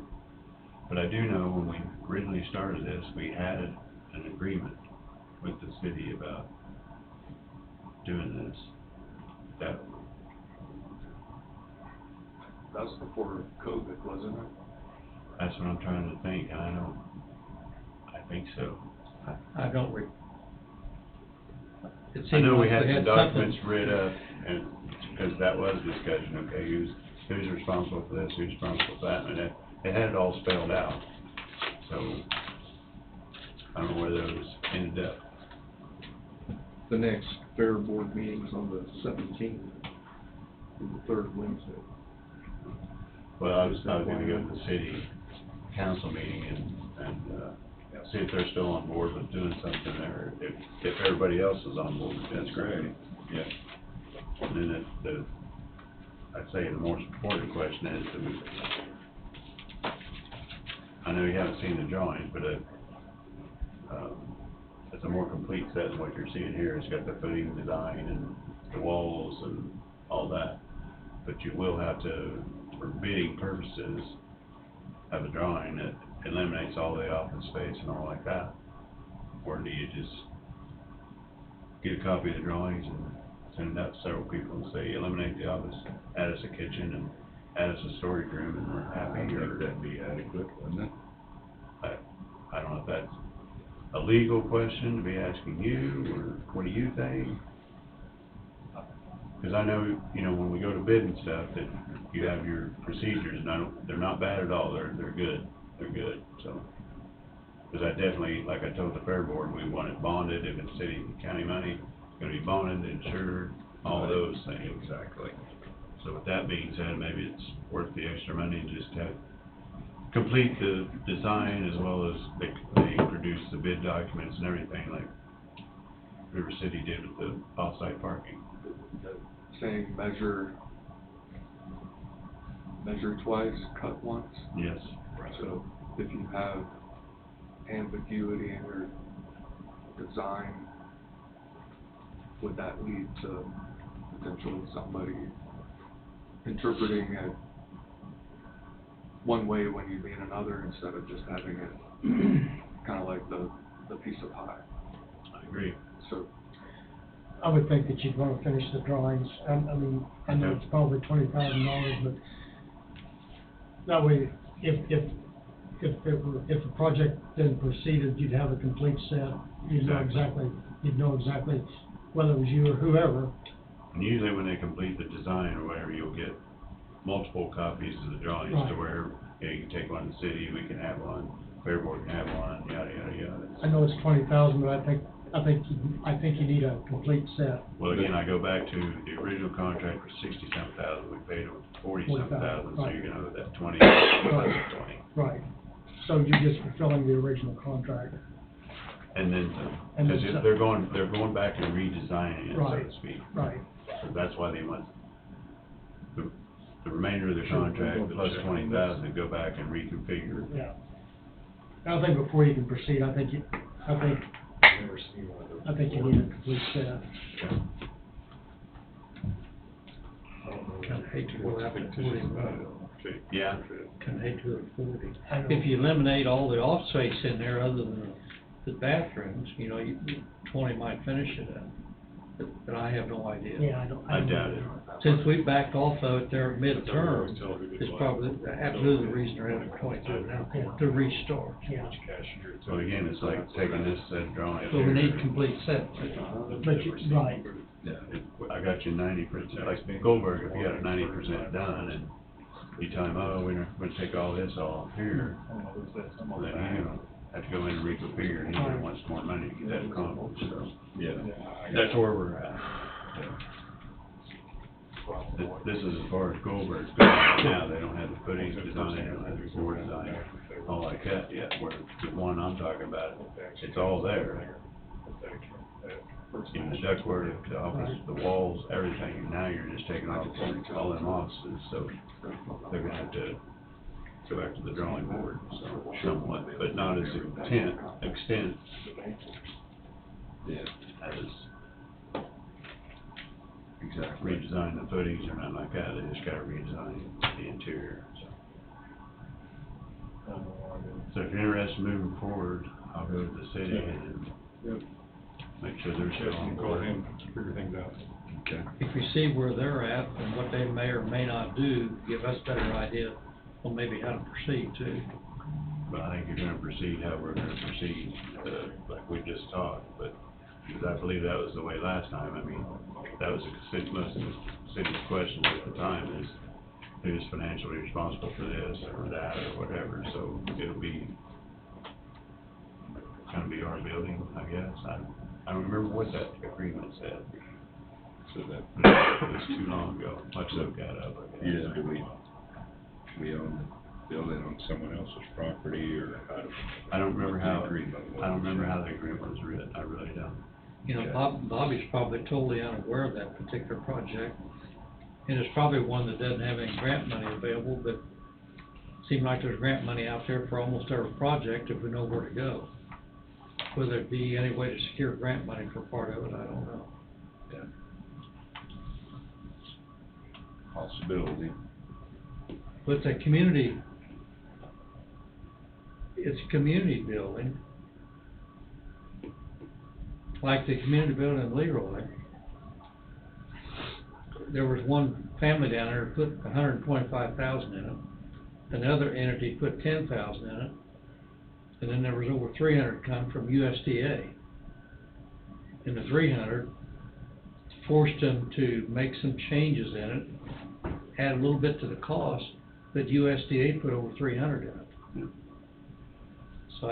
but I do know when we originally started this, we had an agreement with the city about doing this. That was before COVID, wasn't it? That's what I'm trying to think, and I think so. I don't it I seemed know we like had they some something- documents read up, and, because that was discussion, okay, who's responsible for this, who's responsible for that, and it had it all spelled out. So, I don't know where those ended up. The next fair board meeting's on the 17th, the third Wednesday. Well, I was gonna go to the city council meeting and see if they're still on board with doing something there, if everybody else is on board with That's great, yeah. And then I'd say the most important question is that I know you haven't seen the drawings, but it's a more complete set than what you're seeing here. It's got the footing design and the walls and all that. But you will have to, for bidding purposes, have a drawing that eliminates all the office space and all like that. Or do you just get a copy of the drawings and send it out to several people and say, eliminate the office, add us a kitchen, and add us a storage room, and we're happy? I think Or that'd be adequate, wouldn't it? I don't know if that's a legal question to be asking you, or what do you think? Because I know, you know, when we go to bid and stuff, that you have your procedures, and they're not bad at all, they're good, so. Because I definitely, like I told the fair board, we want it bonded, if it's city and county money, it's gonna be bonded, insured, all those things. Exactly. So with that being said, maybe it's worth the extra money just to complete the design, as well as they produce the bid documents and everything like River City did with the off-site parking. Saying measure twice, cut once. Yes. So if you have ambiguity in your design, would that lead to potentially somebody interpreting it one way when you mean another, instead of just having it kind of like the piece of pie. I agree. So, I would think that you'd wanna finish the drawings. I mean, I know it's probably $20,000, but that way, if the project then proceeded, you'd have a complete set. You'd know exactly whether it was you or whoever. And usually when they complete the design or whatever, you'll get multiple copies of the drawings to Right. where, you know, you can take one to the city, we can have one, Fairboard can have one, yada, yada, yada. I know it's 20,000, but I think you need a complete set. Well, again, I go back to the original contract for 60-some thousand, we paid them 40-some thousand, so right. you're gonna owe that 20, plus 20. Right. So you're just fulfilling the original contract. And then some, And then because some. they're going back and redesigning it, so Right. to speak. Right. So that's why they want the remainder of the contract plus 20,000 to go back and reconfigure. Yeah. I think before you can proceed, I think you need a complete set. Kinda hate to go out to 40, Yeah. kinda hate to go to 40. I know. If you eliminate all the off space in there other than the bathrooms, you know, 20 might finish it up. But I have no idea. Yeah, I doubt it. Since we backed off of it there midterm, is probably absolutely the reason they're having 22 now, to restart. Yeah. So again, it's like taking this set drawing. So we need complete set. But right. I got you 90%, like Goldberg, if you got it 90% done and you tell him, oh, we're gonna take all this off here, well, then you're gonna have to go in and reconfigure, and he's gonna want some more money to get that accomplished, so. Yeah. That's where we're at. This is as far as Goldberg's going now, they don't have the footings design, they don't have the floor design, all like that yet, where the one I'm talking about, it's all there. In the ductwork, the office, the walls, everything, now you're just taking off all them offices, so they're gonna have to go back to the drawing board, so somewhat, but not as extent as Exactly. redesign the footings or nothing like that, they just gotta redesign the interior, so. So if you're interested in moving forward, I'll go to the city and make sure they're still on Go board. ahead and figure things out. Okay. If we see where they're at and what they may or may not do, give us a better idea on maybe how to proceed too. But I think you're gonna proceed how we're gonna proceed, like we just talked, but, because I believe that was the way last time, I mean, that was most of the city's questions at the time is, who's financially responsible for this or that or whatever, so it'll be, gonna be our building, I guess, I don't remember what that agreement said. So that, It was too long ago, much look that up, I guess. yeah, do we own the building on someone else's property, or how do? I don't remember how, the agreement was? I don't remember how the agreement was written, I really don't. You know, Bobby's probably totally unaware of that particular project. And it's probably one that doesn't have any grant money available, but it seems like there's grant money out there for almost every project if we know where to go. Whether it be any way to secure grant money for part of it, I don't know. Yeah. Possibility. But it's a community building. Like the community building in Leroy. There was one family down there who put $125,000 in it. Another entity put $10,000 in it. And then there was over 300 come from USDA. And the 300 forced them to make some changes in it, add a little bit to the cost, but USDA put over 300 in it. So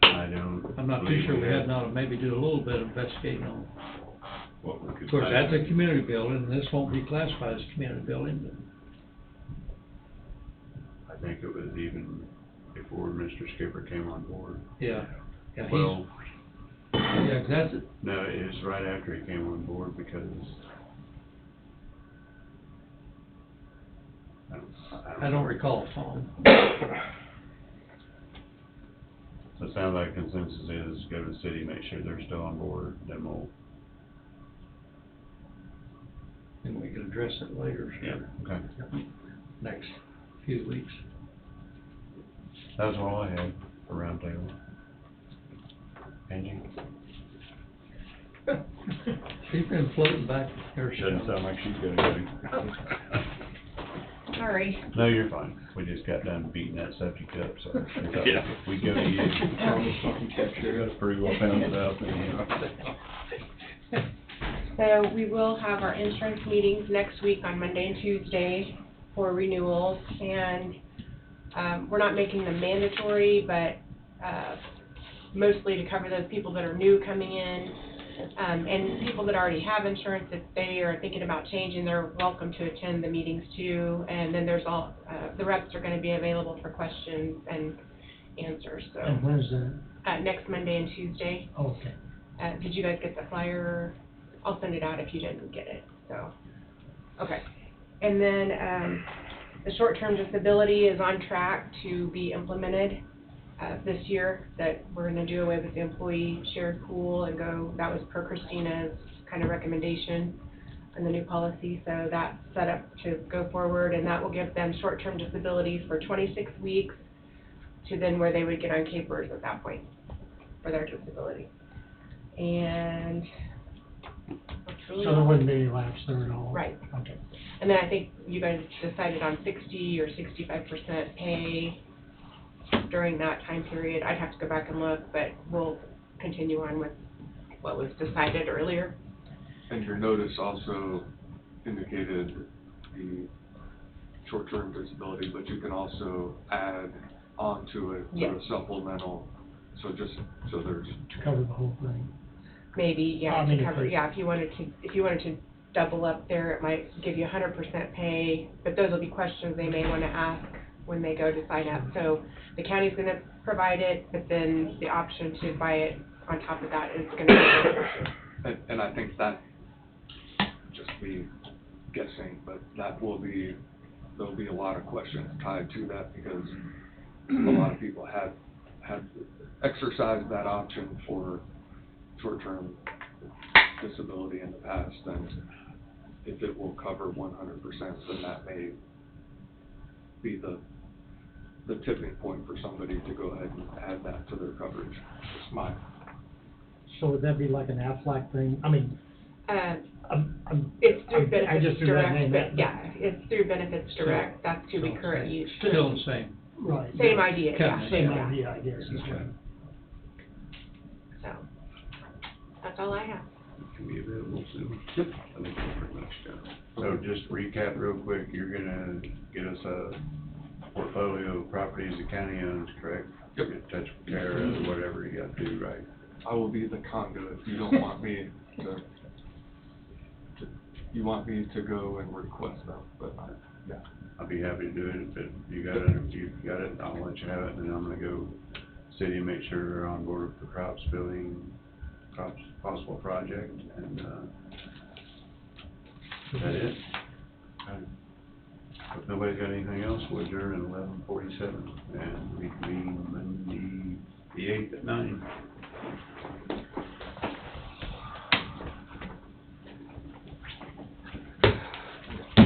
I'm not too sure we had not to maybe do a little bit of investigating on it. What we could. Of course, that's a community building, and this won't be classified as a community building, but. I think it was even before Mr. Skipper came on board. Yeah. Yeah, Well, yeah, 'cause that's it. no, it was right after he came on board because I don't recall, Tom. So it sounds like consensus is go to the city, make sure they're still on board, then we'll. And we can address it later. Yeah, okay. Next few weeks. That was all I had for roundtable. Angie? She's been floating back there. Doesn't sound like she's gonna go. Sorry. No, you're fine. We just got done beating that subject up, so we thought Yeah. if we go to you. That's pretty well pounded out there. So we will have our insurance meetings next week on Monday and Tuesday for renewals, and, we're not making them mandatory, but, mostly to cover those people that are new coming in. And people that already have insurance, if they are thinking about changing, they're welcome to attend the meetings too. And then there's all, the reps are gonna be available for questions and answers, so. And when's that? Next Monday and Tuesday. Oh, okay. Did you guys get the flyer? I'll send it out if you didn't get it, so. Okay. And then, the short-term disability is on track to be implemented, this year, that we're gonna do away with the employee shared pool and go, that was per Christina's kind of recommendation in the new policy, so that's set up to go forward, and that will give them short-term disability for 26 weeks to then where they would get on capers at that point for their disability. And that's really So there all. wouldn't be any lapse there at all? Right. Okay. And then I think you guys decided on 60 or 65% pay during that time period. I'd have to go back and look, but we'll continue on with what was decided earlier. And your notice also indicated the short-term disability, but you can also add onto it Yes. through a supplemental, so just, so there's. To cover the whole thing? Maybe, yeah, I mean, to if cover, they- yeah, if you wanted to double up there, it might give you 100% pay, but those will be questions they may want to ask when they go to sign up. So the county's gonna provide it, but then the option to buy it on top of that is gonna be. And I think that, just me guessing, but there'll be a lot of questions tied to that, because a lot of people have exercised that option for short-term disability in the past, and if it will cover 100%, then that may be the tipping point for somebody to go ahead and add that to their coverage. It's my. So would that be like an Aflac thing? I mean, It's through I Benefits just threw that Direct, name but out. yeah, it's through Benefits Direct, that's who we currently use. Still the same. Right. Same idea, yeah. Same Yeah. idea, I guess. Okay. So, that's all I have. Can be available soon. Yep. I think we're pretty much done. So just to recap real quick, you're gonna get us a portfolio of properties the county owns, correct? Yep. Get in touch with Kara or whatever you gotta do, right? I will be the conduit. You don't want me you want me to go and request them, but yeah. I'll be happy to do it, but you got it, I'll let you have it, and then I'm gonna go city and make sure they're on board with the crops possible project, and, is that it? If nobody's got anything else, we'll adjourn at 11:47, and reconvene Monday the 8th at 9.